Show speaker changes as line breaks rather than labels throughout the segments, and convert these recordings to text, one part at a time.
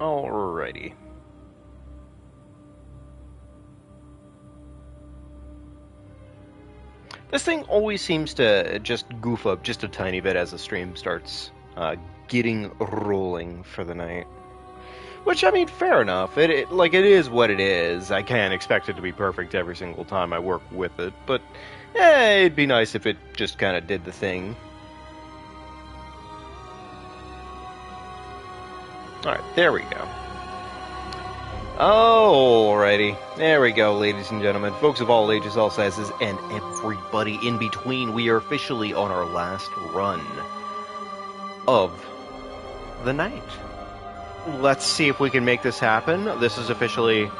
Alrighty. This thing always seems to just goof up just a tiny bit as the stream starts getting rolling for the night. Which, I mean, fair enough. It is what it is. I can't expect it to be perfect every single time I work with it, but it'd be nice if it just kind of did the thing. Alright, there we go. Alrighty. There we go, ladies and gentlemen. Folks of all ages, all sizes, and everybody in between. We are officially on our last run of the night. Let's see if we can make this happen. This is officially...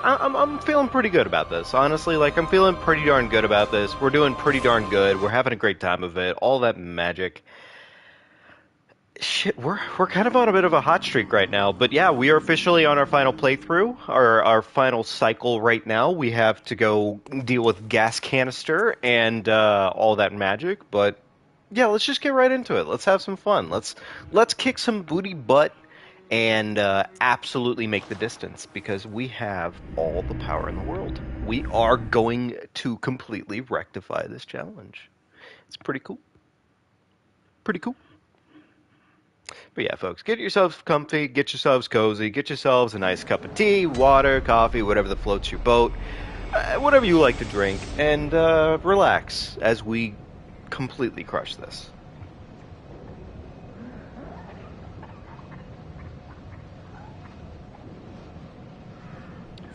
I'm feeling pretty good about this. Honestly, I'm feeling pretty darn good about this. We're doing pretty darn good. We're having a great time of it. All that magic. Shit, we're kind of on a bit of a hot streak right now. But yeah, we are officially on our final playthrough. Our final cycle right now. We have to go deal with gas canister and all that magic. But yeah, let's just get right into it. Let's have some fun. Let's kick some booty butt. And absolutely make the distance, because we have all the power in the world. We are going to completely rectify this challenge. It's pretty cool. Pretty cool. But yeah, folks, get yourselves comfy, get yourselves cozy, get yourselves a nice cup of tea, water, coffee, whatever that floats your boat, whatever you like to drink, and relax as we completely crush this.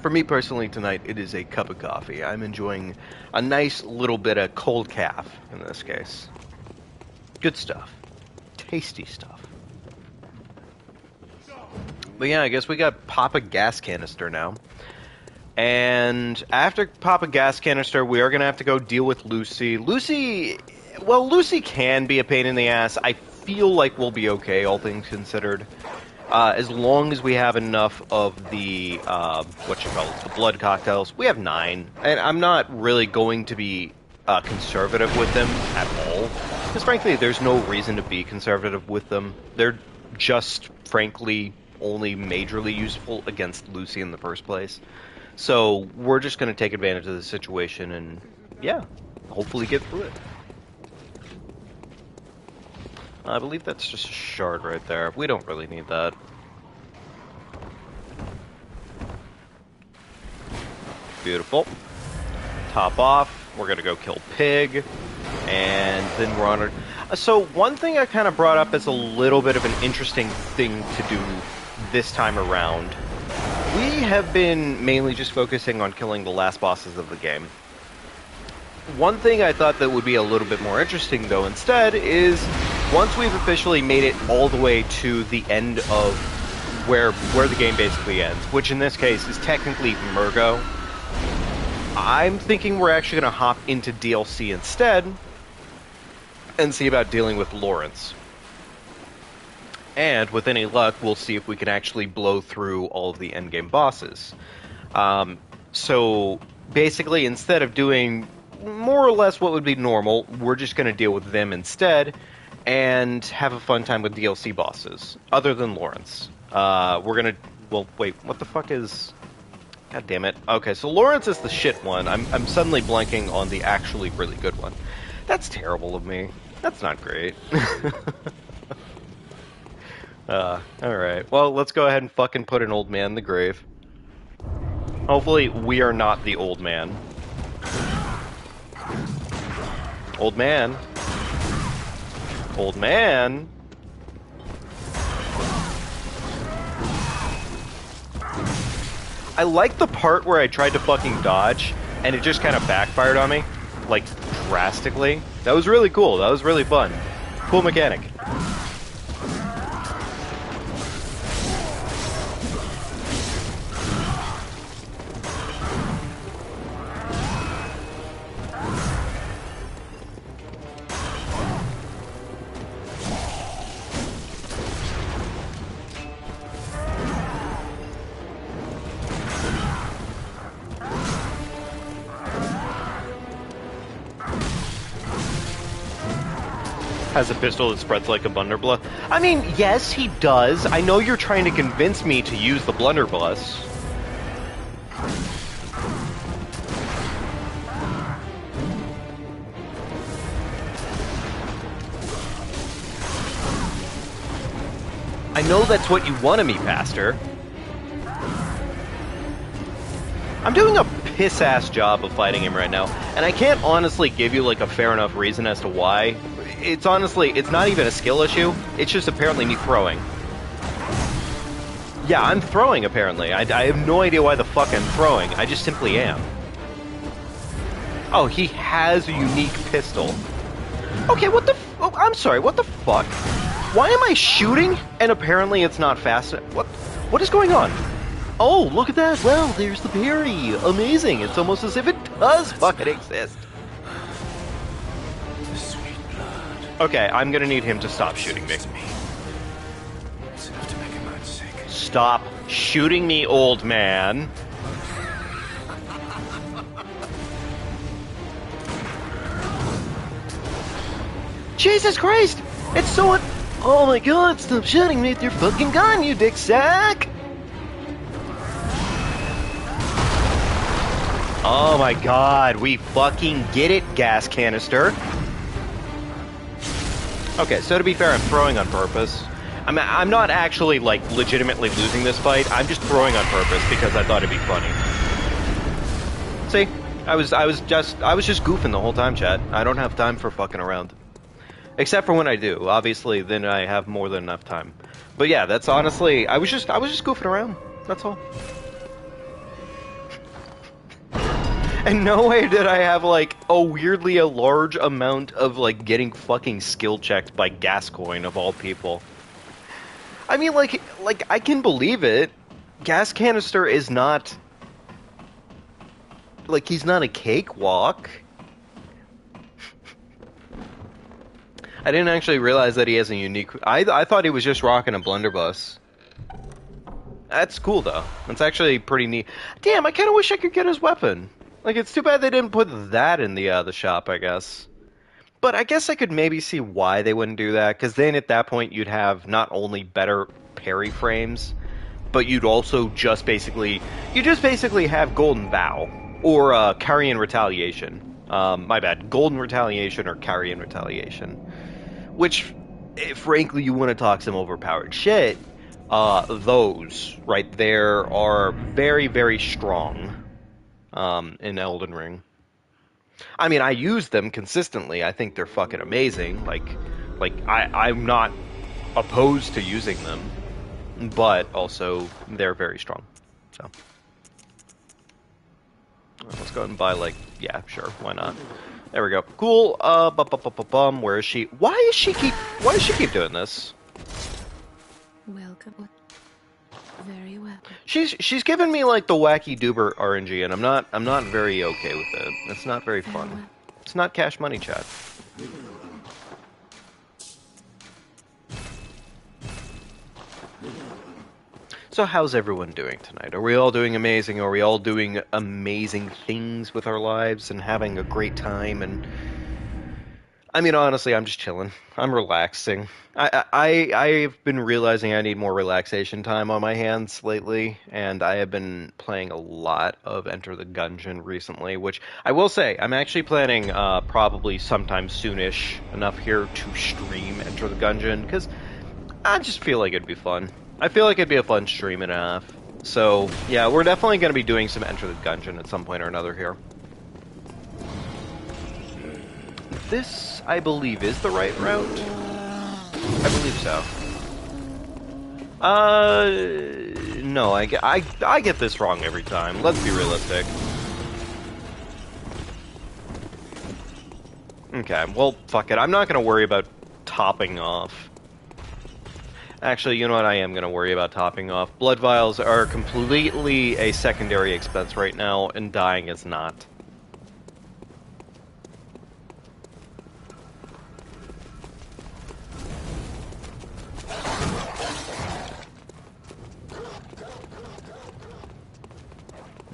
For me personally tonight, it is a cup of coffee. I'm enjoying a nice little bit of cold calf in this case. Good stuff. Tasty stuff. But yeah, I guess we got Papa Gas Canister now. And after Papa Gas Canister, we are going to have to go deal with Lucy. Lucy can be a pain in the ass. I feel like we'll be okay, all things considered. As long as we have enough of the, the blood cocktails. We have 9, and I'm not really going to be conservative with them at all. Because frankly, there's no reason to be conservative with them. They're just, frankly, only majorly useful against Lucy in the first place. So we're just going to take advantage of the situation and, yeah, hopefully get through it. I believe that's just a shard right there. We don't really need that. Beautiful. Top off. We're going to go kill Pig. And then we're on our... So one thing I kind of brought up as a little bit of an interesting thing to do this time around. We have been mainly just focusing on killing the last bosses of the game. One thing I thought that would be a little bit more interesting, though, instead, is once we've officially made it all the way to the end of where the game basically ends, which in this case is technically Murgo, I'm thinking we're actually going to hop into DLC instead and see about dealing with Lawrence. And with any luck, we'll see if we can actually blow through all of the endgame bosses. So basically, instead of doing more or less what would be normal, we're just going to deal with them instead and have a fun time with DLC bosses, other than Lawrence. We're going to... Well, wait, what the fuck is... God damn it. Okay, so Lawrence is the shit one. I'm suddenly blanking on the actually really good one. That's terrible of me. That's not great. Alright. Well, let's go ahead and fucking put an old man in the grave. Hopefully, we are not the old man. Old man. Old man. I like the part where I tried to fucking dodge, and it just kind of backfired on me. Like, drastically. That was really cool. That was really fun. Cool mechanic. Has a pistol that spreads like a blunderbuss. I mean, yes, he does. I know you're trying to convince me to use the blunderbuss. I know that's what you wanted me, Pastor. I'm doing a piss-ass job of fighting him right now, and I can't honestly give you, like, a fair enough reason as to why. It's honestly, it's not even a skill issue, it's just apparently me throwing. Yeah, I'm throwing, apparently. I have no idea why the fuck I'm throwing, I just simply am. Oh, he has a unique pistol. Okay, what the oh, I'm sorry, what the fuck? Why am I shooting, and apparently it's not fast? What is going on? Oh, look at that! Well, there's the parry! Amazing! It's almost as if it does fucking exist.
The sweet blood.
Okay, I'm gonna need him to stop shooting me.
It's enough to make a man sick.
Stop shooting me, old man. Jesus Christ! It's so... Oh my god, stop shooting me with your fucking gun, you dick sack! Oh my god, we fucking get it, gas canister. Okay, so to be fair, I'm throwing on purpose. I'm not actually, like, legitimately losing this fight. I'm just throwing on purpose because I thought it'd be funny. See? I was just goofing the whole time, chat. I don't have time for fucking around. Except for when I do. Obviously, then I have more than enough time. But yeah, that's honestly... I was just goofing around. That's all. And no way did I have, like, a large amount of, like, getting fucking skill checked by Gascoigne, of all people. I mean, like, I can believe it. Gas Canister is not... Like, he's not a cakewalk. I didn't actually realize that he has a unique... I thought he was just rocking a blunderbuss. That's cool, though. That's actually pretty neat. Damn, I kind of wish I could get his weapon. Like, it's too bad they didn't put that in the shop, I guess. But I guess I could maybe see why they wouldn't do that, because then at that point you'd have not only better parry frames, but you'd also just basically... You just basically have Golden Vow, or Carrion Retaliation. My bad. Golden Retaliation or Carrion Retaliation. Which, frankly, you want to talk some overpowered shit, those right there are very, very strong in Elden Ring. I mean, I use them consistently. I think they're fucking amazing. I'm not opposed to using them, but also they're very strong. So let's go ahead and buy, like, yeah, sure, why not? There we go. Cool. Where is she? Why does she keep doing this?
Welcome. Very welcome.
She's given me, like, the wacky doober RNG, and I'm not very okay with it. It's not very fun. It's not cash money, chat. So how's everyone doing tonight? Are we all doing amazing? Are we all doing amazing things with our lives and having a great time? And I mean, honestly, I'm just chilling. I'm relaxing. I've been realizing I need more relaxation time on my hands lately, and I have been playing a lot of Enter the Gungeon recently, which I will say, I'm actually planning probably sometime soonish enough here to stream Enter the Gungeon, because I just feel like it'd be fun. I feel like it'd be a fun stream and a half. So, yeah, we're definitely going to be doing some Enter the Gungeon at some point or another here. This, I believe, is the right route. I believe so. No, I get this wrong every time. Let's be realistic. Okay, well, fuck it. I'm not going to worry about topping off. Actually, you know what? I am going to worry about topping off. Blood vials are completely a secondary expense right now, and dying is not.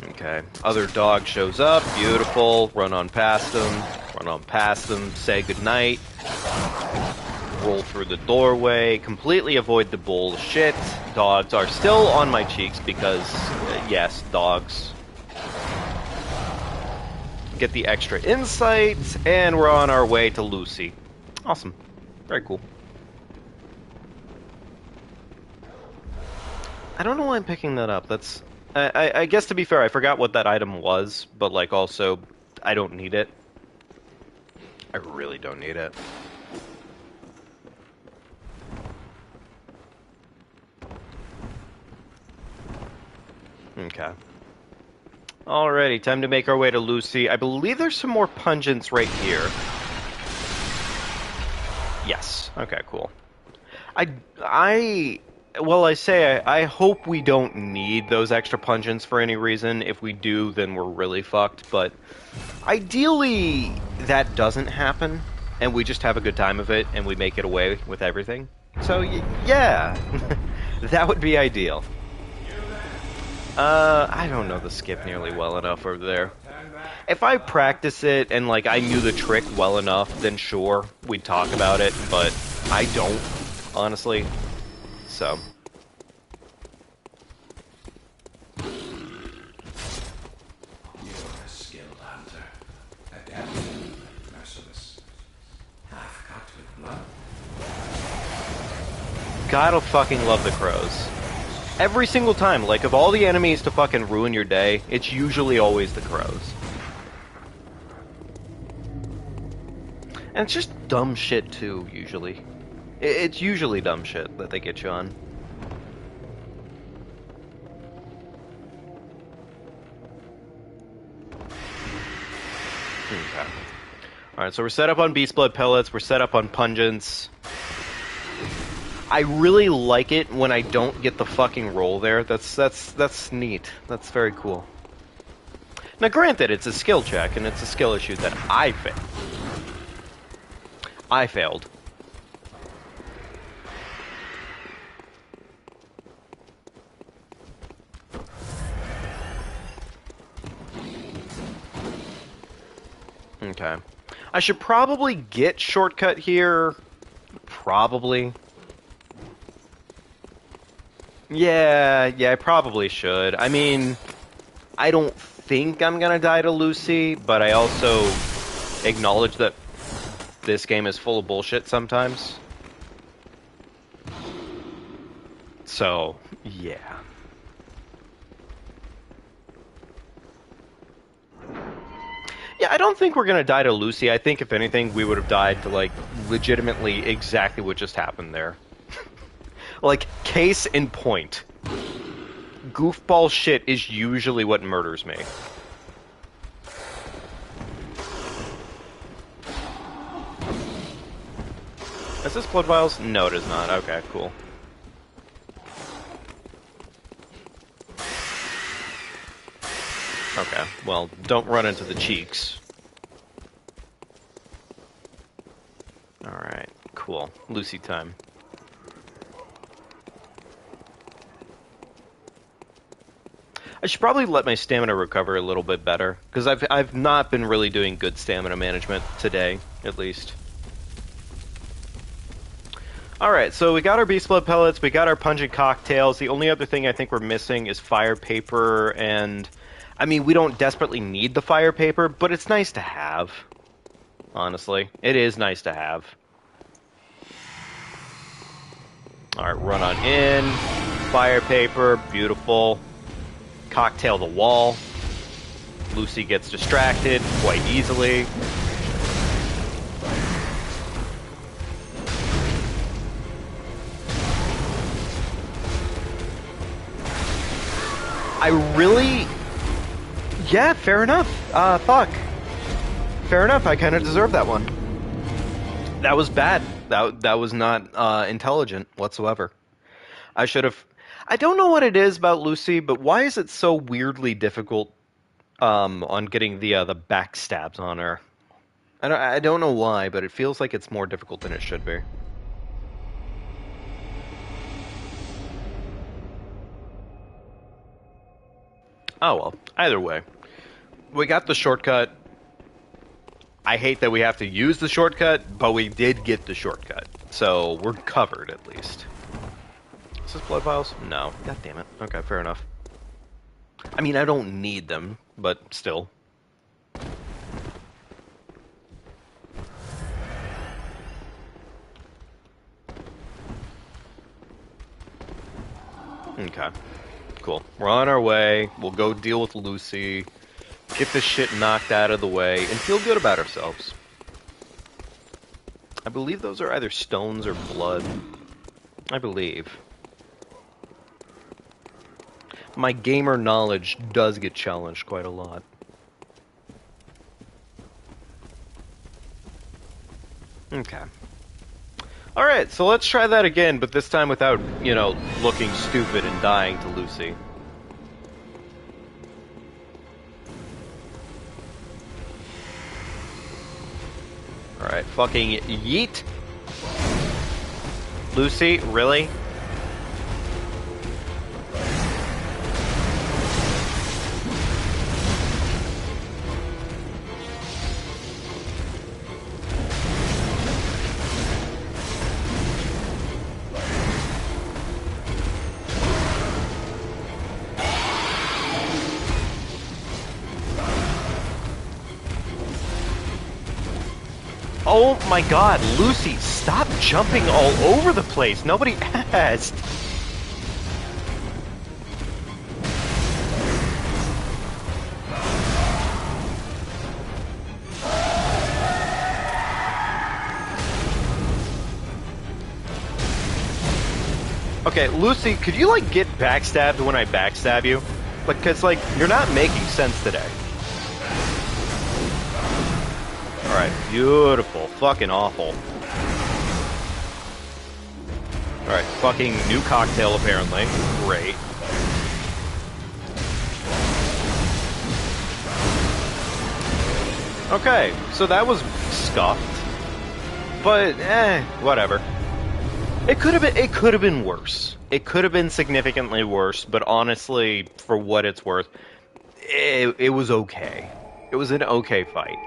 Okay, other dog shows up. Beautiful. Run on past him. Run on past him. Say goodnight. roll through the doorway, completely avoid the bullshit. Dogs are still on my cheeks because, yes, dogs. Get the extra insight, and we're on our way to Lucy. Awesome. Very cool. I don't know why I'm picking that up. That's... I guess, to be fair, I forgot what that item was, but, like, also, I don't need it. I really don't need it. Okay. Alrighty, time to make our way to Lucy. I believe there's some more pungents right here. Yes. Okay, cool. Well, I hope we don't need those extra pungents for any reason. If we do, then we're really fucked. But ideally, that doesn't happen, and we just have a good time of it, and we make it away with everything. So, yeah. That would be ideal. I don't know the skip nearly well enough over there. If I practice it and, like, I knew the trick well enough, then sure, we'd talk about it, but I don't, honestly. So.
You're a skilled hunter. Adept, merciless. Half-cut with blood.
Gotta fucking love the crows. Every single time, like, of all the enemies to fucking ruin your day, it's usually always the crows. And it's just dumb shit, too, usually. It's usually dumb shit that they get you on. Okay. Alright, so we're set up on beast blood pellets, we're set up on pungents. I really like it when I don't get the fucking roll there. That's neat. That's very cool. Now, granted, it's a skill check, and it's a skill issue that I failed. I failed. Okay. I should probably get shortcut here. Probably. Yeah, I probably should. I mean, I don't think I'm gonna die to Lucy, but I also acknowledge that this game is full of bullshit sometimes. So, yeah. Yeah, I don't think we're gonna die to Lucy. I think, if anything, we would have died to, like, legitimately exactly what just happened there. Like, case in point. Goofball shit is usually what murders me. Is this blood vials? No, it is not. Okay, cool. Okay, well, don't run into the cheeks. Alright, cool. Lucy time. I should probably let my stamina recover a little bit better, because I've not been really doing good stamina management today, at least. Alright, so we got our beast blood pellets, we got our pungent cocktails. The only other thing I think we're missing is fire paper, and... I mean, we don't desperately need the fire paper, but it's nice to have. Honestly. It is nice to have. Alright, run on in. Fire paper, beautiful. Cocktail the wall. Lucy gets distracted quite easily. I really... Yeah, fair enough. Fuck. Fair enough, I kind of deserve that one. That was bad. That was not intelligent whatsoever. I should have... I don't know what it is about Lucy, but why is it so weirdly difficult on getting the backstabs on her? I don't know why, but it feels like it's more difficult than it should be. Oh well, either way. We got the shortcut. I hate that we have to use the shortcut, but we did get the shortcut. So we're covered at least. Is this blood vials? No. God damn it. Okay, fair enough. I mean, I don't need them, but still. Okay. Cool. We're on our way. We'll go deal with Lucy, get this shit knocked out of the way, and feel good about ourselves. I believe those are either stones or blood. I believe. My gamer knowledge does get challenged quite a lot. Okay. Alright, so let's try that again, but this time without, you know, looking stupid and dying to Lucy. Alright, fucking yeet. Lucy, really? Oh my god, Lucy, stop jumping all over the place. Nobody asked. Okay, Lucy, could you, like, get backstabbed when I backstab you? Like, cause, like, you're not making sense today. Alright, beautiful. Fucking awful. Alright, fucking new cocktail, apparently. Great. Okay, so that was scuffed. But, whatever. It could have been worse. It could have been significantly worse, but honestly, for what it's worth, it was okay. It was an okay fight.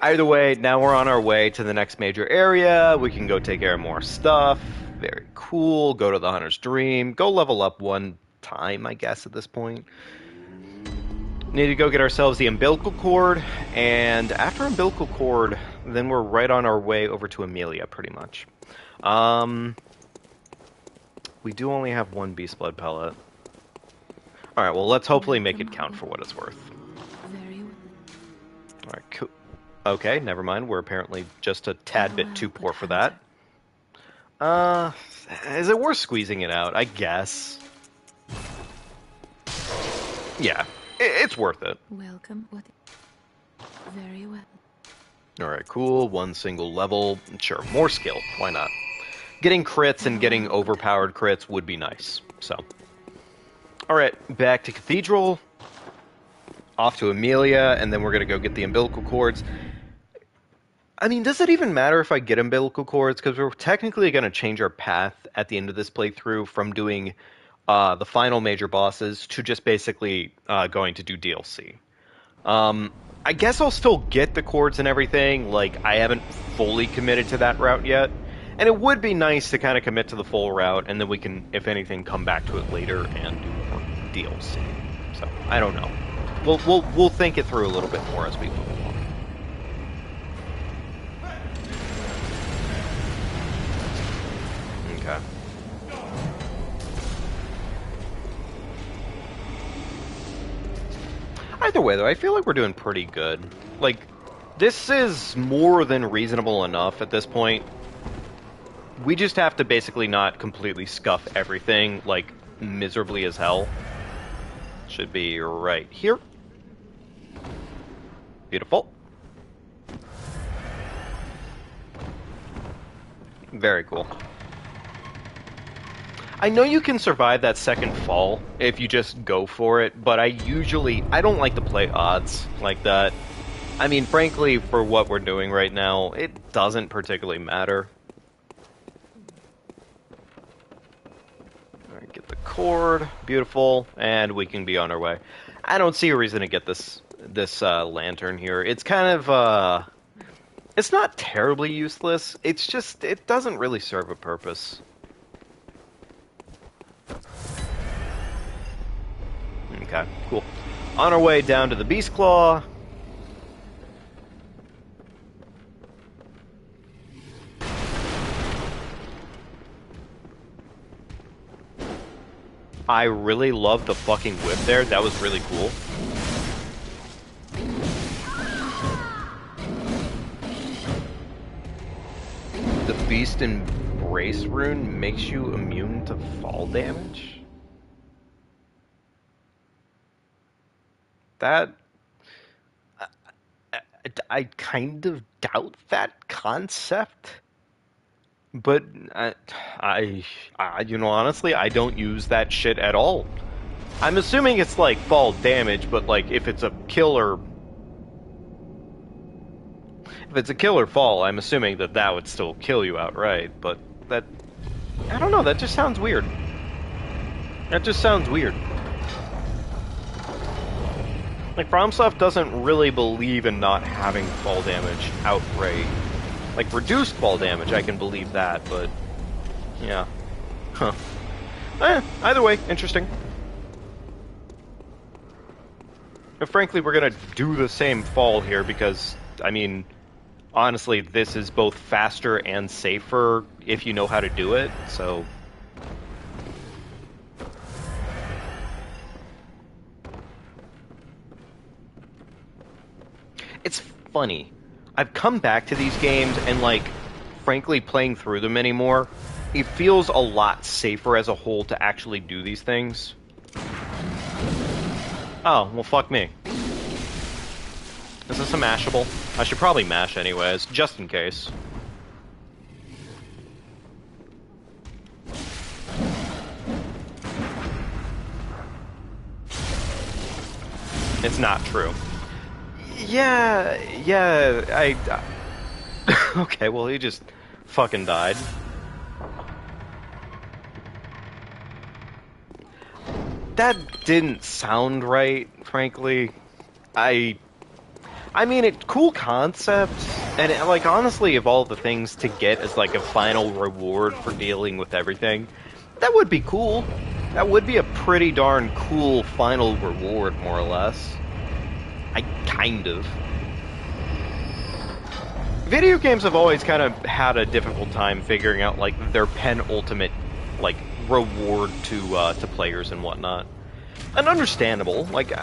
Either way, now we're on our way to the next major area. We can go take care of more stuff. Very cool. Go to the Hunter's Dream. Go level up one time, I guess, at this point. Need to go get ourselves the umbilical cord. And after umbilical cord, then we're right on our way over to Amelia, pretty much. We do only have one beast blood pellet. Alright, well, let's hopefully make it count for what it's worth.
Very well.
Alright, cool. Okay, never mind. We're apparently just a tad bit too poor for that. Is it worth squeezing it out? I guess. Yeah, it's worth it.
Welcome. What? Very well.
Alright, cool. One single level. Sure, more skill. Why not? Getting crits and getting overpowered crits would be nice. So. Alright, back to Cathedral. Off to Amelia, and then we're gonna go get the umbilical cords. I mean, does it even matter if I get umbilical cords? Because we're technically going to change our path at the end of this playthrough from doing the final major bosses to just basically going to do DLC. I guess I'll still get the cords and everything. Like, I haven't fully committed to that route yet. And it would be nice to kind of commit to the full route, and then we can, if anything, come back to it later and do more DLC. So, I don't know. We'll think it through a little bit more as we move along. Okay. Either way, though, I feel like we're doing pretty good. Like, this is more than reasonable enough at this point. We just have to basically not completely scuff everything, like, miserably as hell. Should be right here. Beautiful. Very cool. I know you can survive that second fall if you just go for it, but I don't like to play odds like that. I mean, frankly, for what we're doing right now, it doesn't particularly matter. Alright, get the cord. Beautiful. And we can be on our way. I don't see a reason to get this lantern here. It's kind of, It's not terribly useless. It's just, it doesn't really serve a purpose. Okay, cool. On our way down to the Beast Claw. I really love the fucking whip there. That was really cool. The Beast Embrace rune makes you immune to fall damage? That... I kind of doubt that concept. But you know, honestly, I don't use that shit at all. I'm assuming it's like fall damage, but like if it's a killer fall, I'm assuming that that would still kill you outright, but that... I don't know, that just sounds weird. That just sounds weird. Like, FromSoft doesn't really believe in not having fall damage outright. Like, reduced fall damage, I can believe that, but... yeah. Huh. Either way, interesting. But frankly, we're gonna do the same fall here because, I mean... honestly, this is both faster and safer if you know how to do it, so... It's funny. I've come back to these games and, like, frankly, playing through them anymore, it feels a lot safer as a whole to actually do these things. Oh, well, fuck me. Is this a mashable? I should probably mash anyways, just in case. It's not true. Yeah, okay, well, he just fucking died. That didn't sound right, frankly. I mean, cool concept, and like, honestly, of all the things to get as like a final reward for dealing with everything, that would be cool. That would be a pretty darn cool final reward, more or less. Kind of. Video games have always kind of had a difficult time figuring out, like, their penultimate, like, reward to players and whatnot. And understandable. Like,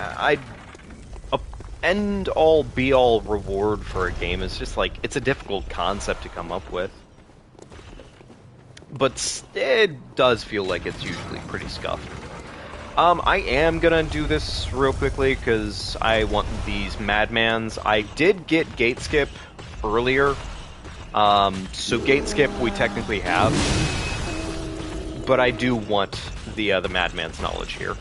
end-all, be-all reward for a game is just, like, it's a difficult concept to come up with. But it does feel like it's usually pretty scuffed. I am gonna do this real quickly, because I want these Madmans. I did get Gate Skip earlier, so Gate Skip we technically have, but I do want the Madman's knowledge here.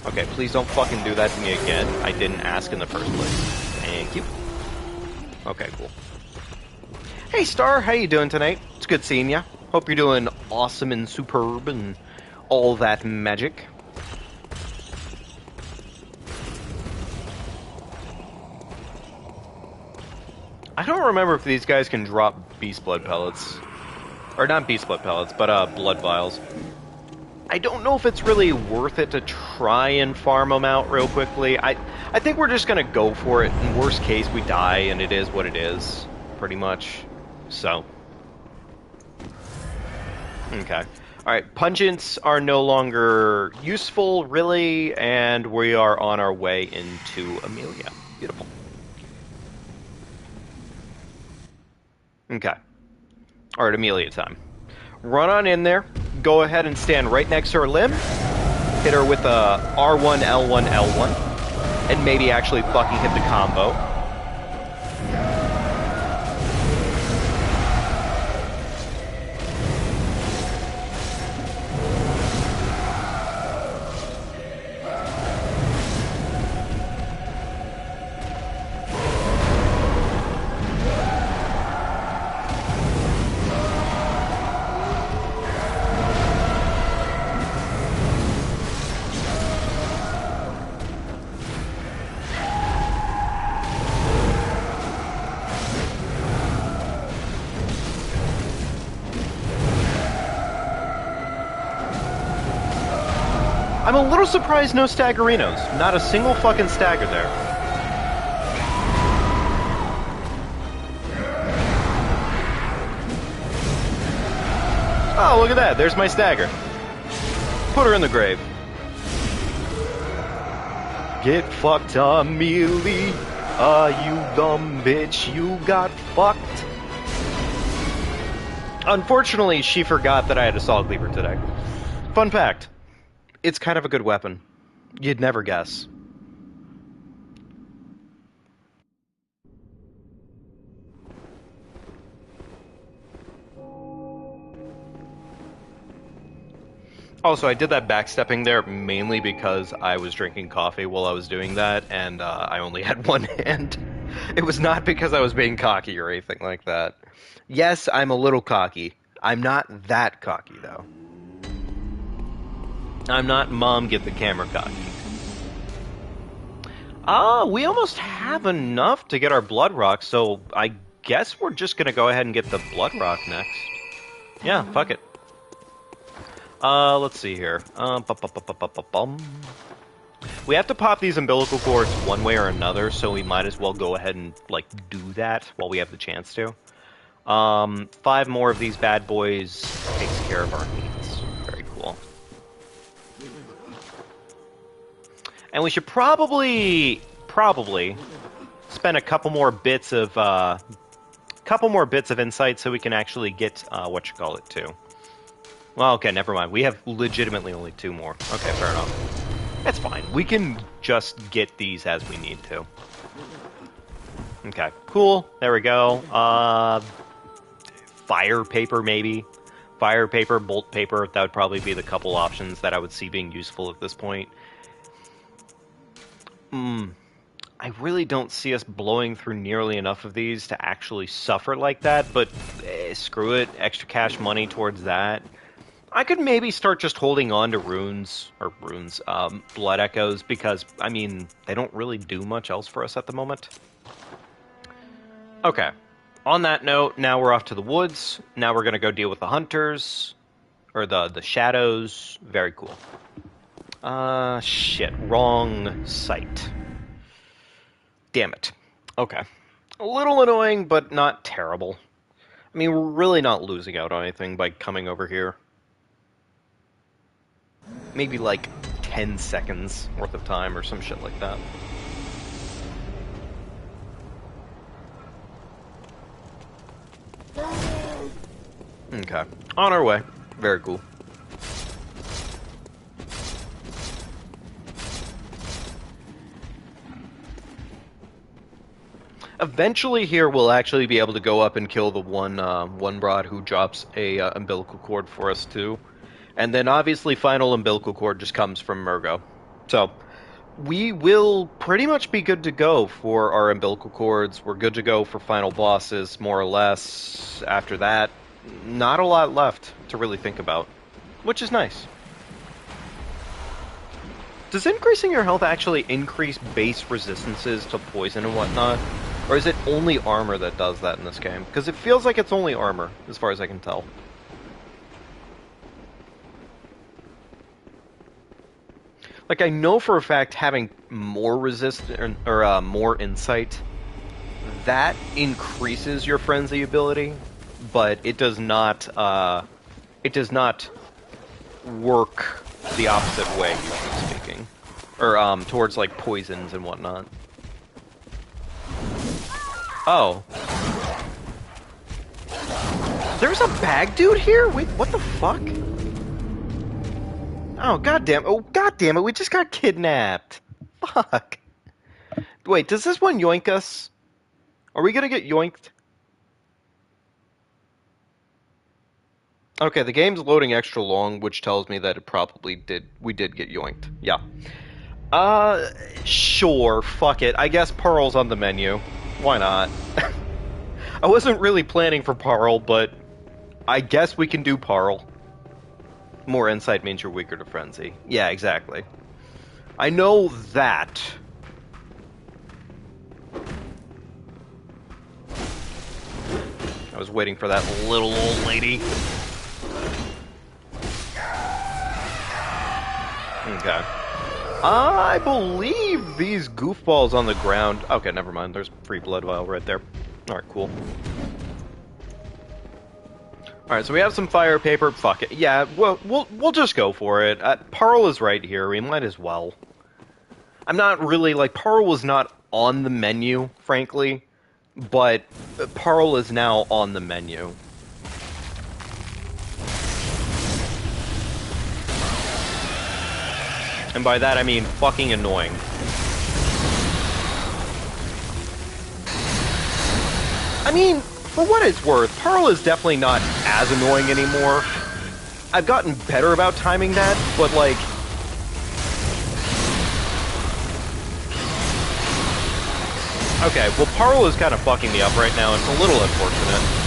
Okay, please don't fucking do that to me again. I didn't ask in the first place. Thank you. Okay, cool. Hey Star, how you doing tonight? It's good seeing ya. Hope you're doing awesome and superb and all that magic. I don't remember if these guys can drop beast blood pellets. Or not beast blood pellets, but blood vials. I don't know if it's really worth it to try and farm them out real quickly. I think we're just gonna go for it. In worst case, we die, and it is what it is. Pretty much. So. Okay. Alright, pungents are no longer useful, really, and we are on our way into Amelia. Beautiful. Okay. Alright, Amelia time. Run on in there, go ahead and stand right next to her limb, hit her with a R1, L1, L1, and maybe actually fucking hit the combo. I'm a little surprised no staggerinos. Not a single fucking stagger there. Oh, look at that. There's my stagger. Put her in the grave. Get fucked, Amelie. You dumb bitch. You got fucked. Unfortunately, she forgot that I had a saw cleaver today. Fun fact. It's kind of a good weapon. You'd never guess. Also, I did that backstepping there mainly because I was drinking coffee while I was doing that, and I only had one hand. It was not because I was being cocky or anything like that. Yes, I'm a little cocky. I'm not that cocky, though. I'm not Mom get the camera cocky. We almost have enough to get our blood rock, so I guess we're just gonna go ahead and get the blood rock next. Yeah, fuck it. Let's see here. We have to pop these umbilical cords one way or another, so we might as well go ahead and, like, do that while we have the chance to. 5 more of these bad boys takes care of our needs. Very cool. And we should probably spend a couple more bits of insight so we can actually get, too. Well, okay, never mind. We have legitimately only 2 more. Okay, fair enough. That's fine. We can just get these as we need to. Okay, cool. There we go. Fire paper, maybe. Fire paper, bolt paper. That would probably be the couple options that I would see being useful at this point. I really don't see us blowing through nearly enough of these to actually suffer like that, but screw it. Extra cash money towards that. I could maybe start just holding on to blood echoes, because, I mean, they don't really do much else for us at the moment. Okay. On that note, now we're off to the woods. Now we're going to go deal with the hunters, or the shadows. Very cool. Shit. Wrong site. Damn it. Okay. A little annoying, but not terrible. I mean, we're really not losing out on anything by coming over here. Maybe like 10 seconds worth of time or some shit like that. Okay. On our way. Very cool. Eventually here we'll actually be able to go up and kill the one broad who drops a umbilical cord for us too. And then obviously final umbilical cord just comes from Murgo. So we will pretty much be good to go for our umbilical cords. We're good to go for final bosses, more or less. After that, not a lot left to really think about, which is nice. Does increasing your health actually increase base resistances to poison and whatnot? Or is it only armor that does that in this game? Because it feels like it's only armor, as far as I can tell. Like, I know for a fact having more resistance, or more insight, that increases your frenzy ability, but it does not work the opposite way, usually speaking. Or, towards, like, poisons and whatnot. Oh. There's a bag dude here? Wait, what the fuck? Oh, goddamn. Oh, goddamn it. We just got kidnapped. Fuck. Wait, does this one yoink us? Are we gonna get yoinked? Okay, the game's loading extra long, which tells me that it probably did. We did get yoinked. Yeah. Sure. Fuck it. I guess Pearl's on the menu. Why not? I wasn't really planning for Pearl, but I guess we can do Pearl. More insight means you're weaker to frenzy. Yeah, exactly. I know that. I was waiting for that little old lady. Okay. I believe these goofballs on the ground... Okay, never mind. There's free blood vial right there. Alright, cool. Alright, so we have some fire paper. Fuck it. Yeah, well, we'll just go for it. Parl is right here. We might as well. I'm not really... Like, Parl was not on the menu, frankly. But Parl is now on the menu. And by that I mean fucking annoying. I mean, for what it's worth, Parl is definitely not as annoying anymore. I've gotten better about timing that, but like... Okay, well Parl is kind of fucking me up right now. It's a little unfortunate.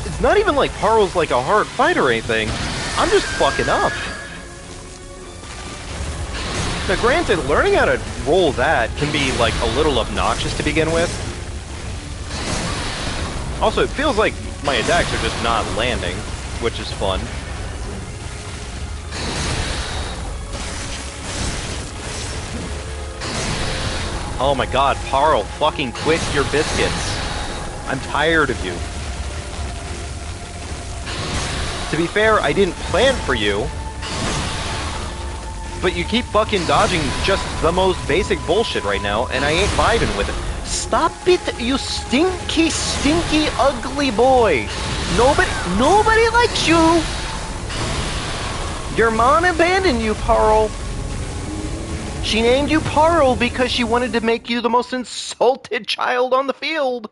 It's not even like Parl's like a hard fight or anything. I'm just fucking up. Now granted, learning how to roll that can be like a little obnoxious to begin with. Also, it feels like my attacks are just not landing, which is fun. Oh my god, Parl, fucking quit your biscuits. I'm tired of you. To be fair, I didn't plan for you. But you keep fucking dodging just the most basic bullshit right now, and I ain't vibing with it. Stop it, you stinky, stinky, ugly boy. Nobody likes you. Your mom abandoned you, Parl. She named you Parl because she wanted to make you the most insulted child on the field.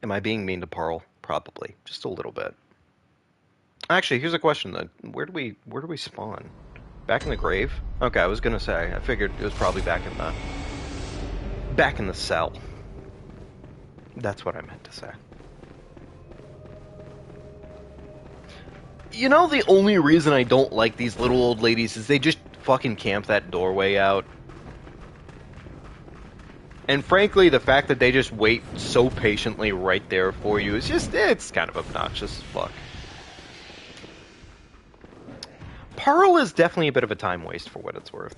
Am I being mean to Parl? Probably. Just a little bit. Actually, here's a question then. Where do we spawn? Back in the grave? Okay, I was gonna say. I figured it was probably back in the cell. That's what I meant to say. You know, the only reason I don't like these little old ladies is they just fucking camp that doorway out. And frankly, the fact that they just wait so patiently right there for you is just, it's kind of obnoxious as fuck. Parl is definitely a bit of a time waste for what it's worth.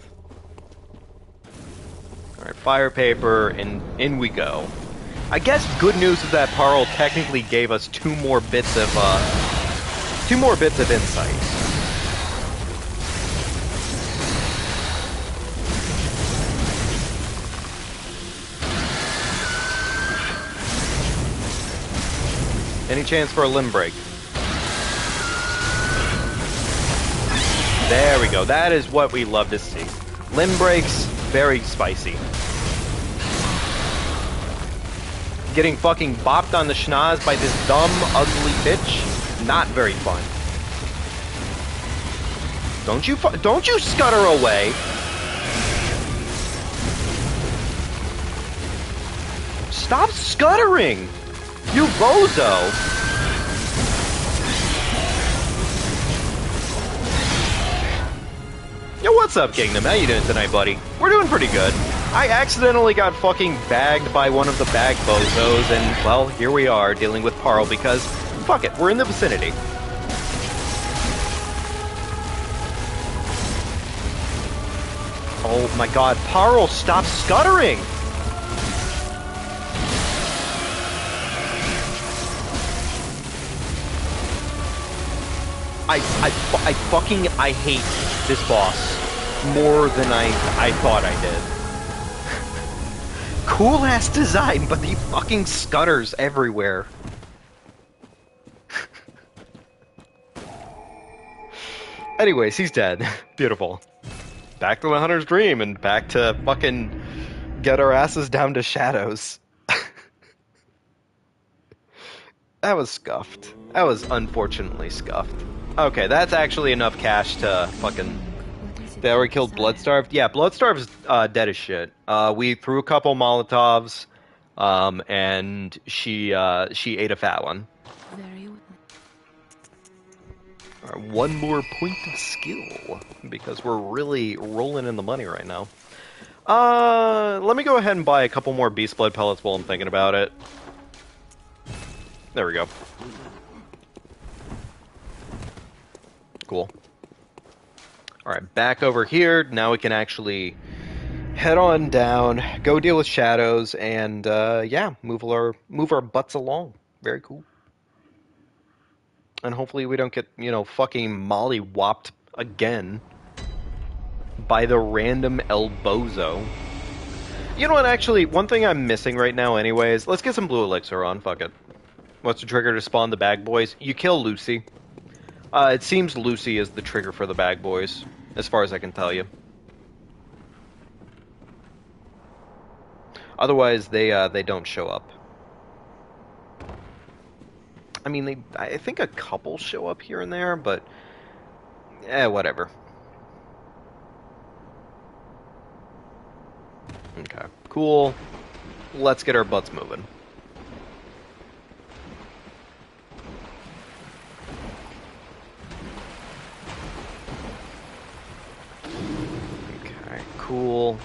Alright, fire paper, and in we go. I guess good news is that Parl technically gave us two more bits of insight. Any chance for a limb break? There we go. That is what we love to see. Limb breaks, very spicy. Getting fucking bopped on the schnoz by this dumb, ugly bitch, not very fun. Don't you scutter away. Stop scuttering! You bozo! Yo, what's up, Kingdom? How you doing tonight, buddy? We're doing pretty good. I accidentally got fucking bagged by one of the bag bozos, and, well, here we are, dealing with Parl, because, fuck it, we're in the vicinity. Oh my god, Parl, stop scuttering! I hate this boss more than I thought I did. Cool ass design, but he fucking scutters everywhere. Anyways, he's dead. Beautiful. Back to the Hunter's Dream and back to fucking get our asses down to shadows. That was scuffed. That was unfortunately scuffed. Okay, that's actually enough cash to fucking... They already killed Bloodstarved? Yeah, Bloodstarved's dead as shit. We threw a couple Molotovs, and she ate a fat one.
Very well.
Alright, one more point of skill, because we're really rolling in the money right now. Let me go ahead and buy a couple more beast blood pellets while I'm thinking about it. There we go. Cool. Alright, back over here. Now we can actually head on down, go deal with shadows, and yeah, move our butts along. Very cool. And hopefully we don't get, fucking molly-whopped again by the random El Bozo. You know what, actually, one thing I'm missing right now anyways, let's get some blue elixir on, fuck it. What's the trigger to spawn the bag boys? You kill Lucy. It seems Lucy is the trigger for the bag boys, as far as I can tell you. Otherwise, they don't show up. I mean, I think a couple show up here and there, but whatever. Okay, cool. Let's get our butts moving. Okay, cool.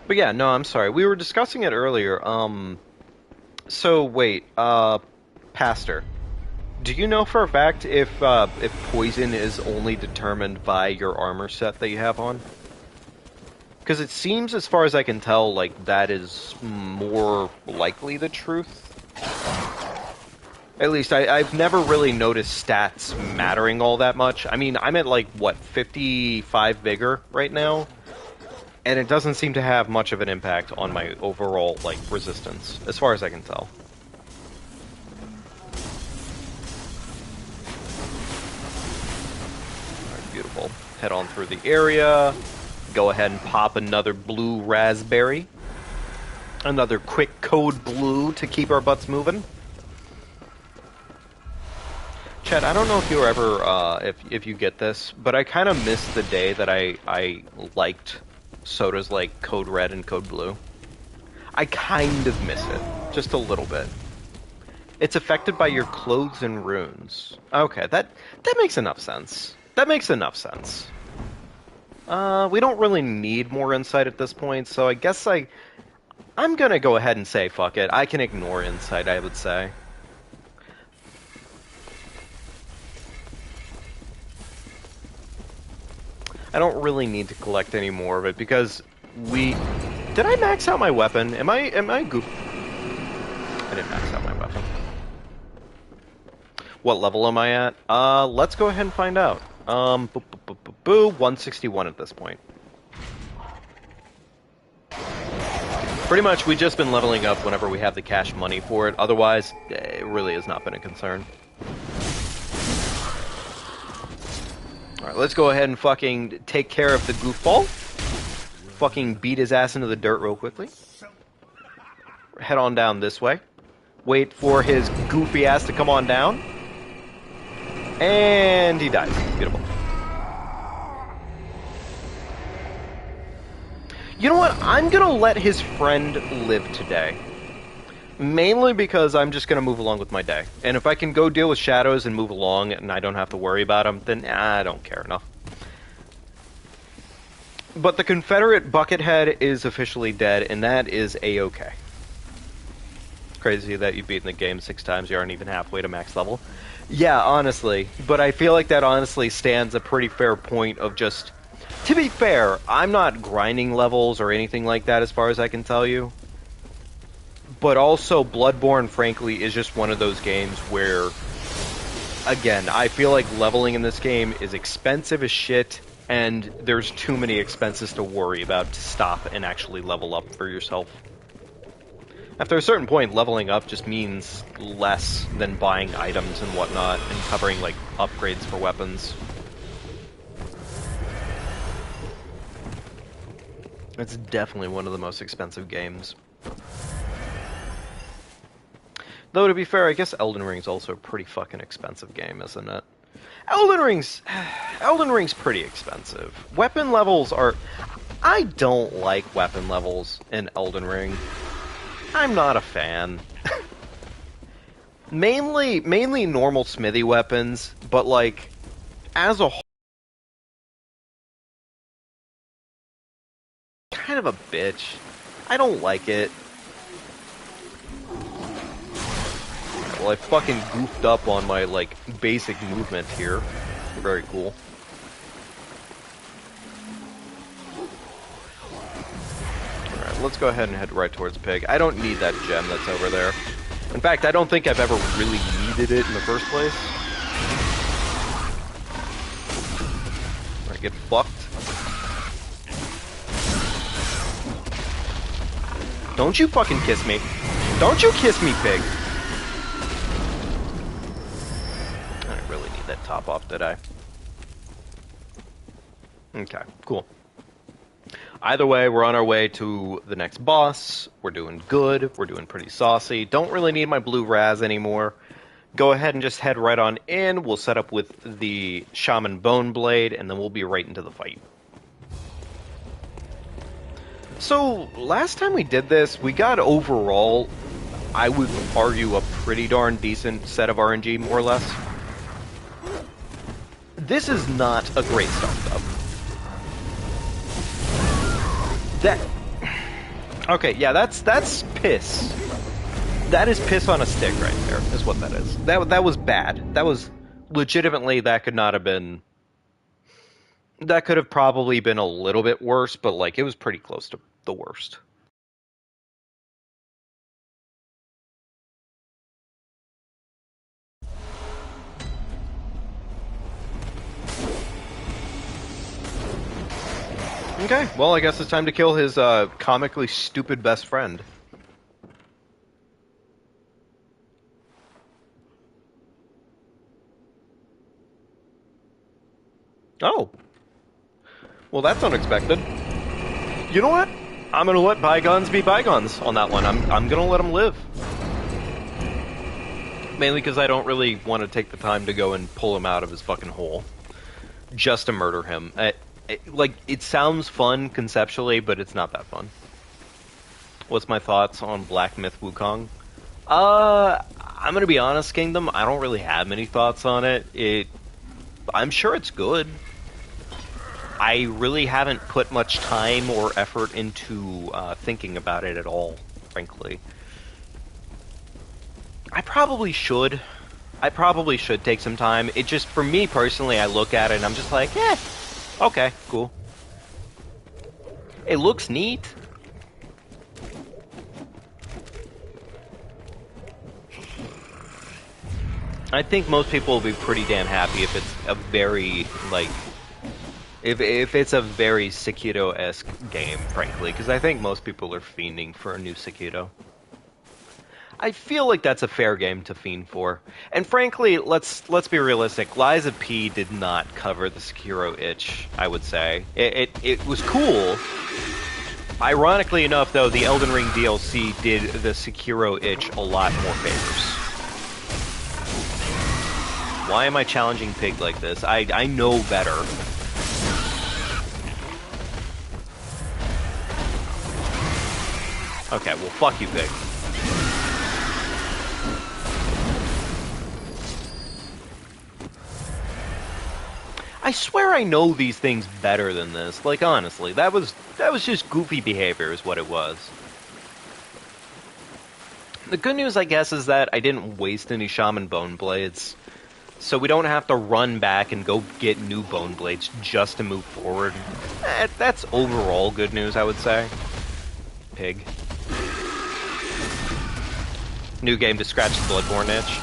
But yeah, no, I'm sorry. We were discussing it earlier. So wait, Pastor, do you know for a fact if poison is only determined by your armor set that you have on? Because it seems, as far as I can tell, like that is more likely the truth. At least I've never really noticed stats mattering all that much. I mean, I'm at like, what, 55 vigor right now? And it doesn't seem to have much of an impact on my overall, like, resistance, as far as I can tell. Alright, beautiful. Head on through the area. Go ahead and pop another blue raspberry. Another quick code blue to keep our butts moving. Chet, I don't know if you were ever, if you get this, but I kind of missed the day that I liked sodas like Code Red and Code Blue. I kind of miss it. Just a little bit. It's affected by your clothes and runes. Okay, that makes enough sense. That makes enough sense. We don't really need more insight at this point, so I guess I'm gonna go ahead and say fuck it. I can ignore insight, I would say. I don't really need to collect any more of it because did I max out my weapon? Am I goop? I didn't max out my weapon. What level am I at? Let's go ahead and find out. 161 at this point. Pretty much, we've just been leveling up whenever we have the cash money for it. Otherwise, it really has not been a concern. Alright, let's go ahead and fucking take care of the goofball. Fucking beat his ass into the dirt real quickly. Head on down this way. Wait for his goofy ass to come on down. And he dies. Beautiful. You know what? I'm gonna let his friend live today. Mainly because I'm just going to move along with my day. And if I can go deal with shadows and move along and I don't have to worry about them, then I don't care enough. But the Confederate Buckethead is officially dead, and that is A-okay. Crazy that you've beaten the game 6 times, you aren't even halfway to max level. Yeah, honestly. But I feel like that honestly stands a pretty fair point of just... To be fair, I'm not grinding levels or anything like that as far as I can tell you. But also, Bloodborne, frankly, is just one of those games where, again, I feel like leveling in this game is expensive as shit, and there's too many expenses to worry about to stop and actually level up for yourself. After a certain point, leveling up just means less than buying items and whatnot, and covering, like, upgrades for weapons. It's definitely one of the most expensive games. Though, to be fair, I guess Elden Ring's also a pretty fucking expensive game, isn't it? Elden Ring's pretty expensive. Weapon levels are... I don't like weapon levels in Elden Ring. I'm not a fan. mainly normal smithy weapons, but, like, as a whole, kind of a bitch. I don't like it. Well, I fucking goofed up on my, like, basic movement here. Very cool. Alright, let's go ahead and head right towards Pig. I don't need that gem that's over there. In fact, I don't think I've ever really needed it in the first place. Alright, get fucked. Don't you fucking kiss me. Don't you kiss me, Pig. I didn't really need that top off, did I? Okay, cool. Either way, we're on our way to the next boss. We're doing good. We're doing pretty saucy. Don't really need my blue Raz anymore. Go ahead and just head right on in. We'll set up with the Shaman Bone Blade, and then we'll be right into the fight. So, last time we did this, we got overall, I would argue, a pretty darn decent set of RNG, more or less. This is not a great start, though. Okay, yeah, that's piss. That is piss on a stick right there, is what that is. That was bad. That was, legitimately, that could not have been... That could have probably been a little bit worse, but, like, it was pretty close to the worst. Okay, well, I guess it's time to kill his comically stupid best friend. Oh. Well, that's unexpected. You know what? I'm gonna let bygones be bygones on that one. I'm gonna let him live. Mainly because I don't really want to take the time to go and pull him out of his fucking hole. Just to murder him. Like, it sounds fun conceptually, but it's not that fun. What's my thoughts on Black Myth Wukong? I'm gonna be honest, Kingdom, I don't really have many thoughts on it. I'm sure it's good. I really haven't put much time or effort into thinking about it at all, frankly. I probably should. I probably should take some time. It just, for me personally, I look at it and I'm just like, eh, okay, cool. It looks neat. I think most people will be pretty damn happy if it's a very, like, if it's a very Sekiro-esque game, frankly, because I think most people are fiending for a new Sekiro. I feel like that's a fair game to fiend for. And frankly, let's be realistic, Lies of P did not cover the Sekiro itch, I would say. It was cool. Ironically enough, though, the Elden Ring DLC did the Sekiro itch a lot more favors. Why am I challenging Pig like this? I know better. Okay, well, fuck you, Pig. I swear I know these things better than this. Like, honestly, that was just goofy behavior is what it was. The good news, I guess, is that I didn't waste any Shaman Bone Blades. So we don't have to run back and go get new Bone Blades just to move forward. That's overall good news, I would say. Pig. New game to scratch the Bloodborne itch.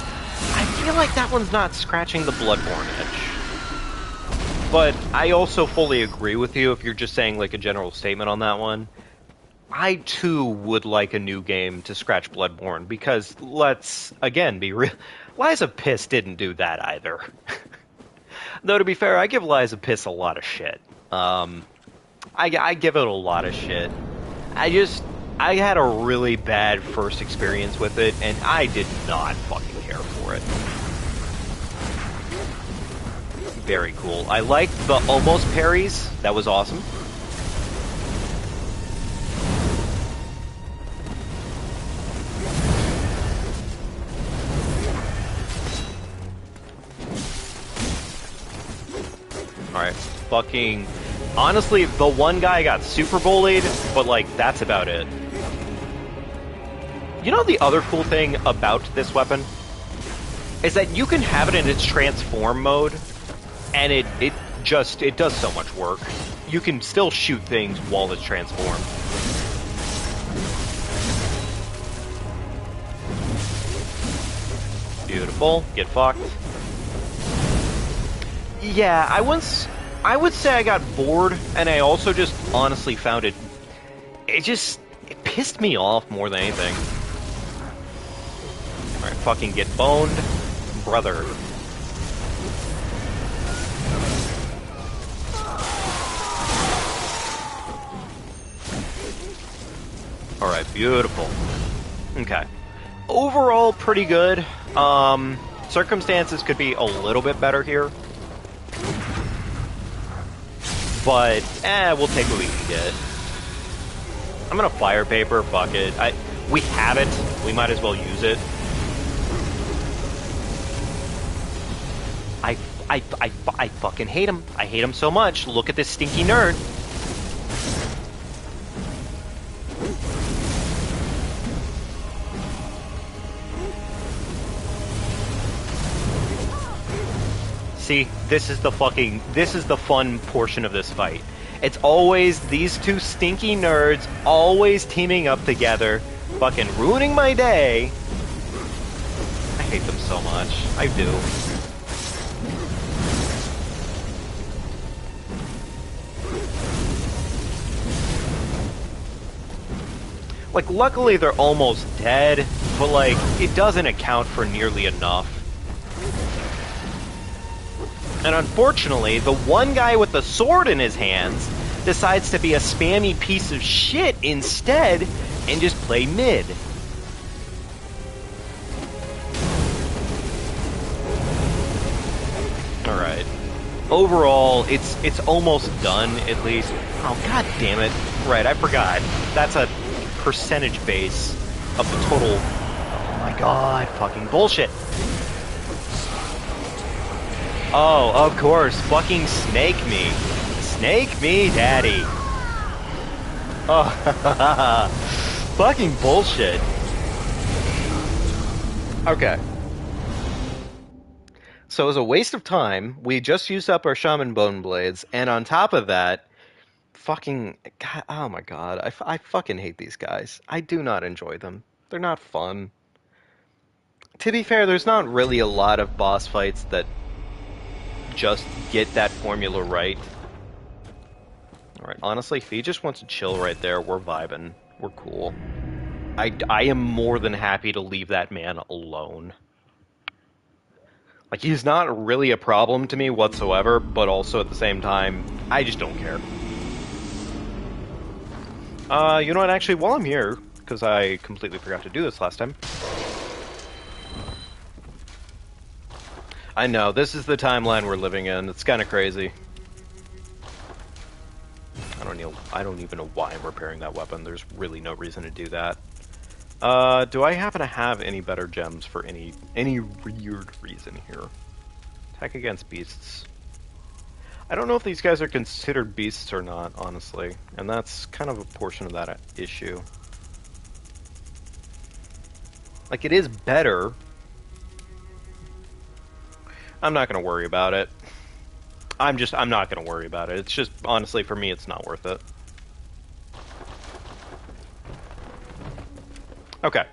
I feel like that one's not scratching the Bloodborne itch. But I also fully agree with you if you're just saying like a general statement on that one. I too would like a new game to scratch Bloodborne because let's again be real. Lies of Piss didn't do that either. Though to be fair, I give Lies of Piss a lot of shit. I give it a lot of shit. I had a really bad first experience with it, and I did not fucking care for it. Very cool. I liked the almost parries. That was awesome. Alright. Fucking Honestly, the one guy got super bullied, but like, that's about it. You know the other cool thing about this weapon? Is that you can have it in its transform mode, and it does so much work. You can still shoot things while it's transformed. Beautiful. Get fucked. Yeah, I would say I got bored, and I also just honestly found it pissed me off more than anything. Alright, fucking get boned, brother. Alright, beautiful. Okay. Overall, pretty good. Circumstances could be a little bit better here. But, we'll take what we can get. I'm gonna fire paper, fuck it. We have it, we might as well use it. I fucking hate him. I hate him so much. Look at this stinky nerd. See, this is the fun portion of this fight. It's always these two stinky nerds always teaming up together, fucking ruining my day. I hate them so much. I do. Like, luckily they're almost dead, but like, it doesn't account for nearly enough. And unfortunately, the one guy with the sword in his hands decides to be a spammy piece of shit instead and just play mid. Alright. Overall, it's almost done, at least. Oh, god damn it. Right, I forgot. That's a percentage base of the total. Oh my god, fucking bullshit. Oh, of course, fucking snake me. Snake me, daddy. Oh, fucking bullshit. Okay. So it was a waste of time. We just used up our shaman bone blades, and on top of that, fucking, god, oh my god, I fucking hate these guys. I do not enjoy them. They're not fun. To be fair, there's not really a lot of boss fights that just get that formula right. Alright, honestly, if he just wants to chill right there, we're vibing. We're cool. I am more than happy to leave that man alone. Like, he's not really a problem to me whatsoever, but also at the same time, I just don't care. You know what, actually, while I'm here, because I completely forgot to do this last time. I know, this is the timeline we're living in. It's kind of crazy. I don't even know why I'm repairing that weapon. There's really no reason to do that. Do I happen to have any better gems for any weird reason here? Attack against beasts. I don't know if these guys are considered beasts or not, honestly. And that's kind of a portion of that issue. Like, it is better. I'm not going to worry about it. I'm not going to worry about it. It's just, honestly, for me, it's not worth it. Okay.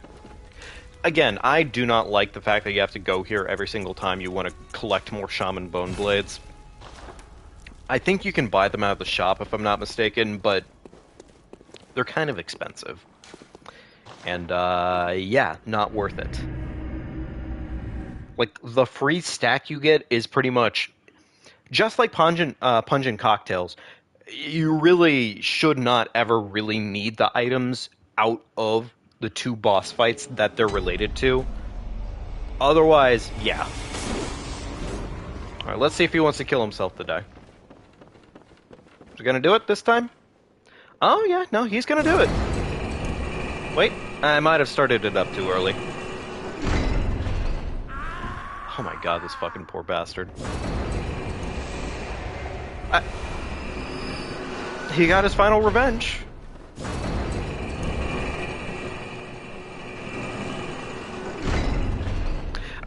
Again, I do not like the fact that you have to go here every single time you want to collect more shaman bone blades. I think you can buy them out of the shop, if I'm not mistaken, but they're kind of expensive. And, yeah, not worth it. Like, the free stack you get is pretty much just like pungent cocktails. You really should not ever really need the items out of the two boss fights that they're related to. Otherwise, yeah. Alright, let's see if he wants to kill himself today. Is he gonna do it this time? Oh, yeah, no, he's gonna do it. Wait, I might have started it up too early. Oh my god, this fucking poor bastard. He got his final revenge.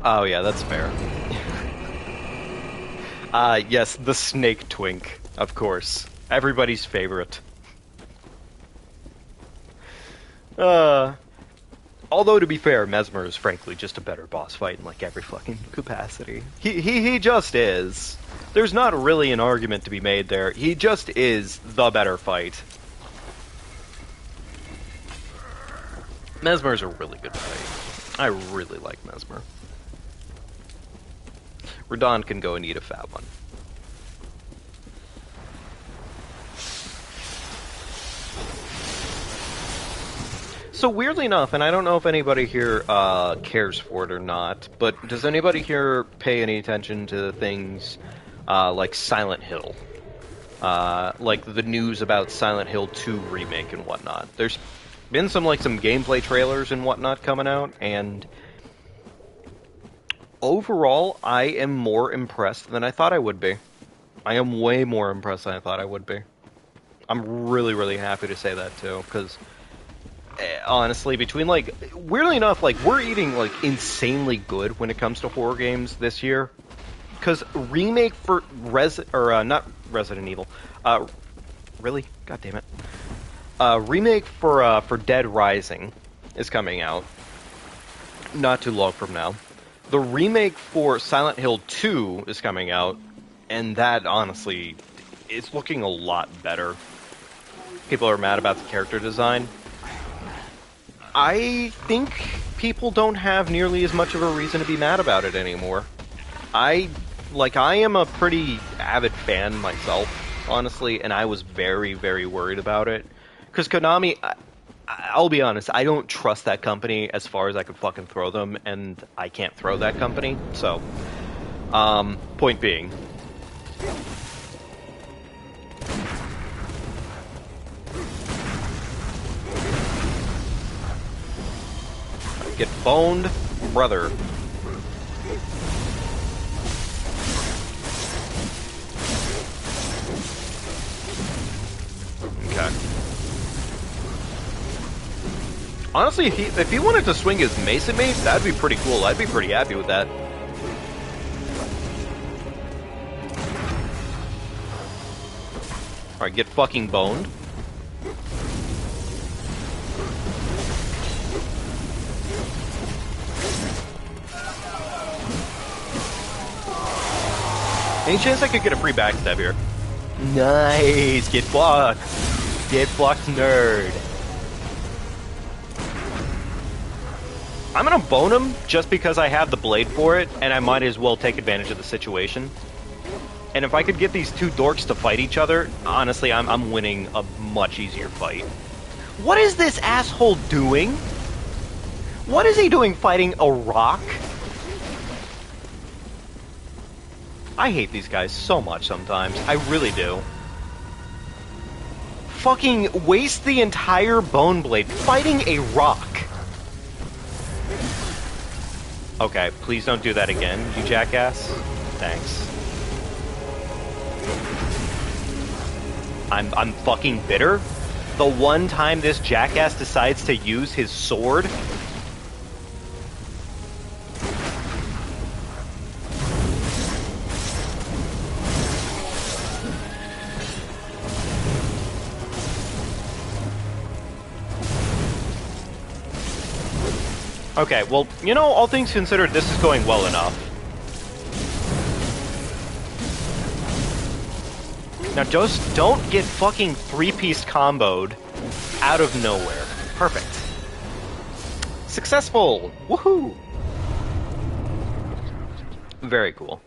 Oh yeah, that's fair. Yes, the snake twink, of course. Everybody's favorite. Although to be fair, Mesmer is frankly just a better boss fight in like every fucking capacity. He just is. There's not really an argument to be made there. He just is the better fight. Mesmer's a really good fight. I really like Mesmer. Radon can go and eat a fat one. So weirdly enough, and I don't know if anybody here cares for it or not, but does anybody here pay any attention to things like Silent Hill? Like the news about Silent Hill 2 remake and whatnot. There's been some gameplay trailers and whatnot coming out, and overall, I am more impressed than I thought I would be. I am way more impressed than I thought I would be. I'm really, really happy to say that too, because honestly, between weirdly enough, we're eating insanely good when it comes to horror games this year. Because remake for not Resident Evil, really, god damn it, remake for Dead Rising is coming out not too long from now. The remake for Silent Hill 2 is coming out, and that honestly is looking a lot better. People are mad about the character design. I think people don't have nearly as much of a reason to be mad about it anymore. I am a pretty avid fan myself, honestly, and I was very, very worried about it. Because Konami, I'll be honest, I don't trust that company as far as I could fucking throw them, and I can't throw that company, so, point being. Get boned, brother. Okay. Honestly, if he wanted to swing his mace at me, that'd be pretty cool. I'd be pretty happy with that. Alright, get fucking boned. Any chance I could get a free backstab here? Nice! Get fucked! Get fucked, nerd! I'm gonna bone him just because I have the blade for it, and I might as well take advantage of the situation. And if I could get these two dorks to fight each other, honestly, I'm winning a much easier fight. What is this asshole doing? What is he doing fighting a rock? I hate these guys so much sometimes. I really do. Fucking waste the entire bone blade fighting a rock. Okay, please don't do that again, you jackass. Thanks. I'm fucking bitter. The one time this jackass decides to use his sword. Okay, well, you know, all things considered, this is going well enough. Now, just don't get fucking three-piece comboed out of nowhere. Perfect. Successful! Woohoo! Very cool.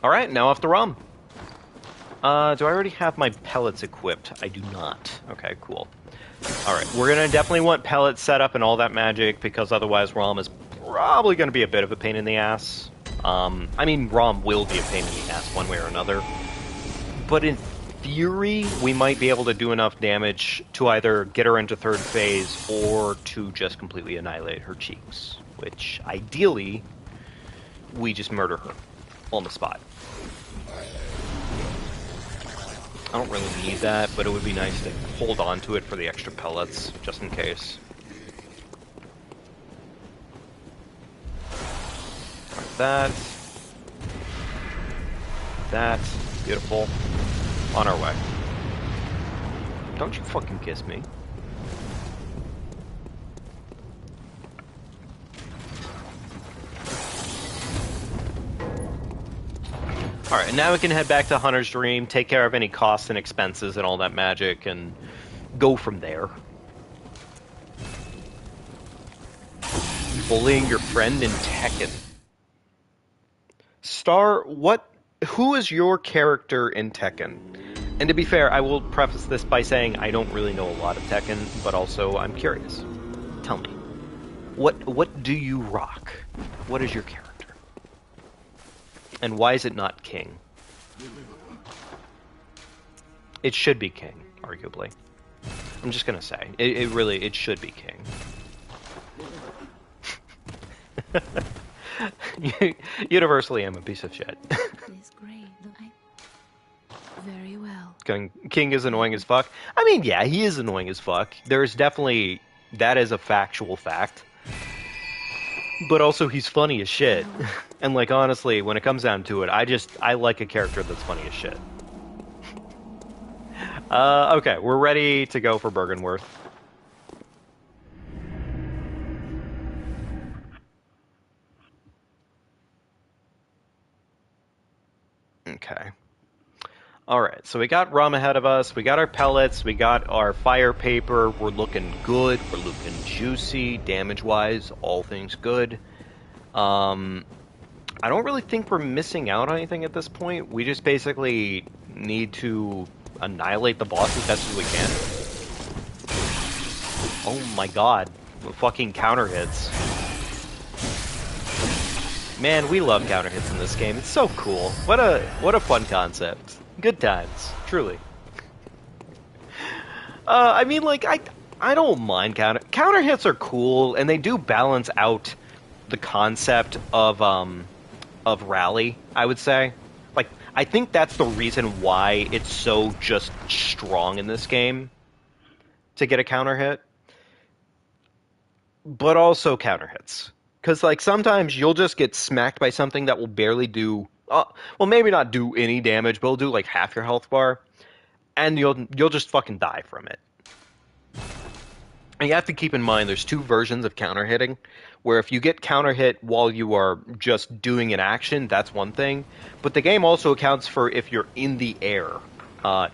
Alright, now off the ROM. Do I already have my pellets equipped? I do not. Okay, cool. Alright, we're gonna definitely want pellets set up and all that magic, because otherwise ROM is probably gonna be a bit of a pain in the ass. I mean, ROM will be a pain in the ass one way or another. But in theory, we might be able to do enough damage to either get her into third phase, or to just completely annihilate her cheeks. Which, ideally, we just murder her on the spot. I don't really need that, but it would be nice to hold on to it for the extra pellets, just in case. That. That. Beautiful. On our way. Don't you fucking kiss me. Alright, now we can head back to Hunter's Dream, take care of any costs and expenses and all that magic, and go from there. Bullying your friend in Tekken. Star, who is your character in Tekken? And to be fair, I will preface this by saying I don't really know a lot of Tekken, but also I'm curious. Tell me, what do you rock? What is your character? And why is it not King? It should be King, arguably. I'm just gonna say, it should be King. Universally, I'm a piece of shit.
Is great. Very well.
King is annoying as fuck. I mean, yeah, he is annoying as fuck. There's definitely, that is a factual fact. But also, he's funny as shit. And, like, honestly, when it comes down to it, I like a character that's funny as shit. Okay, we're ready to go for Bergenworth. Okay. Alright, so we got rum ahead of us, we got our pellets, we got our fire paper, we're looking good, we're looking juicy, damage-wise, all things good. I don't really think we're missing out on anything at this point. We just basically need to annihilate the boss as best as we can. Oh my god, the fucking counter hits. Man, we love counter hits in this game. It's so cool. What a fun concept. Good times, truly. I mean, like, I don't mind counter hits are cool, and they do balance out the concept of rally, I would say. Like, I think that's the reason why it's so just strong in this game to get a counter hit. But also counter hits. Because, like, sometimes you'll just get smacked by something that will barely do... well, maybe not do any damage, but it'll do, like, half your health bar. And you'll just fucking die from it. And you have to keep in mind, there's two versions of counter hitting. Where if you get counter hit while you are just doing an action, that's one thing. But the game also accounts for if you're in the air,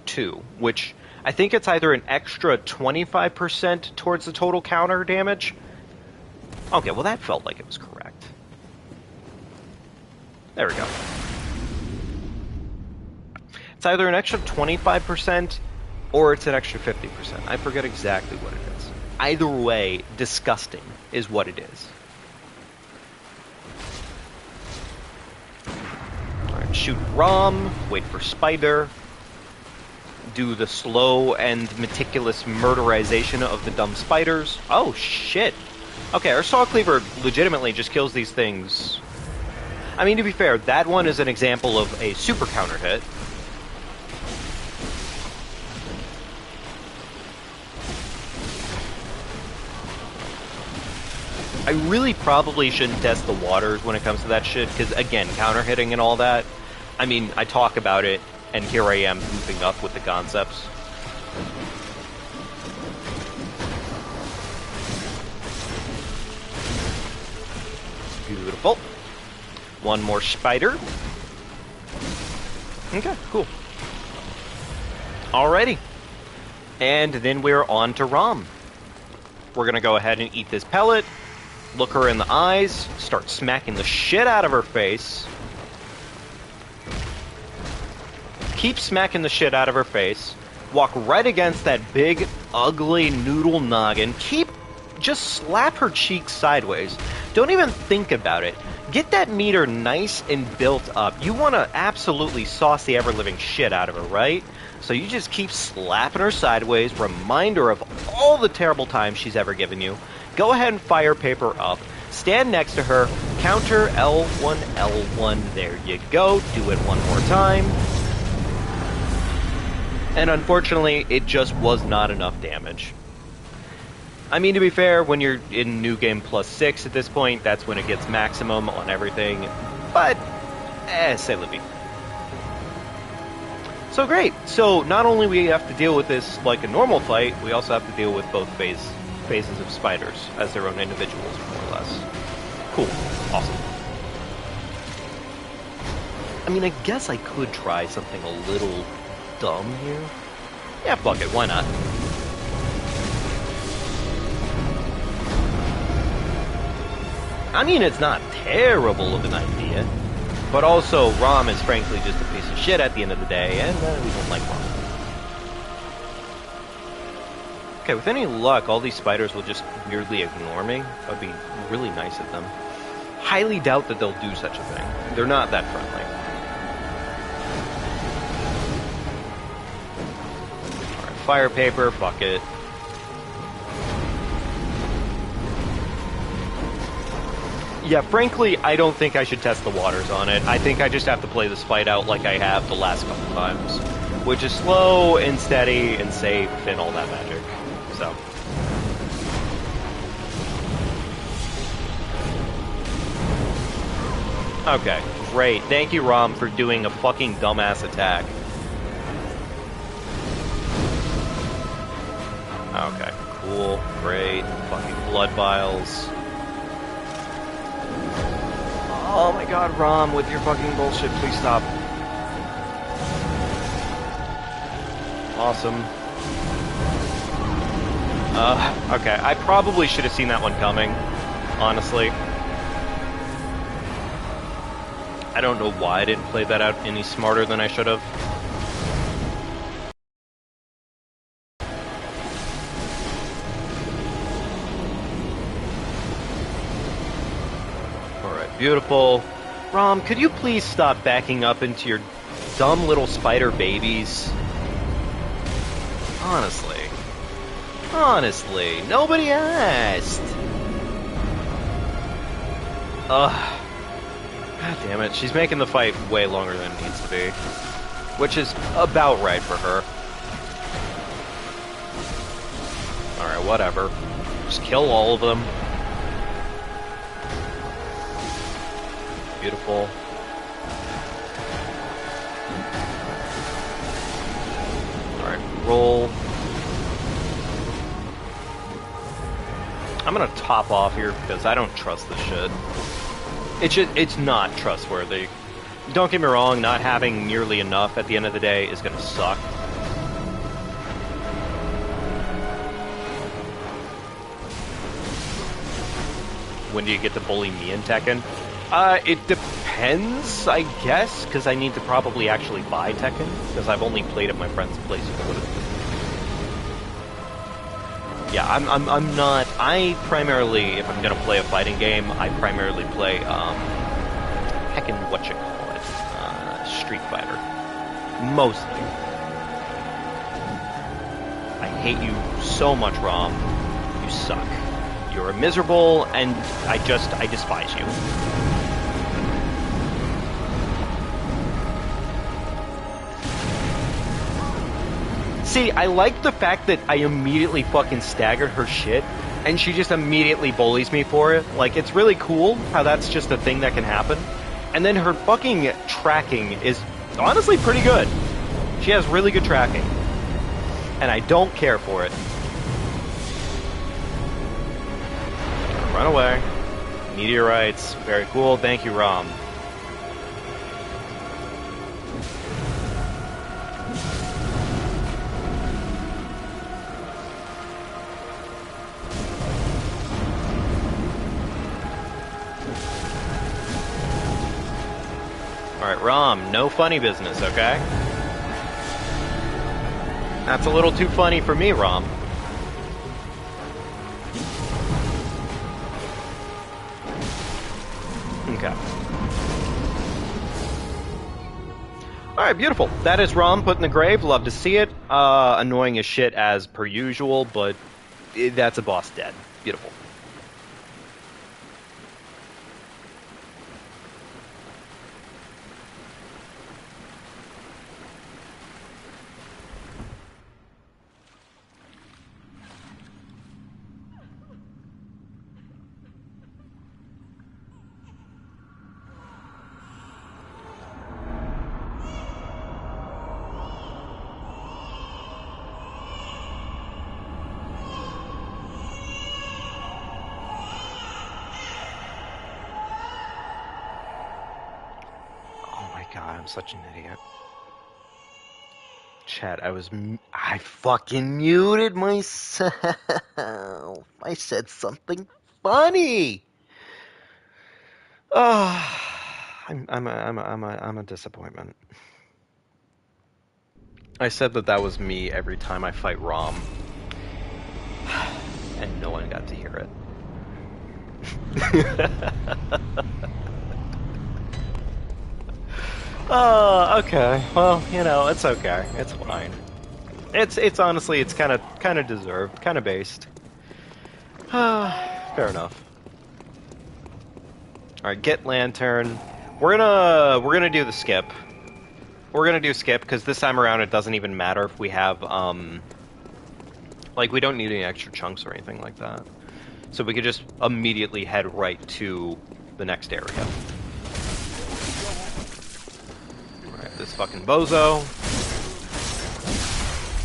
too. Which, I think it's either an extra 25% towards the total counter damage... Okay, well that felt like it was correct. There we go. It's either an extra 25% or it's an extra 50%. I forget exactly what it is. Either way, disgusting is what it is. Alright, shoot Rom, wait for Spider, do the slow and meticulous murderization of the dumb spiders. Oh, shit. Okay, our Saw Cleaver legitimately just kills these things. I mean, to be fair, that one is an example of a super counter hit. I really probably shouldn't test the waters when it comes to that shit, because, again, counter hitting and all that, I mean, I talk about it, and here I am goofing up with the concepts. Beautiful. One more spider. Okay, cool. Alrighty. And then we're on to Rom. We're gonna go ahead and eat this pellet, look her in the eyes, start smacking the shit out of her face. Keep smacking the shit out of her face. Walk right against that big, ugly noodle noggin. Just slap her cheek sideways. Don't even think about it. Get that meter nice and built up. You want to absolutely sauce the ever-living shit out of her, right? So you just keep slapping her sideways, remind her of all the terrible times she's ever given you. Go ahead and fire paper up. Stand next to her. Counter L1, L1. There you go. Do it one more time. And unfortunately, it just was not enough damage. I mean, to be fair, when you're in New Game Plus 6 at this point, that's when it gets maximum on everything. But, c'est la vie. So great. So not only we have to deal with this like a normal fight, we also have to deal with both phases of spiders as their own individuals, more or less. Cool. Awesome. I mean, I guess I could try something a little dumb here. Yeah, fuck it. Why not? I mean, it's not terrible of an idea. But also, Rom is frankly just a piece of shit at the end of the day, and we don't like Rom. Okay, with any luck, all these spiders will just weirdly ignore me. That'd be really nice of them. Highly doubt that they'll do such a thing. They're not that friendly. Alright, fire paper, fuck it. Yeah, frankly, I don't think I should test the waters on it. I think I just have to play this fight out like I have the last couple times. Which is slow and steady and safe and all that magic. So. Okay, great. Thank you, Rom, for doing a fucking dumbass attack. Okay, cool, great. Fucking blood vials. Oh my god, Rom, with your fucking bullshit, please stop. Awesome. Okay, I probably should have seen that one coming, honestly. I don't know why I didn't play that out any smarter than I should have. Alright, beautiful. Rom, could you please stop backing up into your dumb little spider babies? Honestly, nobody asked. Ugh. God damn it, she's making the fight way longer than it needs to be. Which is about right for her. Alright, whatever. Just kill all of them. Beautiful. Alright, roll. I'm gonna top off here because I don't trust this shit. It's not trustworthy. Don't get me wrong, not having nearly enough at the end of the day is gonna suck. When do you get to bully me in Tekken? It depends, I guess, because I need to probably actually buy Tekken, because I've only played at my friend's place for it. Yeah, I'm not. I primarily, if I'm gonna play a fighting game, I primarily play heckin' Street Fighter. Mostly. I hate you so much, Rom. You suck. You're a miserable, and I despise you. See, I like the fact that I immediately fucking staggered her shit, and she just immediately bullies me for it. Like, it's really cool how that's just a thing that can happen. And then her fucking tracking is honestly pretty good. She has really good tracking. And I don't care for it. Run away. Meteorites. Very cool. Thank you, Rom. Alright, Rom, no funny business, okay? That's a little too funny for me, Rom. Okay. Alright, beautiful. That is Rom put in the grave. Love to see it. Annoying as shit as per usual, but that's a boss dead. Beautiful. I'm such an idiot. Chat, I fucking muted myself. I said something funny. Oh, I'm a disappointment. I said that was me every time I fight Rom, and no one got to hear it. Okay. Well, you know, it's okay. It's fine. It's honestly, it's kind of deserved, kind of based. Fair enough. All right, get lantern. We're gonna do the skip. We're gonna do skip because this time around it doesn't even matter if we have like we don't need any extra chunks or anything like that. So we could just immediately head right to the next area. Alright, this fucking bozo.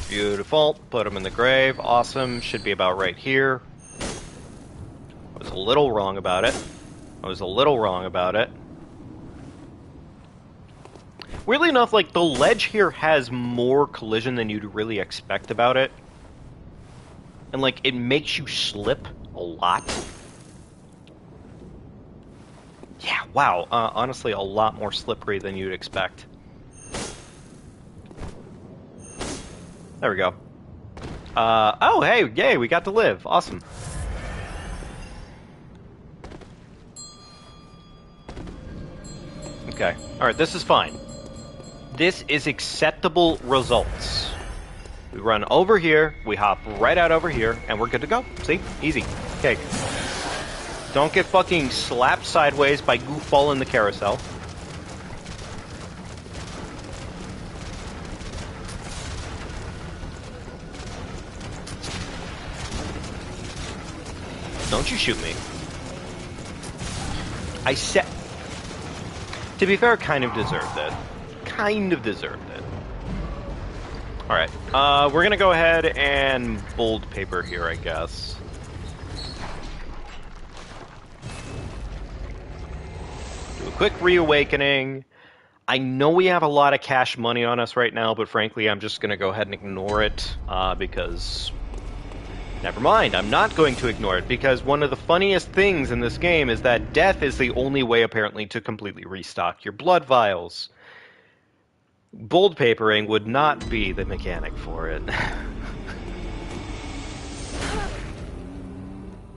Beautiful. Put him in the grave. Awesome. Should be about right here. I was a little wrong about it. Weirdly enough, like, the ledge here has more collision than you'd really expect about it. And, like, it makes you slip a lot. Yeah, wow. Honestly, a lot more slippery than you'd expect. There we go. Oh, hey, yay, we got to live. Awesome. Okay. Alright, this is fine. This is acceptable results. We run over here, we hop right out over here, and we're good to go. See? Easy. Okay. Don't get fucking slapped sideways by goofball in the carousel. Don't you shoot me. I said... To be fair, kind of deserved it. Alright, we're gonna go ahead and bold paper here, I guess. Do a quick reawakening. I know we have a lot of cash money on us right now, but frankly, I'm just gonna go ahead and ignore it, because... Never mind, I'm not going to ignore it, because one of the funniest things in this game is that death is the only way, apparently, to completely restock your blood vials. Bold papering would not be the mechanic for it.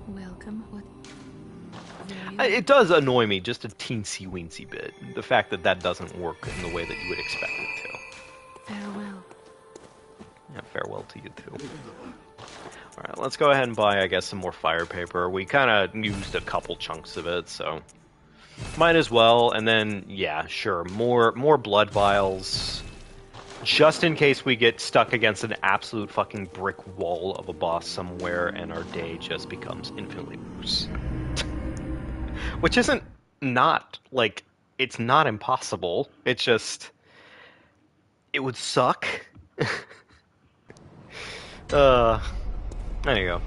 Welcome. What?
It does annoy me just a teensy-weensy bit, the fact that that doesn't work in the way that you would expect it to.
Farewell.
Yeah, farewell to you too. Alright, let's go ahead and buy, I guess, some more fire paper. We kind of used a couple chunks of it, so... Might as well, and then, yeah, sure, more blood vials. Just in case we get stuck against an absolute fucking brick wall of a boss somewhere and our day just becomes infinitely worse. Which isn't not, like, it's not impossible. It's just... It would suck. There you go.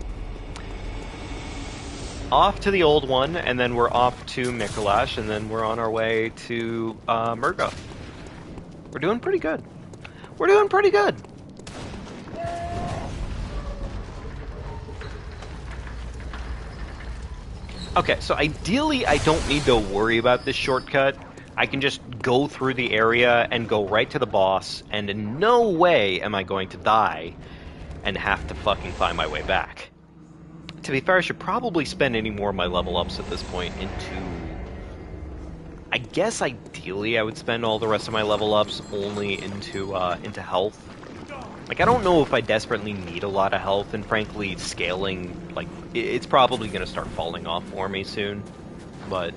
Off to the old one, and then we're off to Mikolash, and then we're on our way to Murga. We're doing pretty good. Okay, so ideally I don't need to worry about this shortcut. I can just go through the area and go right to the boss, and in no way am I going to die and have to fucking find my way back. To be fair, I should probably spend any more of my level ups at this point into... I guess ideally I would spend all the rest of my level ups only into health. Like, I don't know if I desperately need a lot of health, and frankly, scaling, like, it's probably going to start falling off for me soon. But,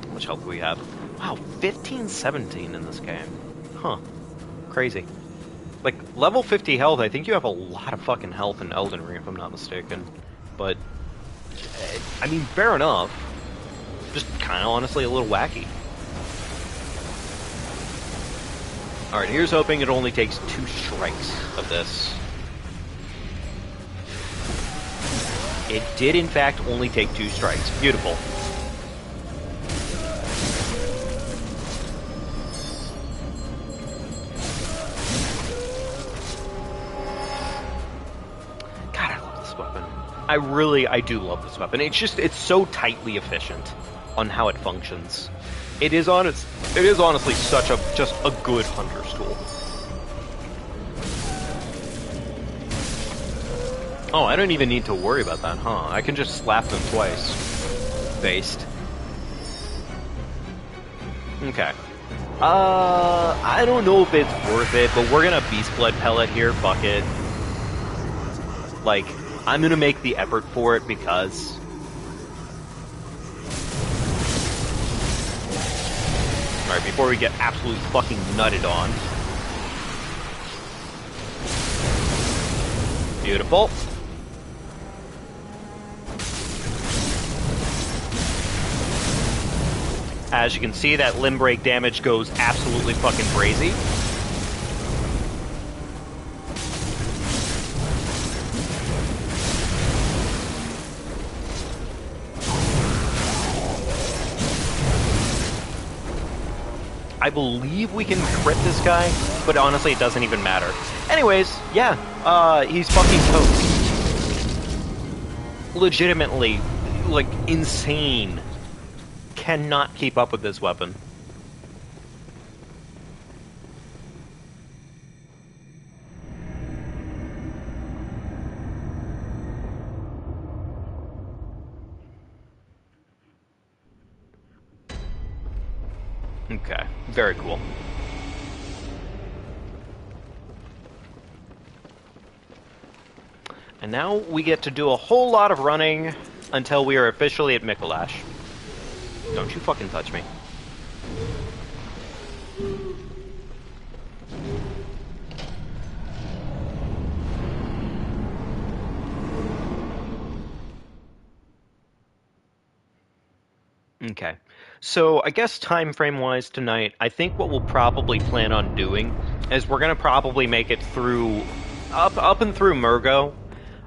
how much health do we have? Wow, 15-17 in this game. Huh. Crazy. Like, level 50 health, I think you have a lot of fucking health in Elden Ring, if I'm not mistaken. But, I mean, fair enough. Just kind of honestly a little wacky. Alright, here's hoping it only takes 2 strikes of this. It did, in fact, only take 2 strikes. Beautiful. I do love this weapon. It's so tightly efficient on how it functions. It is honestly just a good hunter's tool. Oh, I don't even need to worry about that, huh? I can just slap them twice. Based. Okay. I don't know if it's worth it, but we're gonna Beast Blood Pellet here, fuck it. Like, I'm gonna make the effort for it because... Alright, before we get absolutely fucking nutted on. Beautiful. As you can see, that limb break damage goes absolutely fucking crazy. I believe we can crit this guy, but honestly, it doesn't even matter. Anyways, yeah, he's fucking toast. Legitimately, like, insane. Cannot keep up with this weapon. Okay, very cool. And now we get to do a whole lot of running until we are officially at Mikolash. Don't you fucking touch me. Okay. So I guess time frame wise tonight, I think what we'll probably plan on doing is we're gonna probably make it through up and through Murgo,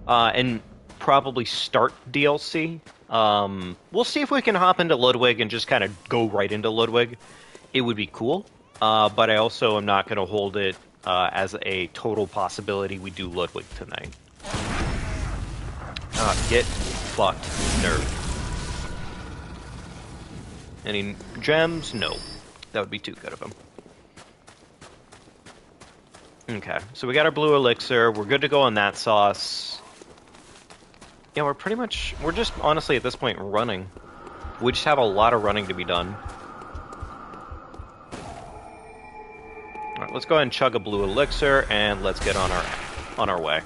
and probably start DLC. We'll see if we can hop into Ludwig and just kind of go right into Ludwig. It would be cool, but I also am not going to hold it as a total possibility we do Ludwig tonight. Get fucked, nerd. Any gems? No. That would be too good of him. Okay, so we got our blue elixir. We're good to go on that sauce. Yeah, we're just honestly at this point running. We just have a lot of running to be done. Alright, let's go ahead and chug a blue elixir and let's get on our way.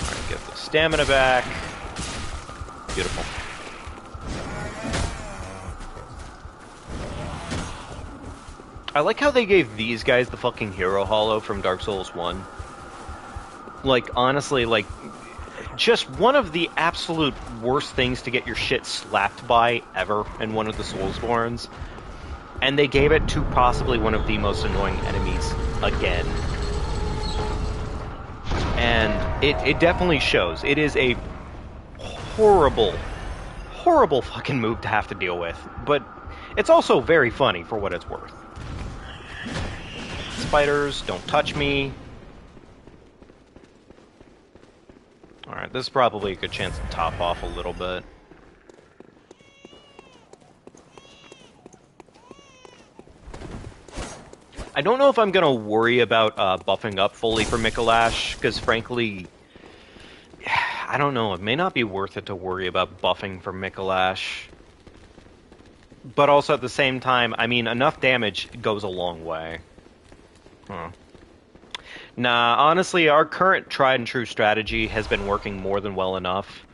Alright, get the stamina back. Beautiful. I like how they gave these guys the fucking hero hollow from Dark Souls 1. Like, honestly, like, just one of the absolute worst things to get your shit slapped by ever in one of the Soulsborns. And they gave it to possibly one of the most annoying enemies again. And it definitely shows. It is a horrible, horrible fucking move to have to deal with. But it's also very funny for what it's worth. Spiders, don't touch me. Alright, this is probably a good chance to top off a little bit. I don't know if I'm gonna worry about buffing up fully for Mikolash, because frankly, I don't know, it may not be worth it to worry about buffing for Mikolash. But also at the same time, I mean, enough damage goes a long way. Huh. Nah, honestly, our current tried and true strategy has been working more than well enough.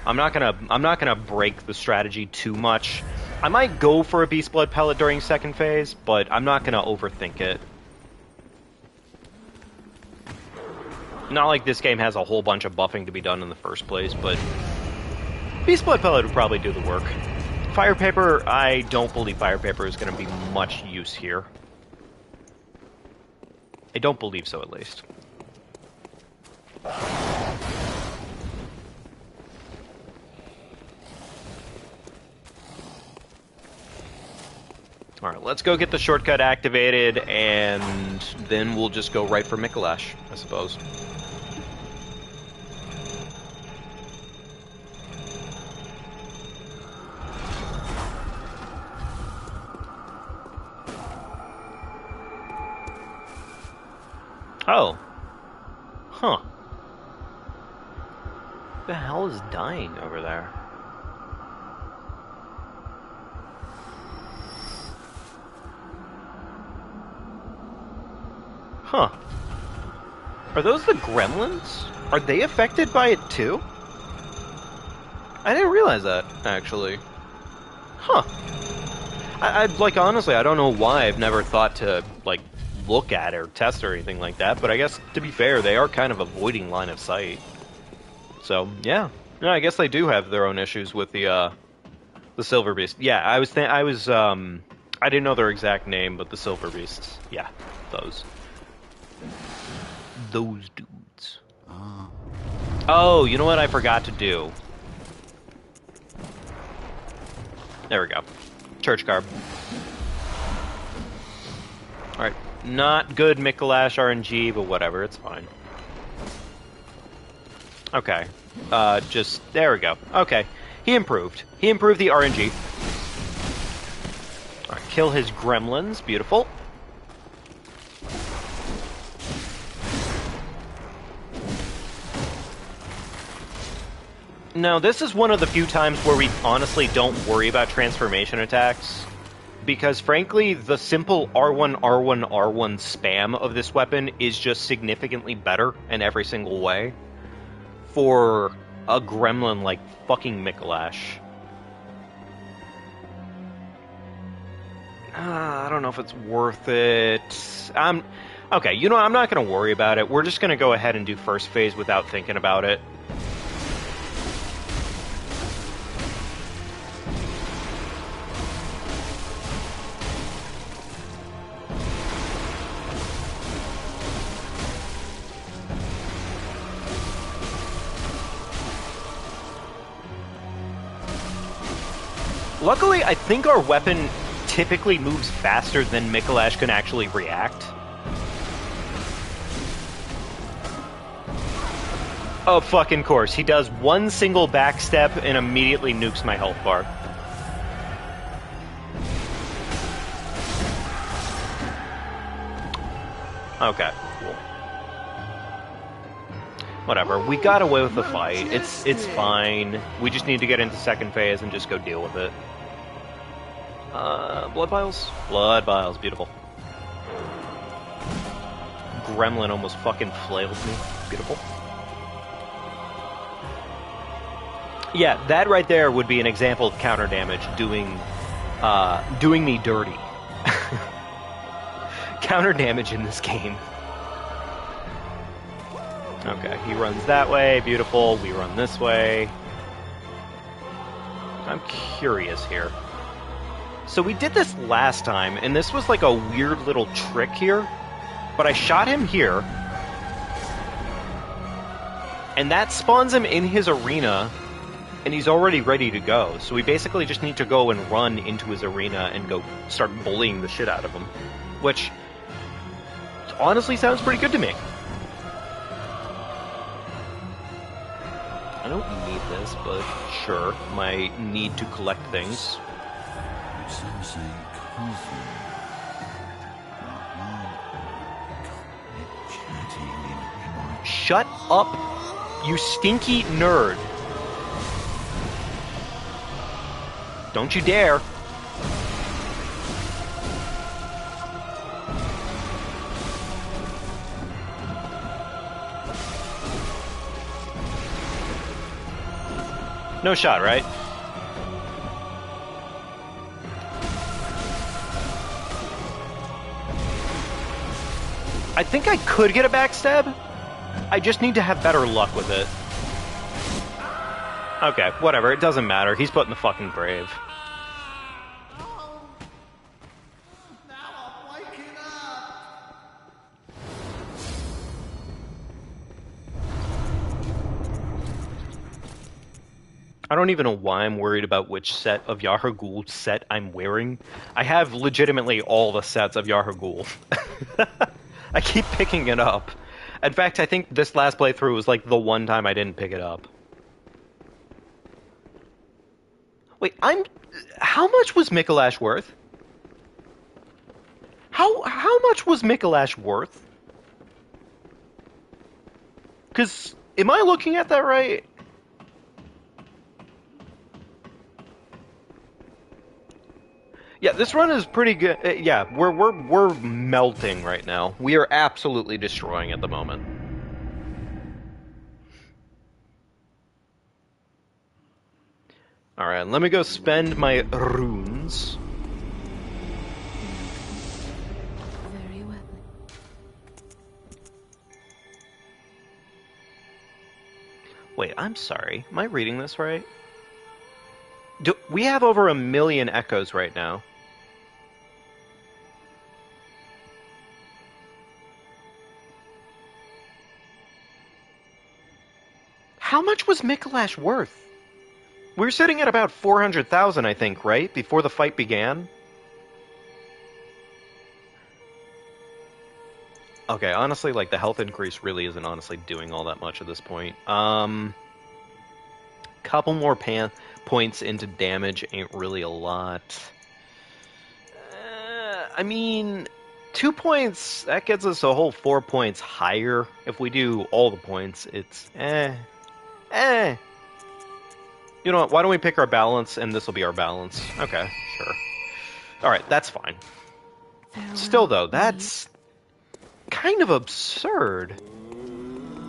I'm not gonna break the strategy too much. I might go for a Beast Blood Pellet during second phase, but I'm not gonna overthink it. Not like this game has a whole bunch of buffing to be done in the first place, but Beast Blood Pellet would probably do the work. Fire Paper, I don't believe Fire Paper is gonna be much use here. I don't believe so, at least. Alright, let's go get the shortcut activated, and then we'll just go right for Mikolash, I suppose. Oh. Huh. What the hell is dying over there? Huh. Are those the gremlins? Are they affected by it too? I didn't realize that, actually. Huh. Like, honestly, I don't know why I've never thought to, like, look at or test or anything like that, but I guess, to be fair, they are kind of avoiding line of sight. So, yeah. No, I guess they do have their own issues with the Silver Beast. Yeah, I didn't know their exact name, but the Silver Beasts. Yeah, those. Those dudes. Oh, you know what I forgot to do? There we go. Church garb. Alright. Not good Mikolash RNG, but whatever, it's fine. Okay. There we go. Okay. He improved. He improved the RNG. Alright, kill his gremlins. Beautiful. Now, this is one of the few times where we honestly don't worry about transformation attacks. Because, frankly, the simple R1, R1, R1 spam of this weapon is just significantly better in every single way. For a gremlin like fucking Mikolash. I don't know if it's worth it. Okay, you know, I'm not going to worry about it. We're just going to go ahead and do first phase without thinking about it. Luckily, I think our weapon typically moves faster than Mikolash can actually react. Oh, fucking course. He does one single backstep and immediately nukes my health bar. Okay, cool. Whatever, we got away with the fight. It's fine. We just need to get into second phase and just go deal with it. Blood vials? Blood vials, beautiful. Gremlin almost fucking flailed me. Beautiful. Yeah, that right there would be an example of counter damage doing me dirty. Counter damage in this game. Okay, he runs that way, beautiful. We run this way. I'm curious here. So we did this last time, and this was like a weird little trick here. But I shot him here. And that spawns him in his arena, and he's already ready to go. So we basically just need to go and run into his arena and go start bullying the shit out of him. Which honestly sounds pretty good to me. I don't need this, but sure. My need to collect things. Shut up, you stinky nerd. Don't you dare. No shot, right? I think I could get a backstab. I just need to have better luck with it. Okay, whatever. It doesn't matter. He's put in the fucking grave. I don't even know why I'm worried about which set of Yahoo set I'm wearing. I have legitimately all the sets of Yahoo. I keep picking it up. In fact, I think this last playthrough was like the one time I didn't pick it up. Wait, how much was Mikolash worth? How much was Mikolash worth? Because, am I looking at that right? Yeah, this run is pretty good. Yeah, we're melting right now. We are absolutely destroying at the moment. All right, let me go spend my runes.
Very well.
Wait, I'm sorry. Am I reading this right? We have over 1 million echoes right now. How much was Mikolash worth? We were sitting at about 400,000, I think, right? Before the fight began? Okay, honestly, like, the health increase really isn't honestly doing all that much at this point. Couple more points into damage ain't really a lot. I mean, 2 points, that gets us a whole 4 points higher. If we do all the points, it's eh. You know what, why don't we pick our balance, and this will be our balance. Okay, sure. Alright, that's fine.
Farewell,
Still, though,
maid.
that's kind of absurd.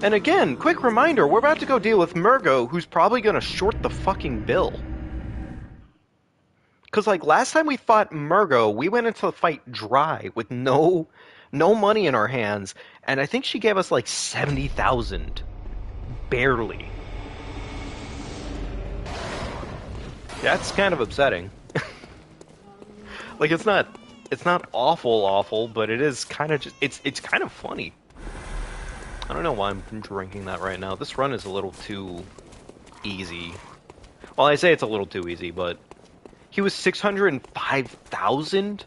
And again, quick reminder, we're about to go deal with Murgo, who's probably gonna short the fucking bill. Because, like, last time we fought Murgo, we went into the fight dry, with no money in our hands, and I think she gave us, like, 70,000. Barely. That's kind of upsetting. Like, it's not awful, but it is kind of just, it's kind of funny. I don't know why I'm drinking that right now. This run is a little too easy. Well, I say it's a little too easy, but he was 605,000?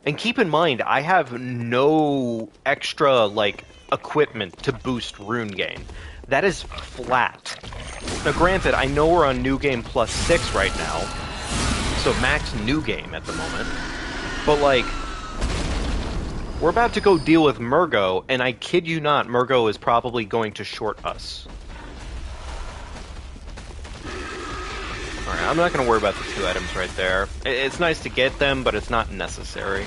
And keep in mind, I have no extra, like, equipment to boost rune gain. That is flat. Now, granted, I know we're on New Game plus 6 right now, so max New Game at the moment. But, like, we're about to go deal with Murgo, and I kid you not, Murgo is probably going to short us. Alright, I'm not going to worry about the 2 items right there. It's nice to get them, but it's not necessary.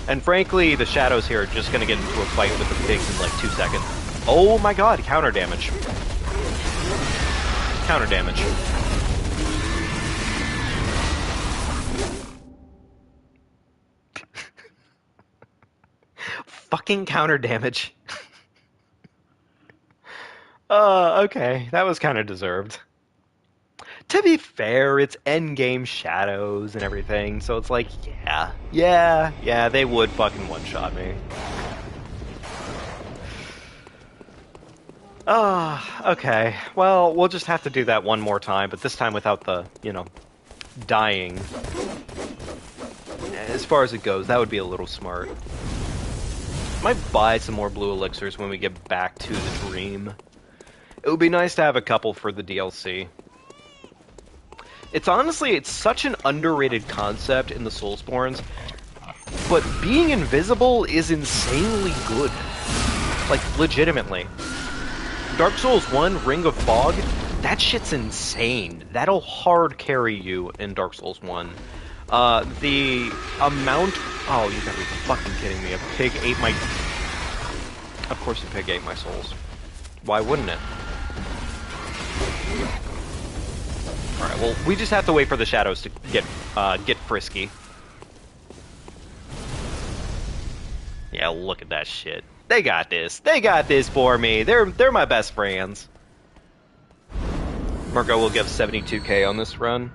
And frankly, the shadows here are just going to get into a fight with the pigs in like 2 seconds. Oh my god, counter damage. Counter damage. Fucking counter damage. Okay, that was kind of deserved. To be fair, it's endgame shadows and everything, so it's like, yeah, they would fucking one-shot me. Okay. Well, we'll just have to do that one more time, but this time without the, dying. As far as it goes, that would be a little smart. Might buy some more blue elixirs when we get back to the dream. It would be nice to have a couple for the DLC. It's such an underrated concept in the Soulsborns, but being invisible is insanely good. Like, legitimately. Dark Souls 1, Ring of Fog, that shit's insane. That'll hard carry you in Dark Souls 1. The amount... Oh, you gotta be fucking kidding me. A pig ate my... Of course a pig ate my souls. Why wouldn't it? Alright, well, we just have to wait for the shadows to get frisky. Yeah, look at that shit. They got this. They got this for me. They're my best friends. Murgo will give 72k on this run.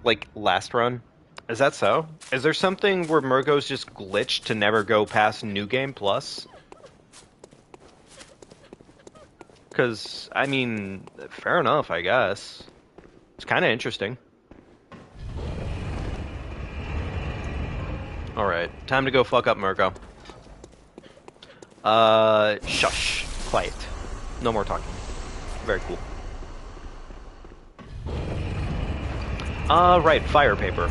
Like, last run. Is that so? Is there something where Murgo's just glitched to never go past New Game Plus? Because, I mean, fair enough, I guess. It's kind of interesting. Alright, time to go fuck up Murgo. Shush. Quiet. No more talking. Very cool. Right, fire paper.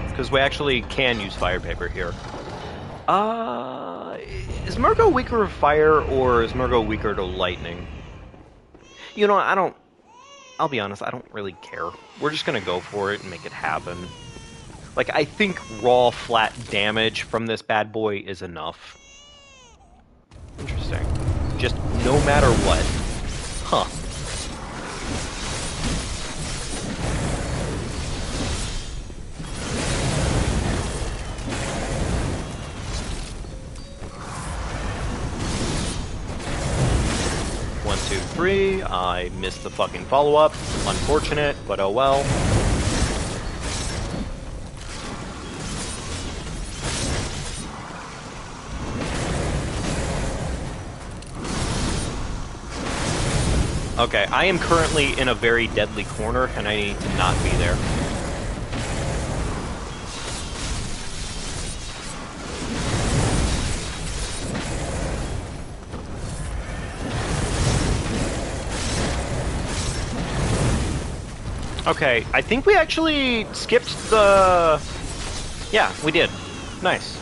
Because we actually can use fire paper here. Is Murgo weaker to fire, or is Murgo weaker to lightning? You know, I'll be honest, I don't really care. We're just gonna go for it and make it happen. Like, I think raw, flat damage from this bad boy is enough. Interesting. Just no matter what. Huh. One, two, three. I missed the fucking follow-up. Unfortunate, but oh well. Okay, I am currently in a very deadly corner, and I need to not be there. Okay, I think we actually skipped the... Yeah, we did. Nice.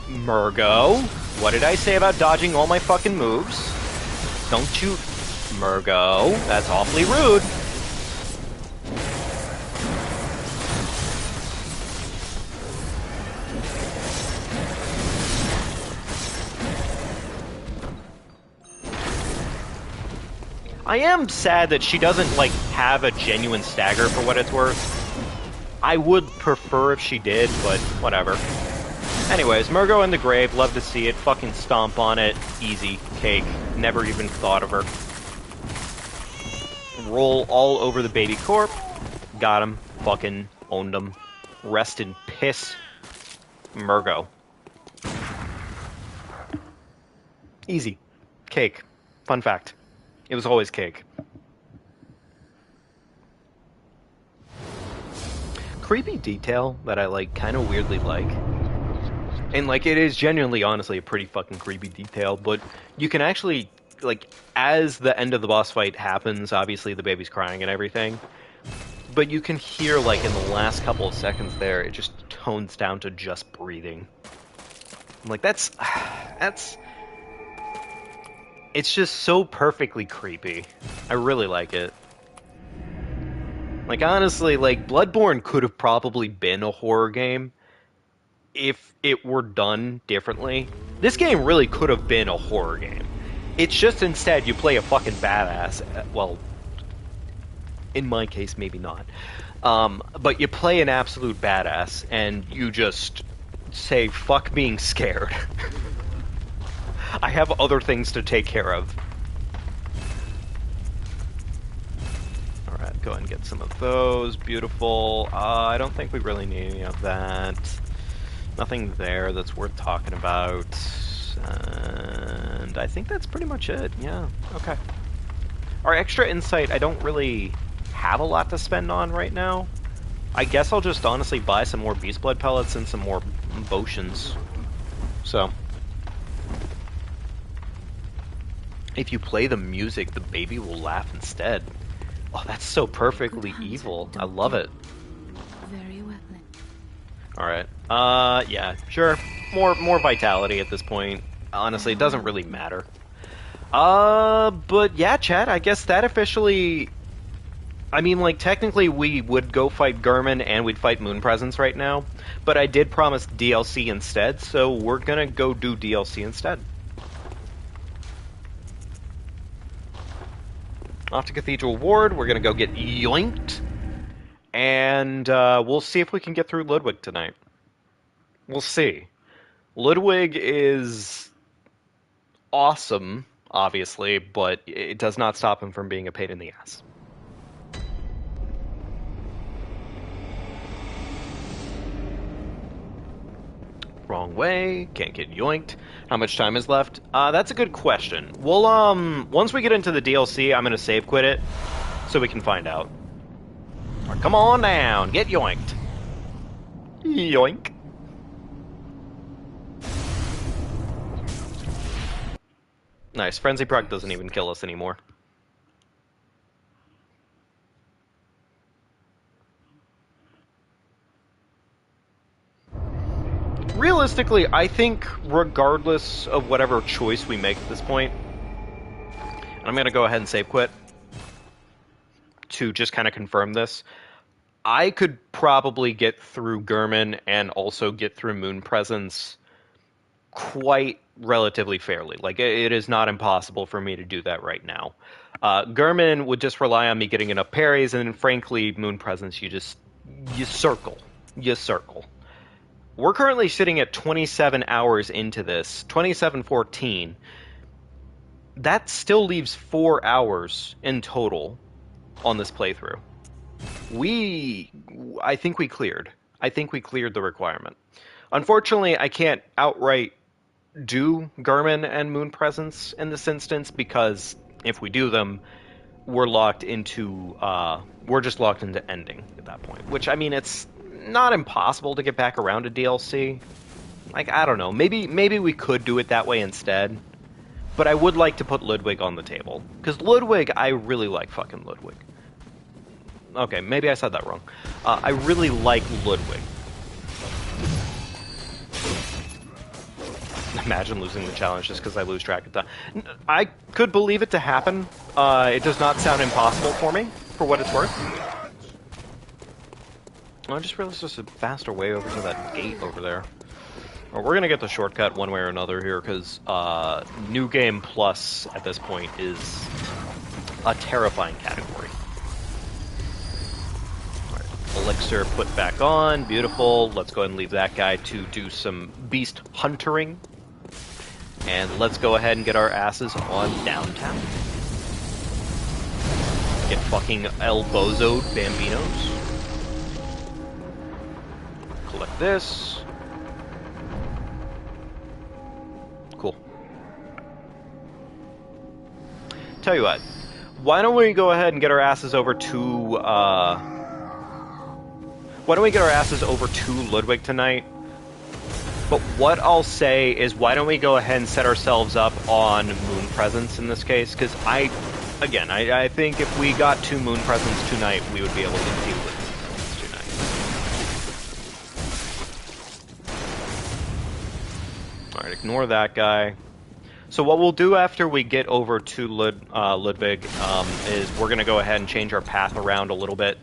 Murgo. What did I say about dodging all my fucking moves? Don't you... Murgo. That's awfully rude. I am sad that she doesn't, like, have a genuine stagger for what it's worth. I would prefer if she did, but whatever. Anyways, Murgo in the grave, love to see it. Fucking stomp on it. Easy. Cake. Never even thought of her. Roll all over the baby corp. Got him. Fucking owned him. Rest in piss. Murgo. Easy. Cake. Fun fact. It was always cake. Creepy detail that I, like, kind of weirdly like. And, like, it is genuinely, honestly, a pretty fucking creepy detail, but you can actually, like, as the end of the boss fight happens, obviously the baby's crying and everything, but you can hear, like, in the last couple of seconds there, it just tones down to just breathing. Like, that's... It's just so perfectly creepy. I really like it. Like, honestly, like, Bloodborne could have probably been a horror game if it were done differently. This game really could have been a horror game. It's just instead you play a fucking badass. Well, in my case, maybe not. But you play an absolute badass, and you just say, fuck being scared. I have other things to take care of. Alright, go ahead and get some of those. Beautiful. I don't think we really need any of that. Nothing there that's worth talking about. And I think that's pretty much it. Yeah, okay. Our extra insight, I don't really have a lot to spend on right now. I guess I'll just honestly buy some more beast blood pellets and some more potions. So... if you play the music, the baby will laugh instead. Oh, that's so perfectly evil. I love it.
Very well.
Alright. Yeah, sure. More vitality at this point. Honestly, it doesn't really matter. But yeah, chat, I guess that officially... I mean, like, technically we would go fight Gurman and we'd fight Moon Presence right now, but I did promise DLC instead, so we're gonna go do DLC instead. Off to Cathedral Ward, we're gonna go get yoinked, and we'll see if we can get through Ludwig tonight. We'll see. Ludwig is awesome, obviously, but it does not stop him from being a pain in the ass. Wrong way. Can't get yoinked. How much time is left? That's a good question. We'll, once we get into the DLC, I'm gonna save quit it, so we can find out. Right, come on down. Get yoinked. Yoink. Nice. Frenzy proc doesn't even kill us anymore. Realistically, I think regardless of whatever choice we make at this point, I'm going to go ahead and save quit to just kind of confirm this. I could probably get through Gurman and also get through Moon Presence quite relatively fairly. Like, it is not impossible for me to do that right now. Gurman would just rely on me getting enough parries, and then frankly, Moon Presence, you circle. You circle. We're currently sitting at 27 hours into this, 27:14. That still leaves 4 hours in total on this playthrough. I think we cleared. I think we cleared the requirement. Unfortunately, I can't outright do Gurman and Moon Presence in this instance, because if we do them, we're just locked into ending at that point. Which, I mean, it's not impossible to get back around to DLC. Like, I don't know. Maybe we could do it that way instead. But I would like to put Ludwig on the table. Because Ludwig, I really like fucking Ludwig. Okay, maybe I said that wrong. I really like Ludwig. Imagine losing the challenge just because I lose track of time. I could believe it to happen. It does not sound impossible for me, for what it's worth. I just realized there's a faster way over to that gate over there. Well, we're going to get the shortcut one way or another here, because New Game Plus at this point is a terrifying category. Alright, Elixir put back on. Beautiful. Let's go ahead and leave that guy to do some beast huntering. And let's go ahead and get our asses on downtown. Get fucking El Bozo'd Bambinos. Collect this. Cool. Tell you what, why don't we go ahead and get our asses over to, Ludwig tonight? But what I'll say is, why don't we go ahead and set ourselves up on Moon Presence in this case? Because I think if we got to Moon Presence tonight, we would be able to deal with Moon Presence tonight. Alright, ignore that guy. So what we'll do after we get over to Ludwig is we're going to go ahead and change our path around a little bit.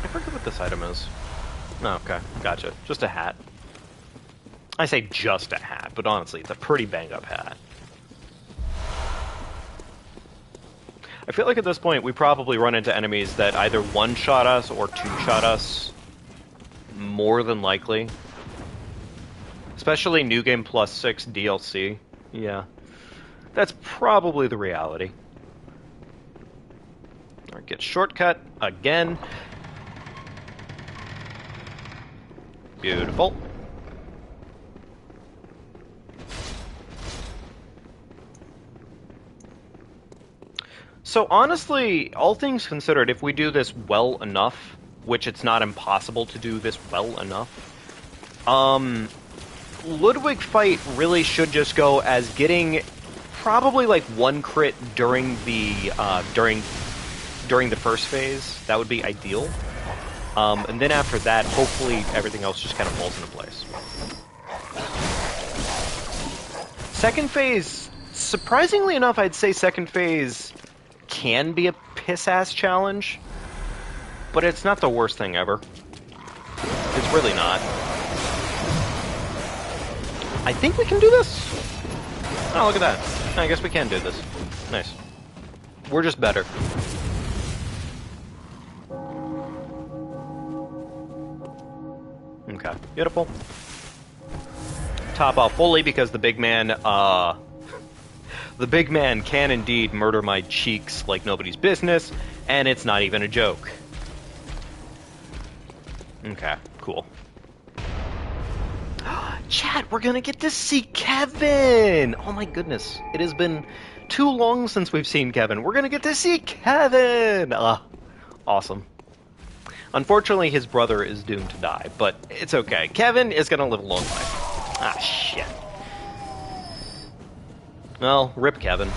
I forget what this item is. Oh, okay, gotcha. Just a hat. I say just a hat, but honestly, it's a pretty bang-up hat. I feel like at this point we probably run into enemies that either one-shot us or two-shot us. More than likely. Especially New Game Plus 6 DLC. Yeah. That's probably the reality. Alright, get shortcut again. Beautiful. So honestly, all things considered, if we do this well enough, which it's not impossible to do this well enough, Ludwig fight really should just go as getting probably like one crit during the during the first phase. That would be ideal. And then after that, hopefully everything else just kind of falls into place. Second phase, surprisingly enough, I'd say second phase can be a piss-ass challenge, but it's not the worst thing ever. It's really not. I think we can do this. Oh, look at that. I guess we can do this. Nice. We're just better. Okay, beautiful. Top off fully because the big man, The big man can indeed murder my cheeks like nobody's business, and it's not even a joke. Okay, cool. Chat, we're gonna get to see Kevin! Oh my goodness, it has been too long since we've seen Kevin. We're gonna get to see Kevin! Awesome. Unfortunately, his brother is doomed to die, but it's okay. Kevin is gonna live a long life. Ah, shit. Well, rip Kevin.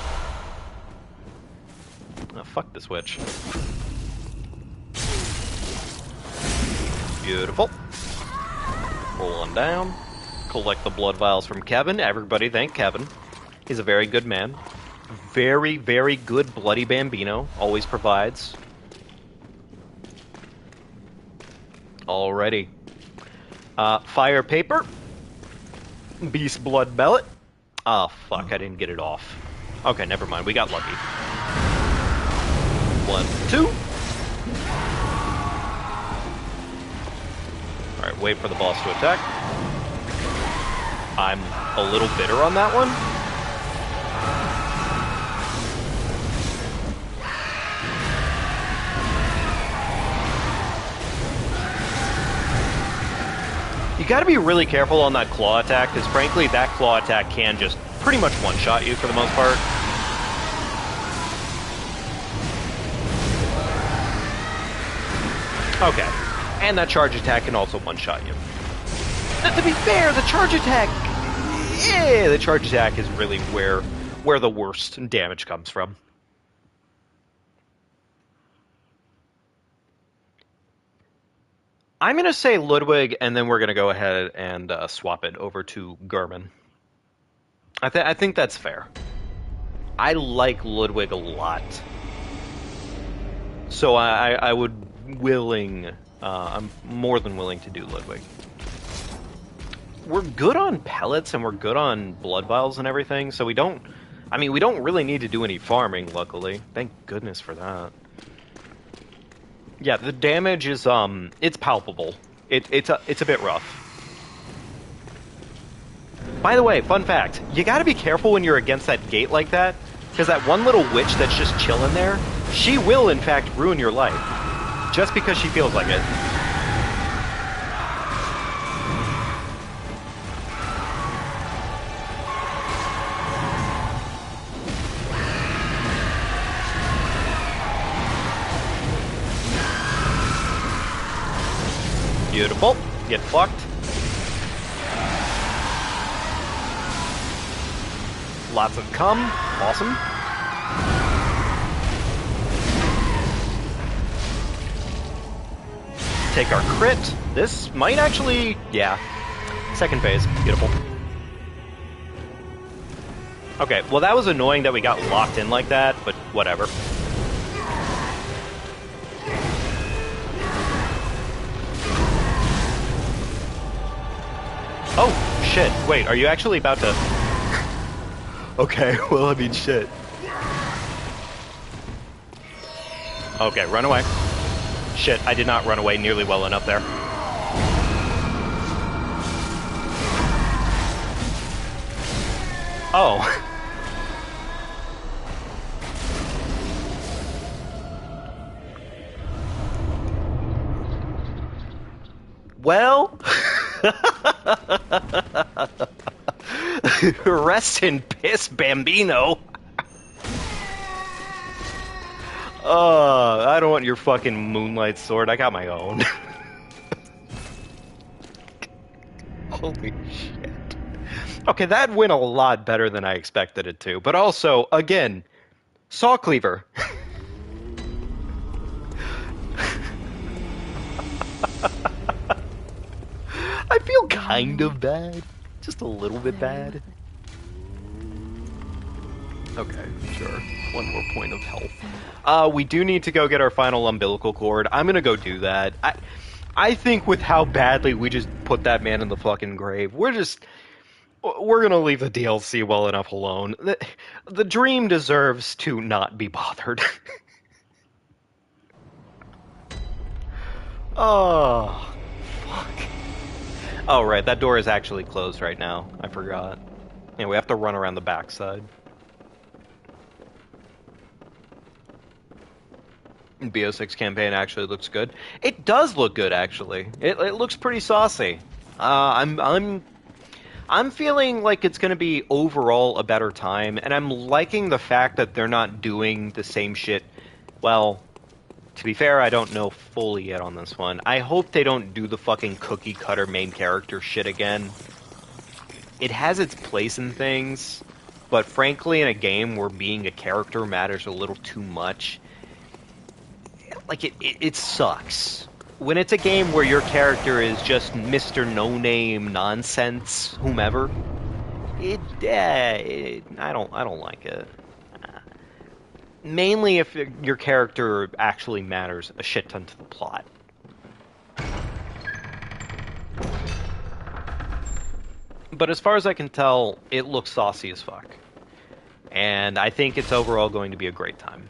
Oh, fuck this witch. Beautiful. Roll on down. Collect the blood vials from Kevin. Everybody thank Kevin. He's a very good man. Very, very good bloody bambino. Always provides. Alrighty. Fire paper. Beast blood bellet. Oh, fuck, I didn't get it off. Okay, never mind, we got lucky. 1, 2. Alright, wait for the boss to attack. I'm a little bitter on that one. You gotta be really careful on that claw attack, because frankly, that claw attack can just pretty much one-shot you for the most part. Okay. And that charge attack can also one-shot you. Now, to be fair, the charge attack... Yeah, the charge attack is really where the worst damage comes from. I'm going to say Ludwig, and then we're going to go ahead and swap it over to German. I think that's fair. I like Ludwig a lot. So I would I'm more than willing to do Ludwig. We're good on pellets, and we're good on blood vials and everything, so we don't really need to do any farming, luckily. Thank goodness for that. Yeah, the damage is, it's palpable. It's a bit rough. By the way, fun fact, you gotta be careful when you're against that gate like that, because that one little witch that's just chilling there, she will, in fact, ruin your life. Just because she feels like it. Beautiful. Get fucked. Lots of cum. Awesome. Take our crit. This might actually... Yeah. Second phase. Beautiful. Okay, well that was annoying that we got locked in like that, but whatever. Oh, shit. Wait, are you actually about to... Okay, well, I mean, shit. Okay, run away. Shit, I did not run away nearly well enough there. Oh. Well... Rest in piss, Bambino. I don't want your fucking moonlight sword. I got my own. Holy shit. Okay, that went a lot better than I expected it to. But also, again, Saw Cleaver. I feel kind of bad. Just a little bit bad. Okay, sure. One more point of health. We do need to go get our final umbilical cord. I'm gonna go do that. I think with how badly we just put that man in the fucking grave, we're gonna leave the DLC well enough alone. The dream deserves to not be bothered. Oh, fuck. Oh, right, that door is actually closed right now. I forgot. Yeah, we have to run around the backside. BO6 campaign actually looks good. It does look good, actually. It looks pretty saucy. I'm feeling like it's going to be overall a better time, and I'm liking the fact that they're not doing the same shit. Well, to be fair, I don't know fully yet on this one. I hope they don't do the fucking cookie cutter main character shit again. It has its place in things, but frankly, in a game where being a character matters a little too much, like it sucks. When it's a game where your character is just Mr. No-Name nonsense, whomever, I don't like it. Mainly if your character actually matters a shit ton to the plot. But as far as I can tell, it looks saucy as fuck. And I think it's overall going to be a great time.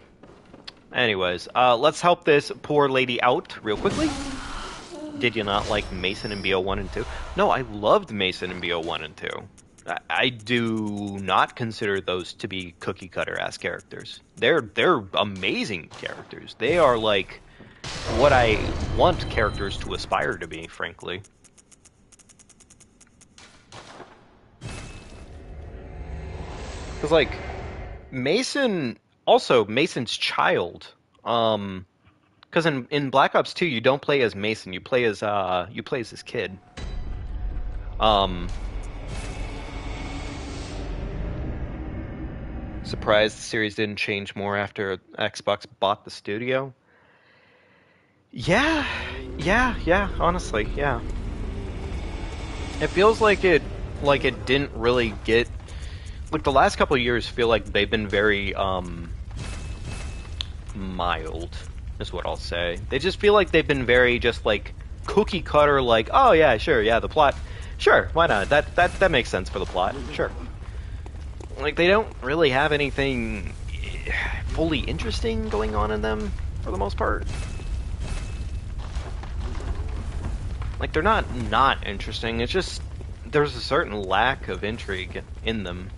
Anyways, let's help this poor lady out real quickly. Did you not like Mason in BO1 and 2? No, I loved Mason in BO1 and 2. I do not consider those to be cookie cutter ass characters. They're amazing characters. They are like what I want characters to aspire to be, frankly. Because like Mason, also Mason's child. Because in Black Ops 2 you don't play as Mason, you play as his kid. Surprised the series didn't change more after Xbox bought the studio? Yeah, honestly, yeah. It feels like it didn't really get, like, the last couple of years feel like they've been very mild, is what I'll say. They just feel like they've been very just like cookie cutter, like, oh yeah, sure, yeah, the plot, sure, why not? That makes sense for the plot, sure. Like, they don't really have anything fully interesting going on in them, for the most part. Like, they're not interesting, it's just, there's a certain lack of intrigue in them.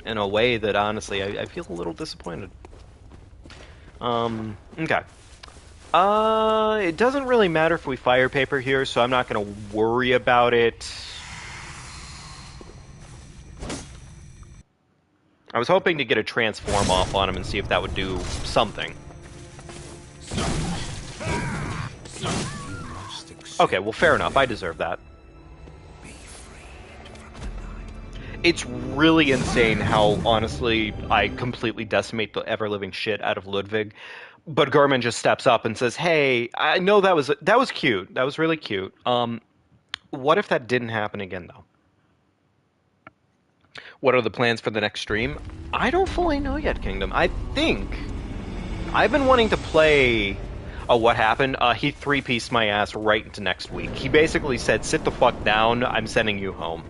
In a way that, honestly, I feel a little disappointed. Okay. It doesn't really matter if we fire paper here, so I'm not gonna worry about it. I was hoping to get a transform off on him and see if that would do something. Okay, well, fair enough. I deserve that. It's really insane how, honestly, I completely decimate the ever-living shit out of Ludwig. But Garmin just steps up and says, hey, I know that was cute. That was really cute. What if that didn't happen again, though? What are the plans for the next stream? I don't fully know yet, Kingdom. I think I've been wanting to play... Oh, what happened? He three-pieced my ass right into next week. He basically said, sit the fuck down, I'm sending you home.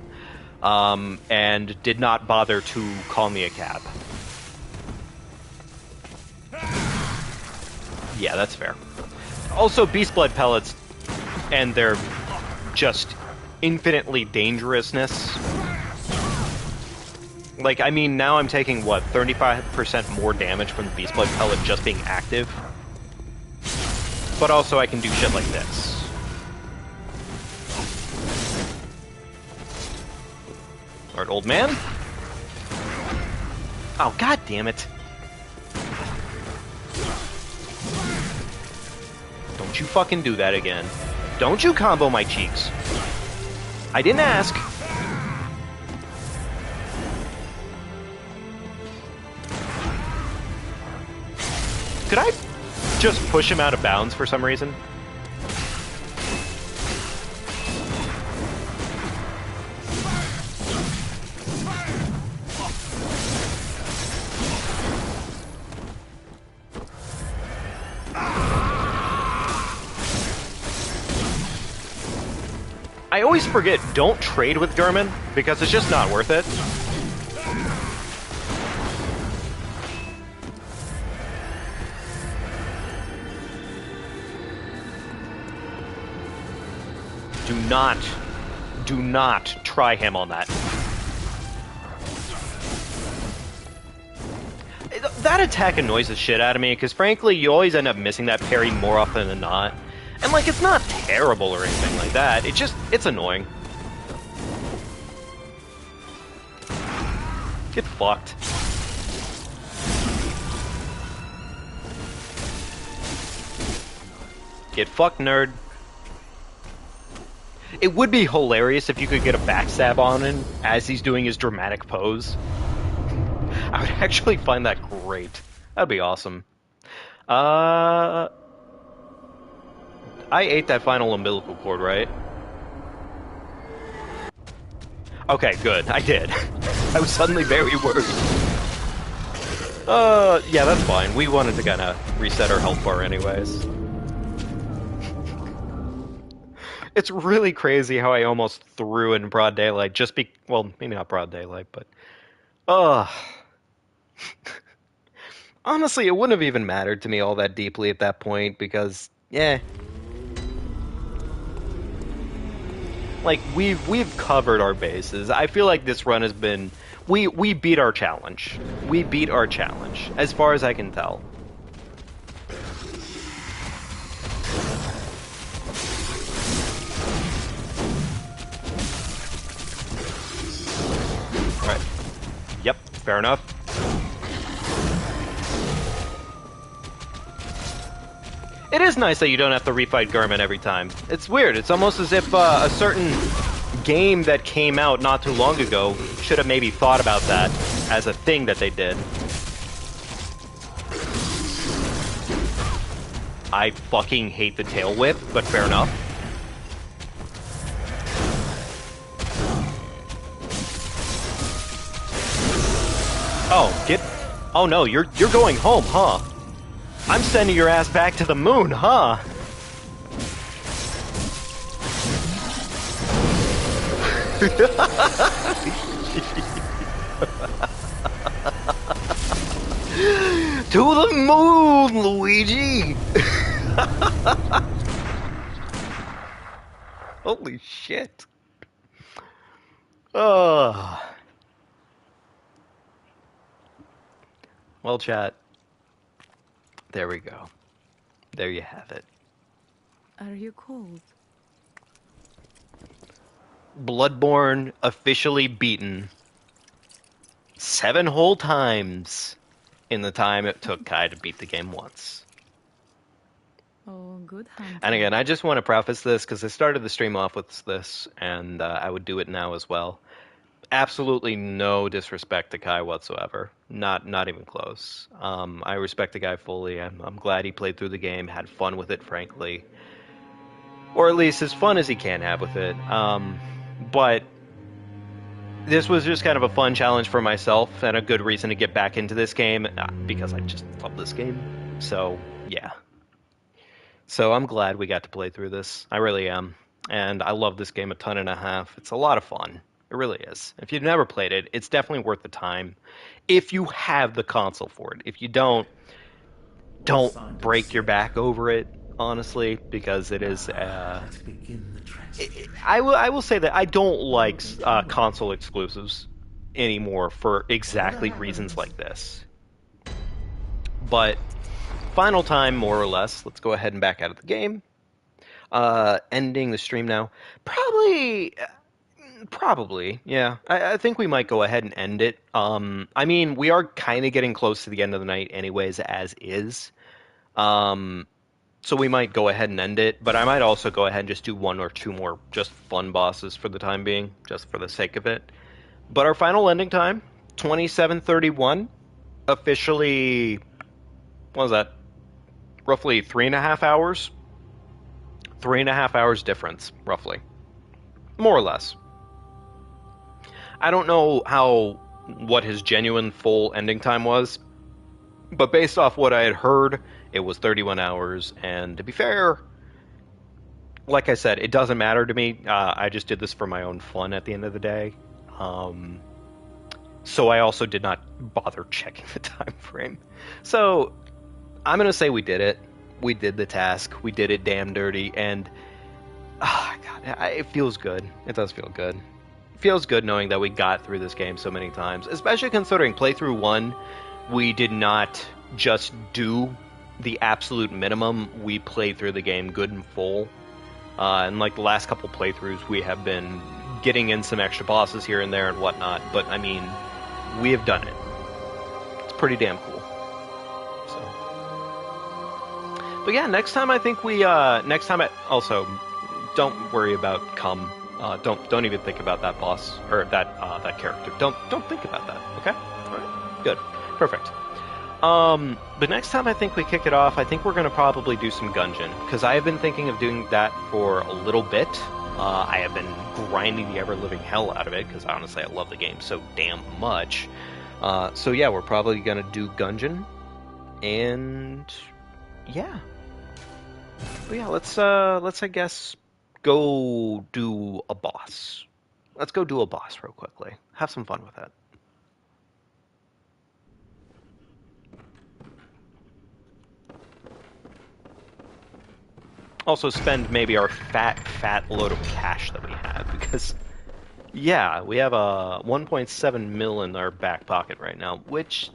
And did not bother to call me a cab. Yeah, that's fair. Also, beast blood pellets and their just infinitely dangerousness. Like, I mean, now I'm taking, what, 35% more damage from the beast blood pellet just being active? But also I can do shit like this. Alright, old man. Oh, god damn it. Don't you fucking do that again. Don't you combo my cheeks. I didn't ask. Could I just push him out of bounds for some reason? I always forget, don't trade with German, because it's just not worth it. Do not try him on that. that attack annoys the shit out of me, because frankly, you always end up missing that parry more often than not. And, like, it's not terrible or anything like that. It's annoying. Get fucked. Get fucked, nerd. It would be hilarious if you could get a backstab on him as he's doing his dramatic pose. I would actually find that great. That'd be awesome. I ate that final umbilical cord, right? Okay, good. I did. I was suddenly very worried. Yeah, that's fine. We wanted to kind of reset our health bar anyways. It's really crazy how I almost threw in broad daylight well, maybe not broad daylight, but honestly, it wouldn't have even mattered to me all that deeply at that point because yeah. Like we've covered our bases. I feel like this run has been we beat our challenge. We beat our challenge as far as I can tell. Right. Yep, fair enough. It is nice that you don't have to refight Garmin every time. It's weird. It's almost as if a certain game that came out not too long ago should have maybe thought about that as a thing that they did. I fucking hate the tail whip, but fair enough. Oh no, you're going home, huh? I'm sending your ass back to the moon, huh? To the moon, Luigi! Holy shit. Oh. Well, chat. There we go. There you have it.
Are you cold?
Bloodborne officially beaten 7 whole times in the time it took Kai to beat the game once.
Oh, good hunting.
And again, I just want to preface this because I started the stream off with this, and I would do it now as well. Absolutely no disrespect to Kai whatsoever. Not even close. I respect the guy fully. I'm glad he played through the game, had fun with it, frankly. Or at least as fun as he can have with it. But this was just kind of a fun challenge for myself and a good reason to get back into this game because I just love this game. So, yeah. So I'm glad we got to play through this. I really am. And I love this game a ton and a half. It's a lot of fun. It really is. If you've never played it, it's definitely worth the time. If you have the console for it. If you don't break your back over it, honestly, because it is... I will say that I don't like console exclusives anymore for exactly reasons like this. But final time, more or less. Let's go ahead and back out of the game. Ending the stream now. Probably, yeah. I think we might go ahead and end it. I mean, we are kind of getting close to the end of the night anyways, as is. So we might go ahead and end it, but I might also go ahead and just do 1 or 2 more just fun bosses for the time being, just for the sake of it. But our final ending time, 27:31, officially, what was that? Roughly 3.5 hours? 3.5 hours difference, roughly. More or less. I don't know what his genuine full ending time was, but based off what I had heard, it was 31 hours, and to be fair, like I said, it doesn't matter to me. I just did this for my own fun at the end of the day. So I also did not bother checking the time frame. So I'm going to say we did it. We did the task. We did it damn dirty, and God, it feels good. It does feel good. It feels good knowing that we got through this game so many times, especially considering playthrough 1 we did not just do the absolute minimum. We played through the game good and full. And like the last couple playthroughs, we have been getting in some extra bosses here and there and whatnot. But I mean, we have done it. It's pretty damn cool. So, but yeah, next time I think we also don't worry about cum. Don't even think about that boss or that character. Don't think about that. Okay, all right, good, perfect. But next time I think we kick it off, I think we're going to probably do some Gungeon, because I have been thinking of doing that for a little bit. I have been grinding the ever-living hell out of it, because honestly I love the game so damn much. So yeah, we're probably going to do Gungeon, and yeah. But yeah, let's I guess go do a boss. Let's go do a boss real quickly. Have some fun with it. Also spend maybe our fat load of cash that we have, because yeah, we have a 1.7 mil in our back pocket right now, which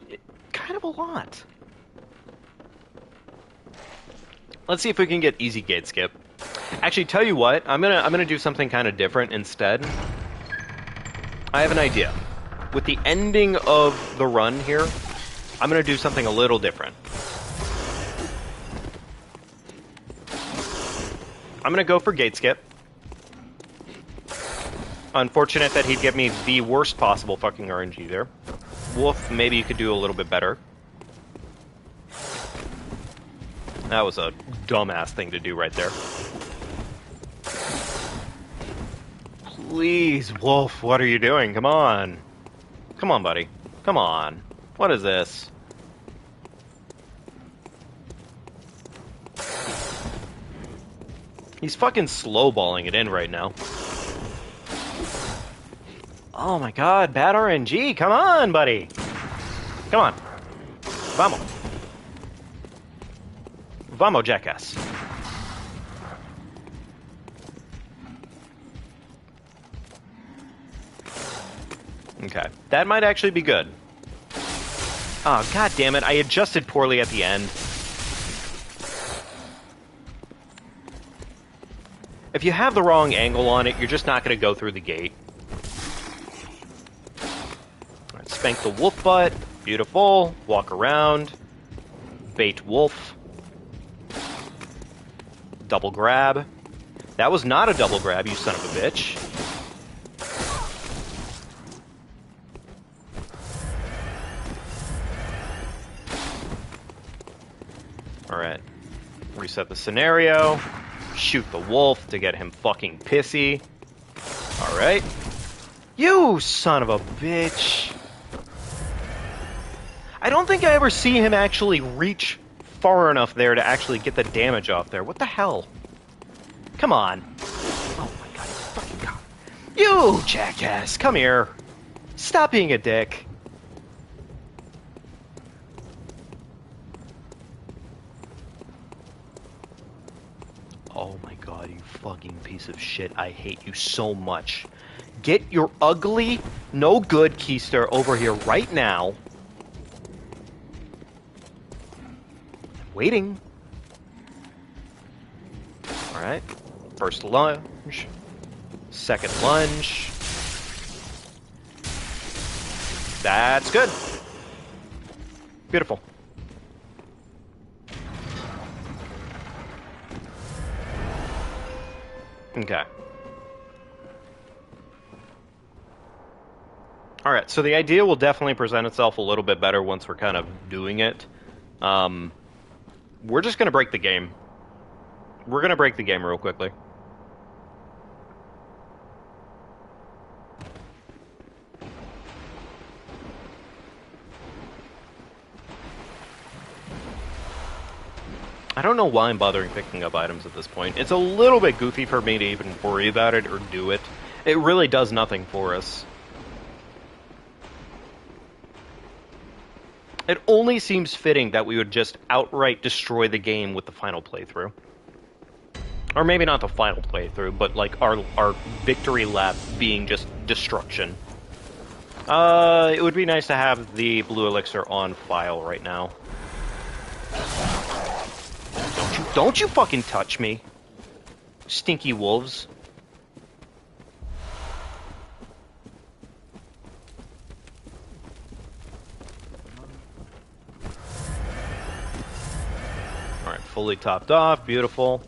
kind of a lot. Let's see if we can get easy gate skip. Actually, tell you what, I'm gonna do something kind of different instead. I have an idea. With the ending of the run here, I'm gonna do something a little different. I'm gonna go for gate skip. Unfortunate that he'd give me the worst possible fucking RNG there. Wolf, maybe you could do a little bit better. That was a dumbass thing to do right there. Please, Wolf, what are you doing? Come on. Come on, buddy. Come on. What is this? He's fucking slow-balling it in right now. Oh my god, bad RNG. Come on, buddy. Come on. Vamos. Vamos, jackass. Okay, that might actually be good. Oh, god damn it, I adjusted poorly at the end. If you have the wrong angle on it, you're just not going to go through the gate. Alright, spank the wolf butt. Beautiful. Walk around. Bait wolf. Double grab. That was not a double grab, you son of a bitch. Alright. Reset the scenario. Shoot the wolf to get him fucking pissy. Alright. You son of a bitch. I don't think I ever see him actually reach far enough there to actually get the damage off there. What the hell? Come on. Oh my god, fucking god. You jackass, come here. Stop being a dick. Oh my god, you fucking piece of shit. I hate you so much. Get your ugly, no good keister over here right now. I'm waiting. Alright. First lunge. Second lunge. That's good. Beautiful. Okay. Alright, so the idea will definitely present itself a little bit better once we're kind of doing it. We're just going to break the game. We're going to break the game real quickly. I don't know why I'm bothering picking up items at this point. It's a little bit goofy for me to even worry about it or do it. It really does nothing for us. It only seems fitting that we would just outright destroy the game with the final playthrough. Or maybe not the final playthrough, but like our victory lap being just destruction. It would be nice to have the blue elixir on file right now. Don't you fucking touch me. Stinky wolves. Alright, fully topped off, beautiful.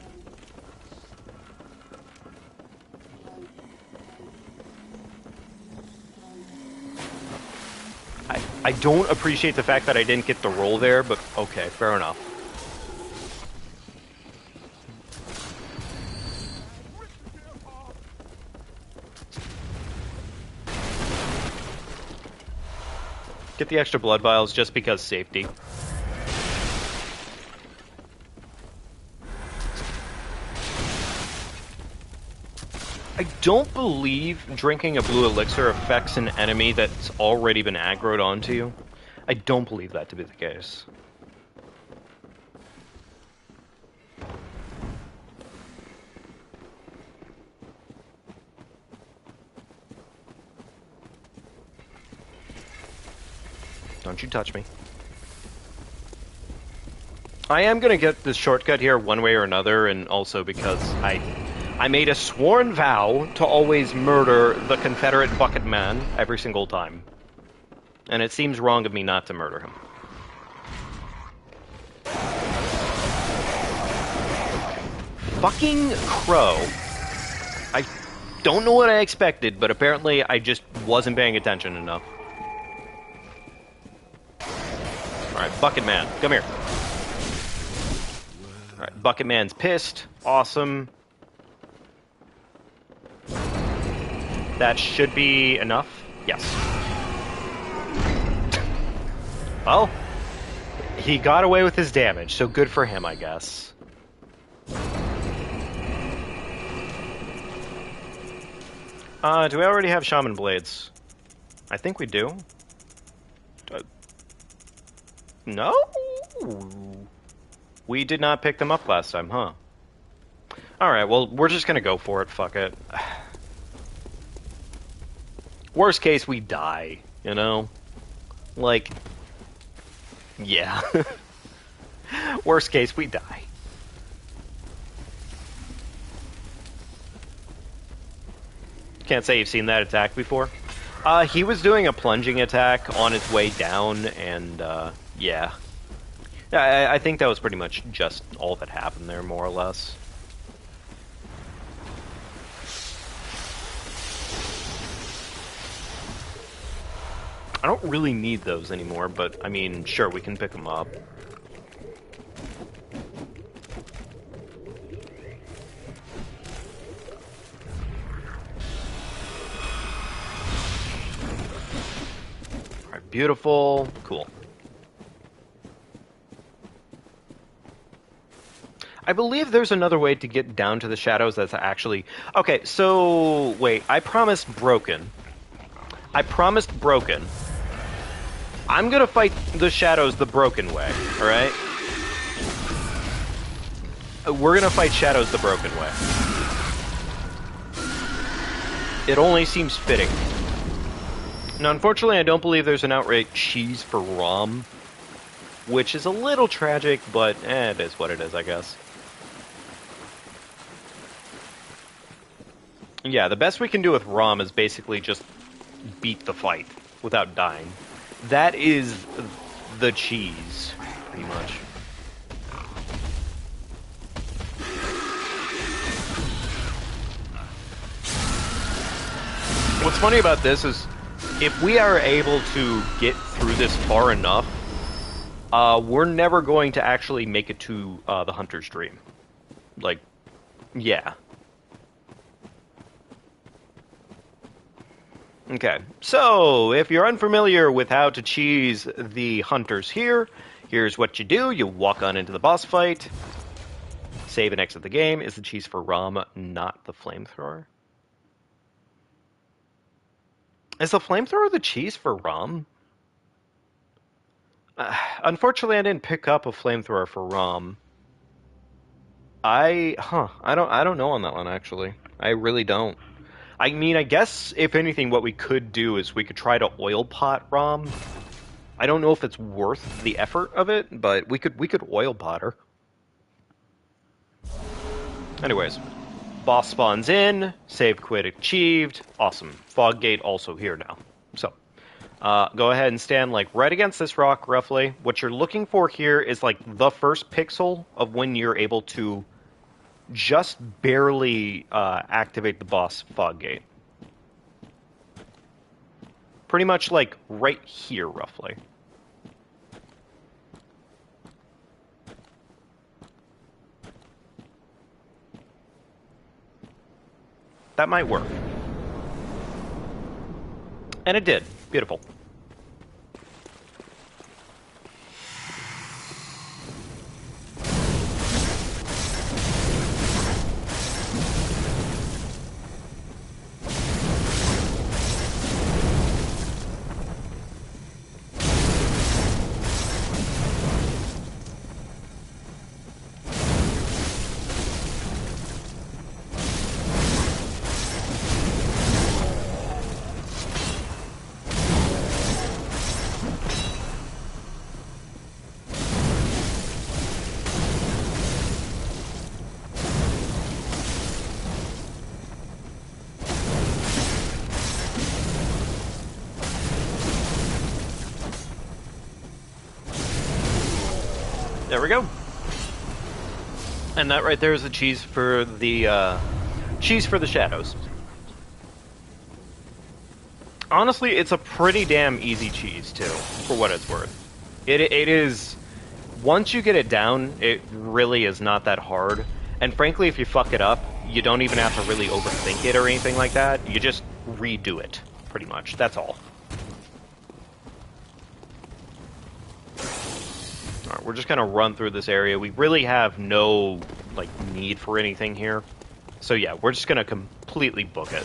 I don't appreciate the fact that I didn't get the roll there, but okay, fair enough. Get the extra blood vials just because safety. I don't believe drinking a blue elixir affects an enemy that's already been aggroed onto you. I don't believe that to be the case. Don't you touch me. I am gonna get this shortcut here one way or another, and also because I made a sworn vow to always murder the Confederate bucket man every single time. And it seems wrong of me not to murder him. Fucking crow. I don't know what I expected, but apparently I just wasn't paying attention enough. Alright, bucket man, come here. Alright, bucket man's pissed. Awesome. That should be enough. Yes. Well, he got away with his damage, so good for him, I guess. Do we already have shaman blades? I think we do. No? We did not pick them up last time, huh? Alright, well, we're just gonna go for it, fuck it. Worst case, we die, you know? Like, yeah. Worst case, we die. Can't say you've seen that attack before. He was doing a plunging attack on his way down, and, yeah. I think that was pretty much just all that happened there, more or less. I don't really need those anymore, but, I mean, sure, we can pick them up. Alright, beautiful. Cool. I believe there's another way to get down to the shadows that's actually... Okay, so... Wait, I promised broken. I promised broken. I'm gonna fight the shadows the broken way, alright? We're gonna fight shadows the broken way. It only seems fitting. Now, unfortunately, I don't believe there's an outright cheese for Rom, which is a little tragic, but it is what it is, I guess. Yeah, the best we can do with Rom is basically just beat the fight without dying. That is the cheese, pretty much. What's funny about this is, if we are able to get through this far enough, we're never going to actually make it to the Hunter's Dream. Like, yeah. Okay, so if you're unfamiliar with how to cheese the hunters here, here's what you do. You walk on into the boss fight, save and exit the game. Is the cheese for Rom, not the flamethrower? Is the flamethrower the cheese for Rom? Unfortunately, I didn't pick up a flamethrower for Rom. I don't know on that one, actually. I really don't. I mean, I guess, if anything, what we could do is we could try to oil pot Rom. I don't know if it's worth the effort of it, but we could oil pot her. Anyways, boss spawns in, save quit achieved, awesome. Fog gate also here now. So, go ahead and stand like right against this rock, roughly. What you're looking for here is like the first pixel of when you're able to just barely activate the boss fog gate. Pretty much like right here, roughly. That might work. And it did. Beautiful. There we go. And that right there is the cheese for the shadows. Honestly, it's a pretty damn easy cheese too, for what it's worth. It is. Once you get it down, it really is not that hard. And frankly, if you fuck it up, you don't even have to really overthink it or anything like that. You just redo it, pretty much. That's all. Alright, we're just gonna run through this area. We really have no, like, need for anything here. So yeah, we're just gonna completely book it.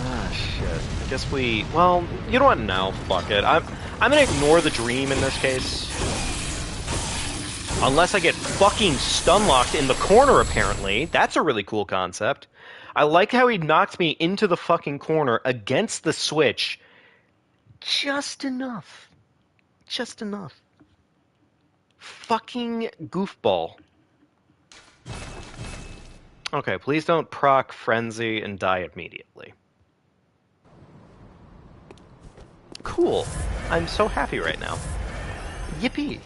Ah, shit. I guess we... Well, you know what? No, fuck it. I'm gonna ignore the dream in this case. Unless I get fucking stun-locked in the corner, apparently. That's a really cool concept. I like how he knocked me into the fucking corner against the switch. Just enough. Just enough. Fucking goofball. Okay, please don't proc Frenzy and die immediately. Cool. I'm so happy right now. Yippee.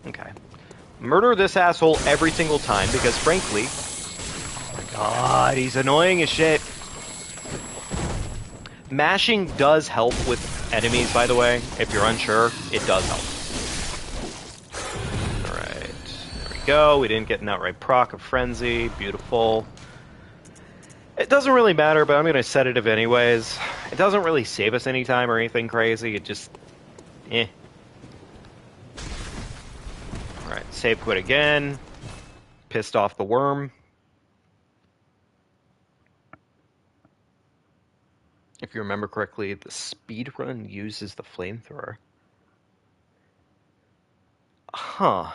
Okay. Murder this asshole every single time because, frankly... Oh my god, he's annoying as shit. Mashing does help with enemies, by the way. If you're unsure, it does help. Alright. There we go. We didn't get an outright proc of Frenzy. Beautiful. It doesn't really matter, but I'm going to set it anyways. It doesn't really save us any time or anything crazy. It just... eh. Alright, save quit again. Pissed off the worm. If you remember correctly, the speedrun uses the flamethrower. Huh.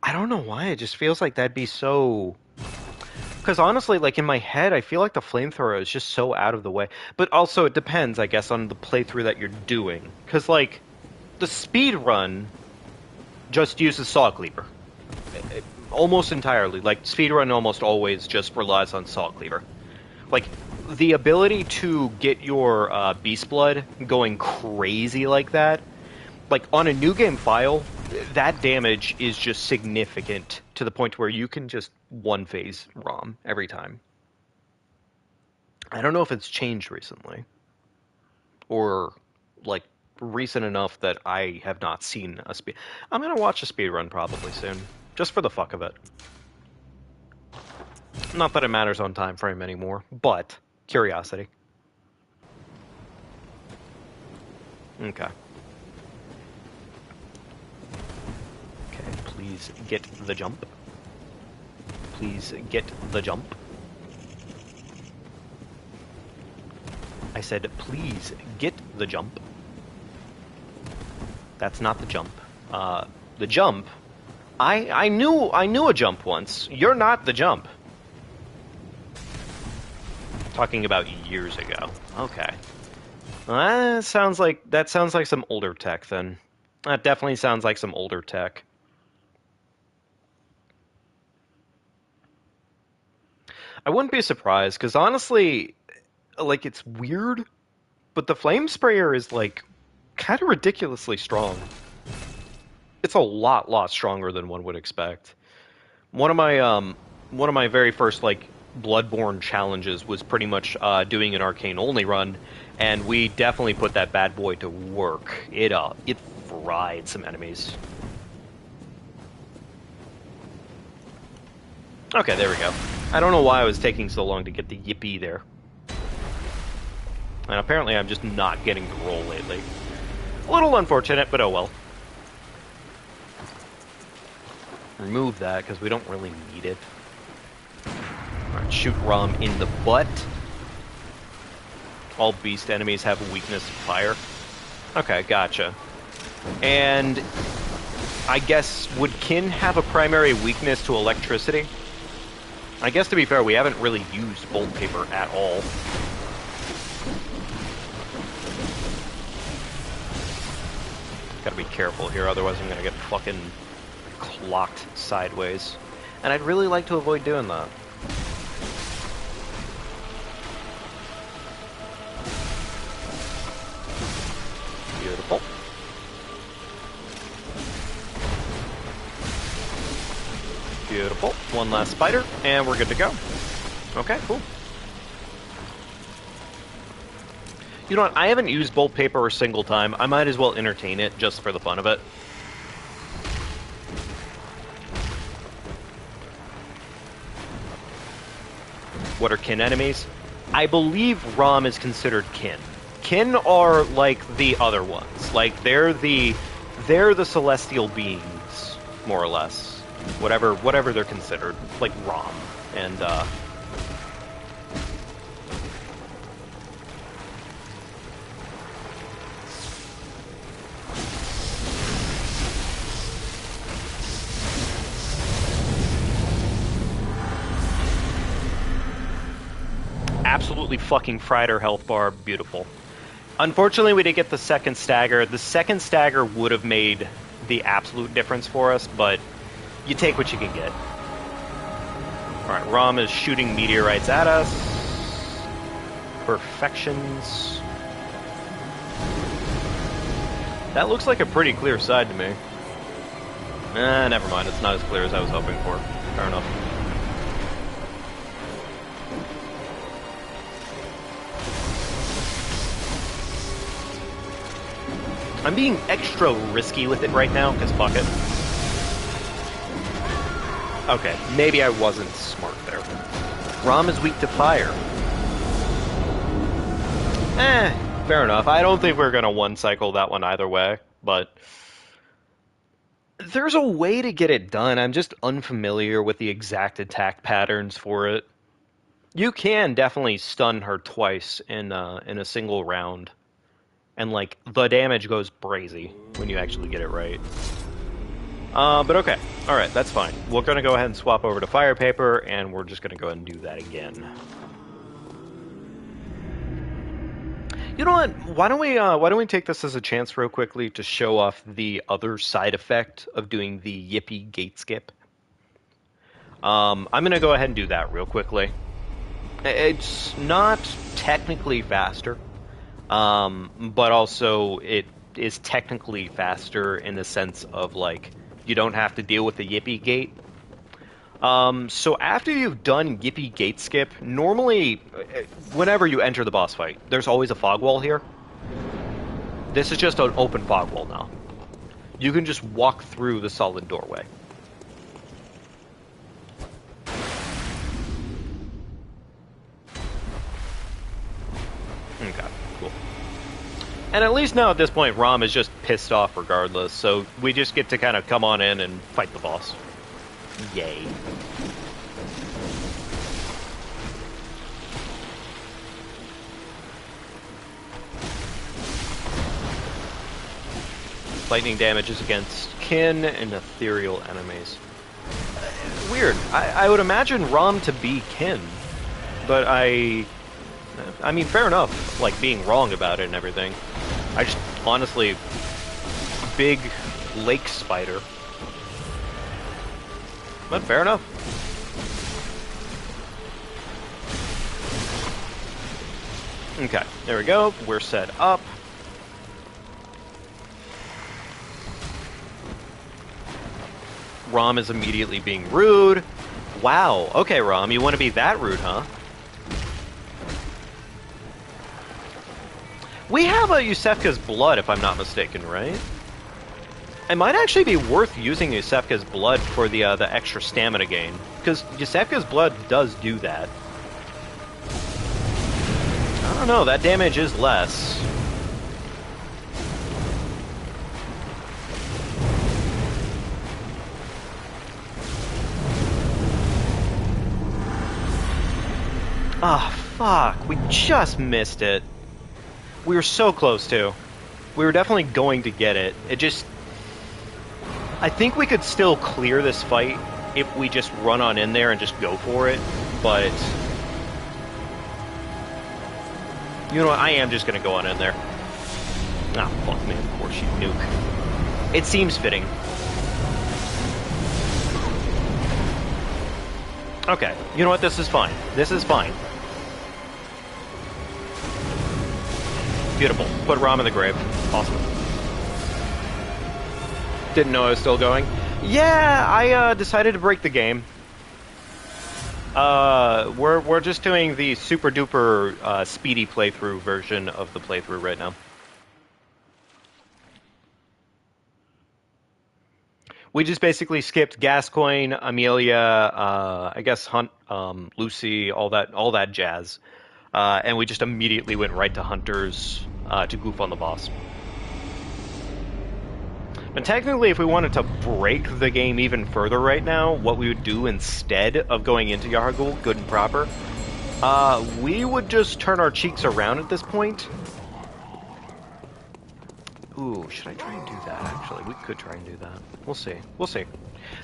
I don't know why, it just feels like that'd be so... Because honestly, like, in my head, I feel like the flamethrower is just so out of the way. But also, it depends, I guess, on the playthrough that you're doing. Because, like, the speedrun just uses Saw Cleaver. Almost entirely. Like, speedrun almost always just relies on Saw Cleaver. Like, the ability to get your Beast Blood going crazy like that, like, on a new game file, that damage is just significant to the point where you can just one-phase ROM every time. I don't know if it's changed recently. Or, like, recent enough that I have not seen a speed... I'm gonna watch a speedrun probably soon. Just for the fuck of it. Not that it matters on time frame anymore, but curiosity. Okay. Okay, please get the jump. Please get the jump. I said, please get the jump. That's not the jump. The jump I knew a jump once. You're not the jump. Talking about years ago. Okay. Well, that sounds like some older tech then. That definitely sounds like some older tech. I wouldn't be surprised, because honestly, like, it's weird, but the flame sprayer is, like, kind of ridiculously strong. It's a lot stronger than one would expect. One of my very first, like, Bloodborne challenges was pretty much doing an arcane only run, and we definitely put that bad boy to work. It fried some enemies. Okay, there we go. I don't know why I was taking so long to get the yippee there. And apparently I'm just not getting the roll lately. A little unfortunate, but oh well. Remove that, because we don't really need it. Alright, shoot Rom in the butt. All beast enemies have a weakness to fire. Okay, gotcha. And I guess, would Kin have a primary weakness to electricity? I guess, to be fair, we haven't really used bolt paper at all. Gotta be careful here, otherwise I'm gonna get fucking clocked sideways. And I'd really like to avoid doing that. Beautiful. Beautiful. One last spider, and we're good to go. Okay, cool. You know what? I haven't used bolt paper a single time. I might as well entertain it just for the fun of it. What are kin enemies? I believe Rom is considered kin. Kin are like the other ones. Like they're the celestial beings, more or less. Whatever they're considered, like Rom and absolutely fucking fried her health bar. Beautiful. Unfortunately, we didn't get the second stagger. The second stagger would have made the absolute difference for us, but you take what you can get. Alright, Rom is shooting meteorites at us. Perfections. That looks like a pretty clear side to me. Never mind. It's not as clear as I was hoping for. Fair enough. I'm being extra risky with it right now, because fuck it. Okay, maybe I wasn't smart there. Rom is weak to fire. Fair enough. I don't think we're gonna one-cycle that one either way, but there's a way to get it done. I'm just unfamiliar with the exact attack patterns for it. You can definitely stun her twice in a single round. And, like, the damage goes brazy when you actually get it right. But okay. Alright, that's fine. We're gonna go ahead and swap over to fire paper, and we're just gonna go ahead and do that again. You know what? Why don't we take this as a chance real quickly to show off the other side effect of doing the Yippee gate skip? I'm gonna go ahead and do that real quickly. It's not technically faster. But also it is technically faster in the sense of, like, you don't have to deal with the Yippee gate. So after you've done Yippee gate skip, normally, whenever you enter the boss fight, there's always a fog wall here. This is just an open fog wall now. You can just walk through the solid doorway. Okay. And at least now at this point, Rom is just pissed off regardless, so we just get to kind of come on in and fight the boss. Yay. Lightning damage is against kin and ethereal enemies. Weird. I would imagine Rom to be kin, but I mean, fair enough, like, being wrong about it and everything. I just, honestly, big lake spider. But fair enough. Okay, there we go. We're set up. Rom is immediately being rude. Wow. Okay, Rom, you want to be that rude, huh? We have a Yusefka's blood, if I'm not mistaken, right? It might actually be worth using Yusefka's blood for the extra stamina gain, because Yusefka's blood does do that. I don't know, that damage is less. Ah, fuck, we just missed it. We were so close to. We were definitely going to get it. It just... I think we could still clear this fight if we just run on in there and just go for it, but... You know what, I am just gonna go on in there. Ah, fuck me, of course you nuke. It seems fitting. Okay, you know what, this is fine. This is fine. Beautiful. Put Rom in the grave. Awesome. Didn't know I was still going. Yeah, I decided to break the game. We're just doing the super duper speedy playthrough version of the playthrough right now. We just basically skipped Gascoigne, Amelia, I guess Hunt, Lucy, all that jazz. And we just immediately went right to Hunters to goof on the boss. And technically, if we wanted to break the game even further right now, what we would do instead of going into Yargul, good and proper, we would just turn our cheeks around at this point. Ooh, should I try and do that, actually? We could try and do that. We'll see. We'll see.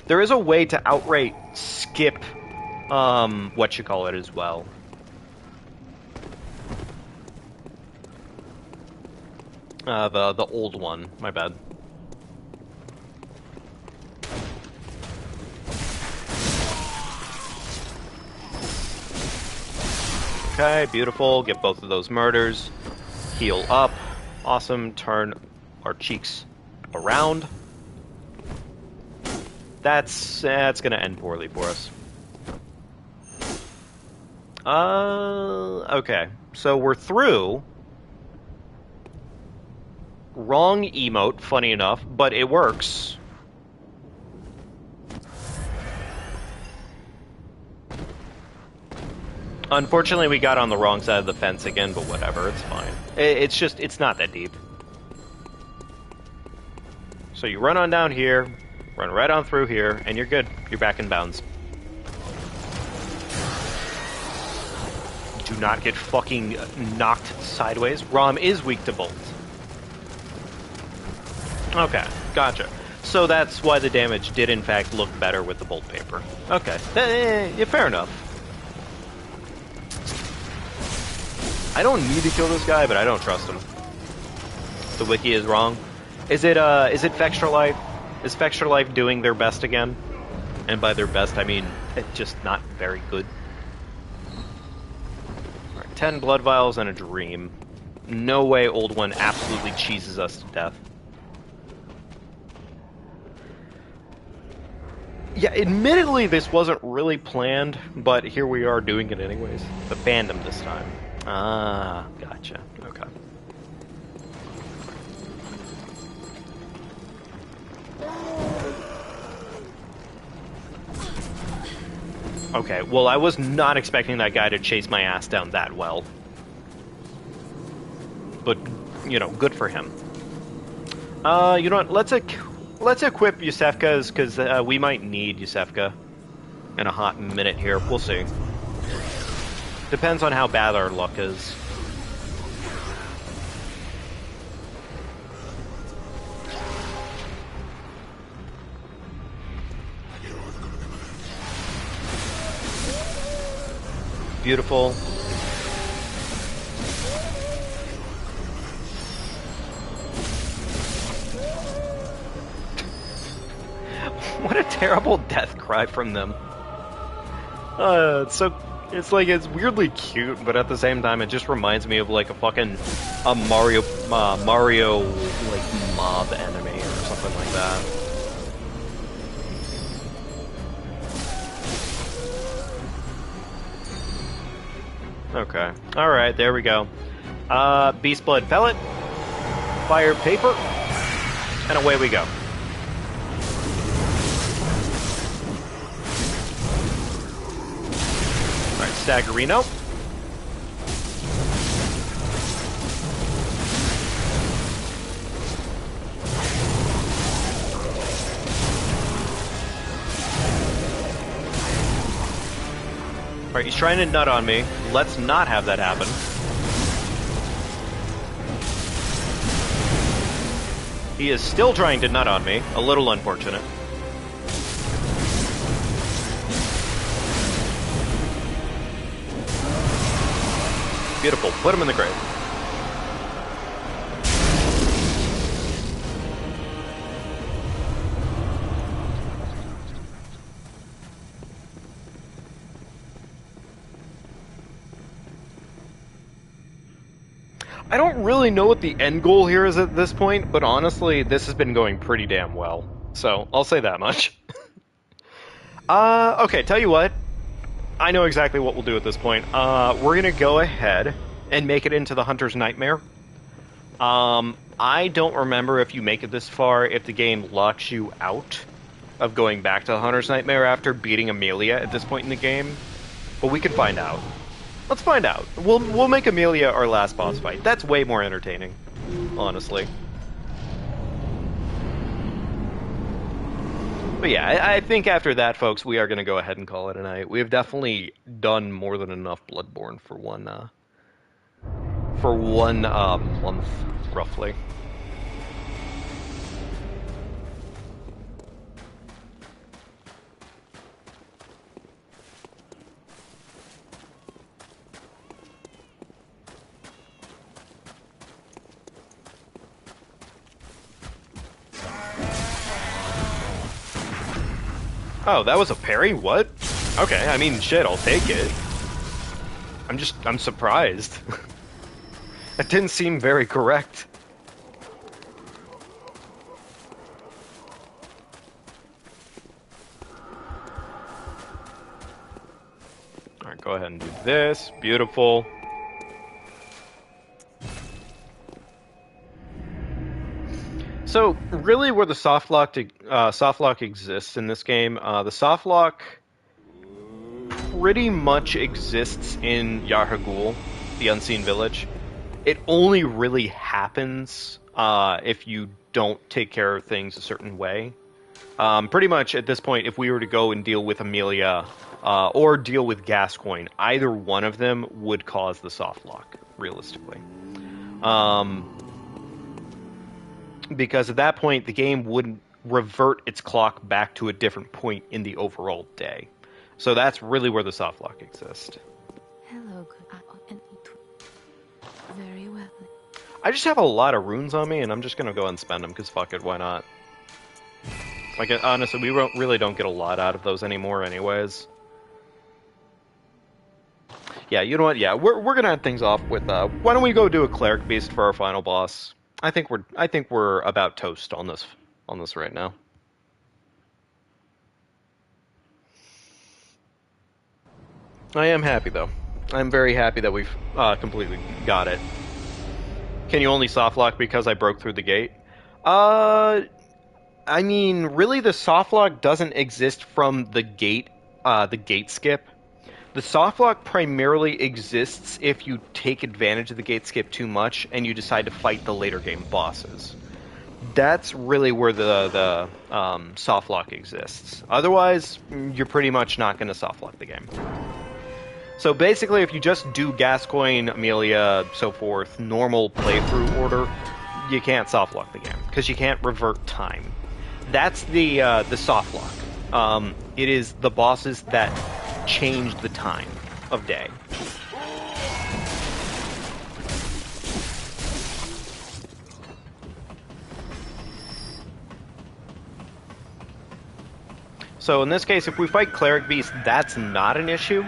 There is a way to outright skip, what you call it as well. The old one. My bad. Okay, beautiful. Get both of those murders. Heal up. Awesome. Turn our cheeks around. That's gonna end poorly for us. Okay. So we're through. Wrong emote, funny enough, but it works. Unfortunately, we got on the wrong side of the fence again, but whatever, it's fine. It's just, it's not that deep. So you run on down here, run right on through here, and you're good. You're back in bounds. Do not get fucking knocked sideways. Rom is weak to bolt. Okay, gotcha. So that's why the damage did in fact look better with the bolt paper. Okay, yeah, fair enough. I don't need to kill this guy, but I don't trust him. The wiki is wrong. Is it Vextra Life? Is Vextra Life doing their best again? And by their best, I mean just not very good. Alright, 10 blood vials and a dream. No way Old One absolutely cheeses us to death. Yeah, admittedly, this wasn't really planned, but here we are doing it anyways. The fandom this time. Ah, gotcha. Okay. Okay, well, I was not expecting that guy to chase my ass down that well. But, you know, good for him. You know what, let's equip Yusefka's, because we might need Yusefka in a hot minute here. We'll see. Depends on how bad our luck is. beautiful. What a terrible death cry from them. It's like, it's weirdly cute, but at the same time, it just reminds me of like a Mario, like mob enemy or something like that. Okay. Alright, there we go. Beast Blood Pellet, Fire Paper, and away we go. Alright, Staggerino. Alright, he's trying to nut on me. Let's not have that happen. He is still trying to nut on me. A little unfortunate. Beautiful. Put him in the grave. I don't really know what the end goal here is at this point, but honestly, this has been going pretty damn well. So, I'll say that much. Okay, tell you what. I know exactly what we'll do at this point. We're gonna go ahead and make it into the Hunter's Nightmare. I don't remember if you make it this far, if the game locks you out of going back to the Hunter's Nightmare after beating Amelia at this point in the game. But we can find out. Let's find out. We'll make Amelia our last boss fight. That's way more entertaining, honestly. But yeah, I think after that, folks, we are going to go ahead and call it a night. We have definitely done more than enough Bloodborne for one month, roughly. Oh, that was a parry? What? Okay, I mean, shit, I'll take it. I'm surprised. That didn't seem very correct. Alright, go ahead and do this. Beautiful. So, really where the soft lock exists in this game, the soft lock pretty much exists in Yarhagul, the Unseen Village. It only really happens if you don't take care of things a certain way. Pretty much at this point, if we were to go and deal with Amelia or deal with Gascoigne, either one of them would cause the soft lock, realistically. Because at that point, the game wouldn't revert its clock back to a different point in the overall day. So that's really where the soft lock exists.
Hello, very well.
I just have a lot of runes on me, and I'm just going to go and spend them, because fuck it, why not? Like, honestly, we really don't get a lot out of those anymore anyways. Yeah, you know what? Yeah, we're going to end things off with, why don't we go do a Cleric Beast for our final boss? I think we're about toast on this right now. I am happy though. I'm very happy that we've completely got it. Can you only softlock because I broke through the gate? I mean, really, the softlock doesn't exist from the gate skip. The softlock primarily exists if you take advantage of the gate skip too much and you decide to fight the later game bosses. That's really where the softlock exists. Otherwise, you're pretty much not going to softlock the game. So basically, if you just do Gascoigne, Amelia, so forth, normal playthrough order, you can't softlock the game because you can't revert time. That's the softlock. It is the bosses that change the time. of day. So in this case, if we fight Cleric Beast, that's not an issue.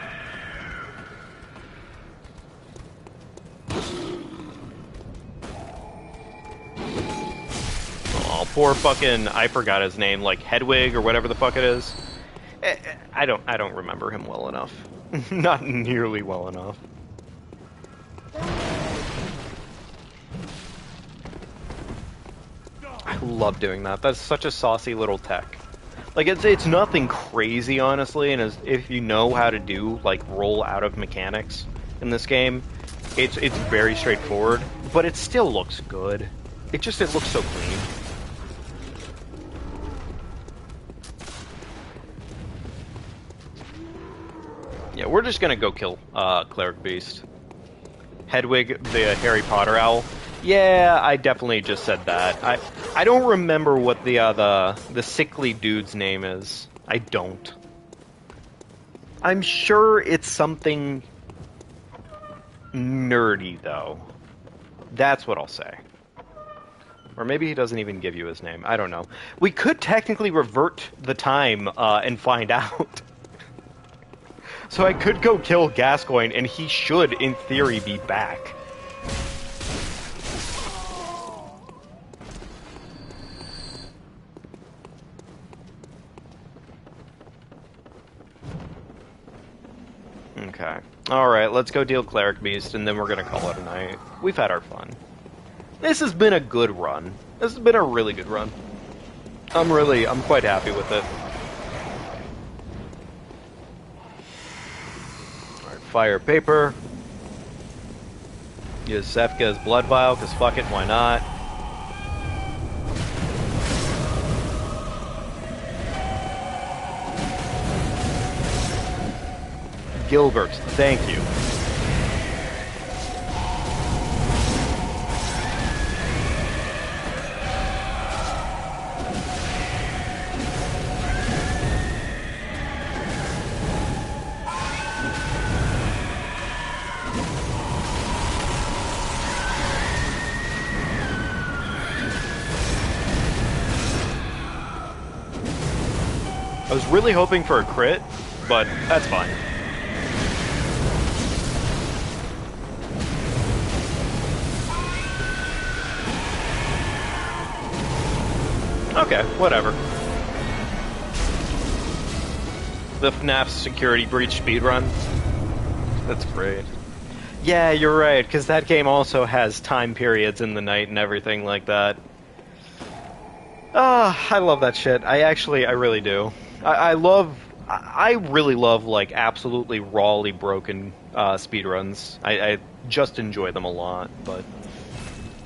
Oh, poor fucking, I forgot his name, like Hedwig or whatever the fuck it is. I don't remember him well enough. Not nearly well enough. I love doing that. That's such a saucy little tech. Like, it's nothing crazy, honestly, and if you know how to do, like, roll out of mechanics in this game, it's very straightforward, but it still looks good. It looks so clean. Yeah, we're just gonna go kill Cleric Beast. Hedwig, the Harry Potter owl. Yeah, I definitely just said that. I don't remember what the sickly dude's name is. I don't. I'm sure it's something nerdy, though. That's what I'll say. Or maybe he doesn't even give you his name. I don't know. We could technically revert the time and find out. So I could go kill Gascoigne, and he should, in theory, be back. Okay. Alright, let's go deal Cleric Beast, and then we're gonna call it a night. We've had our fun. This has been a good run. This has been a really good run. I'm quite happy with it. Alright, fire paper. Use Sefka's blood vial, because fuck it, why not? Gilbert, thank you. I was really hoping for a crit, but that's fine. Okay, whatever. The FNAF security breach speedrun. That's great. Yeah, you're right, because that game also has time periods in the night and everything like that. Ah, I love that shit. I really do. I really love, like, absolutely rawly broken speedruns. I just enjoy them a lot, but...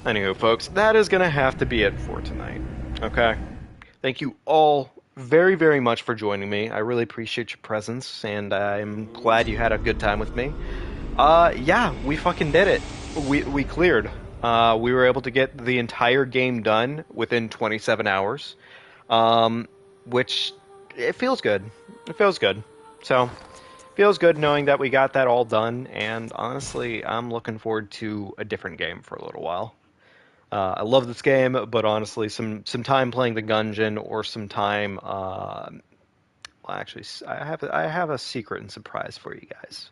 Anywho, folks, that is gonna have to be it for tonight. Okay? Thank you all very, very much for joining me. I really appreciate your presence, and I'm glad you had a good time with me. Yeah, we fucking did it. We cleared. We were able to get the entire game done within 27 hours, which, it feels good. It feels good. So, feels good knowing that we got that all done, and honestly, I'm looking forward to a different game for a little while. I love this game, but honestly, some time playing the Gungeon or some time. Well, actually, I have a secret and surprise for you guys.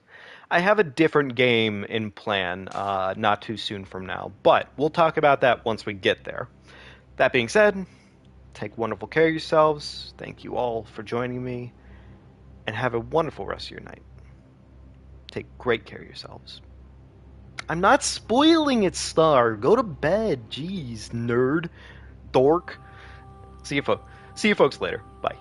I have a different game in plan, not too soon from now, but we'll talk about that once we get there. That being said, take wonderful care of yourselves. Thank you all for joining me, and have a wonderful rest of your night. Take great care of yourselves. I'm not spoiling it, Star. Go to bed. Jeez, nerd. Dork. See you folks later. Bye.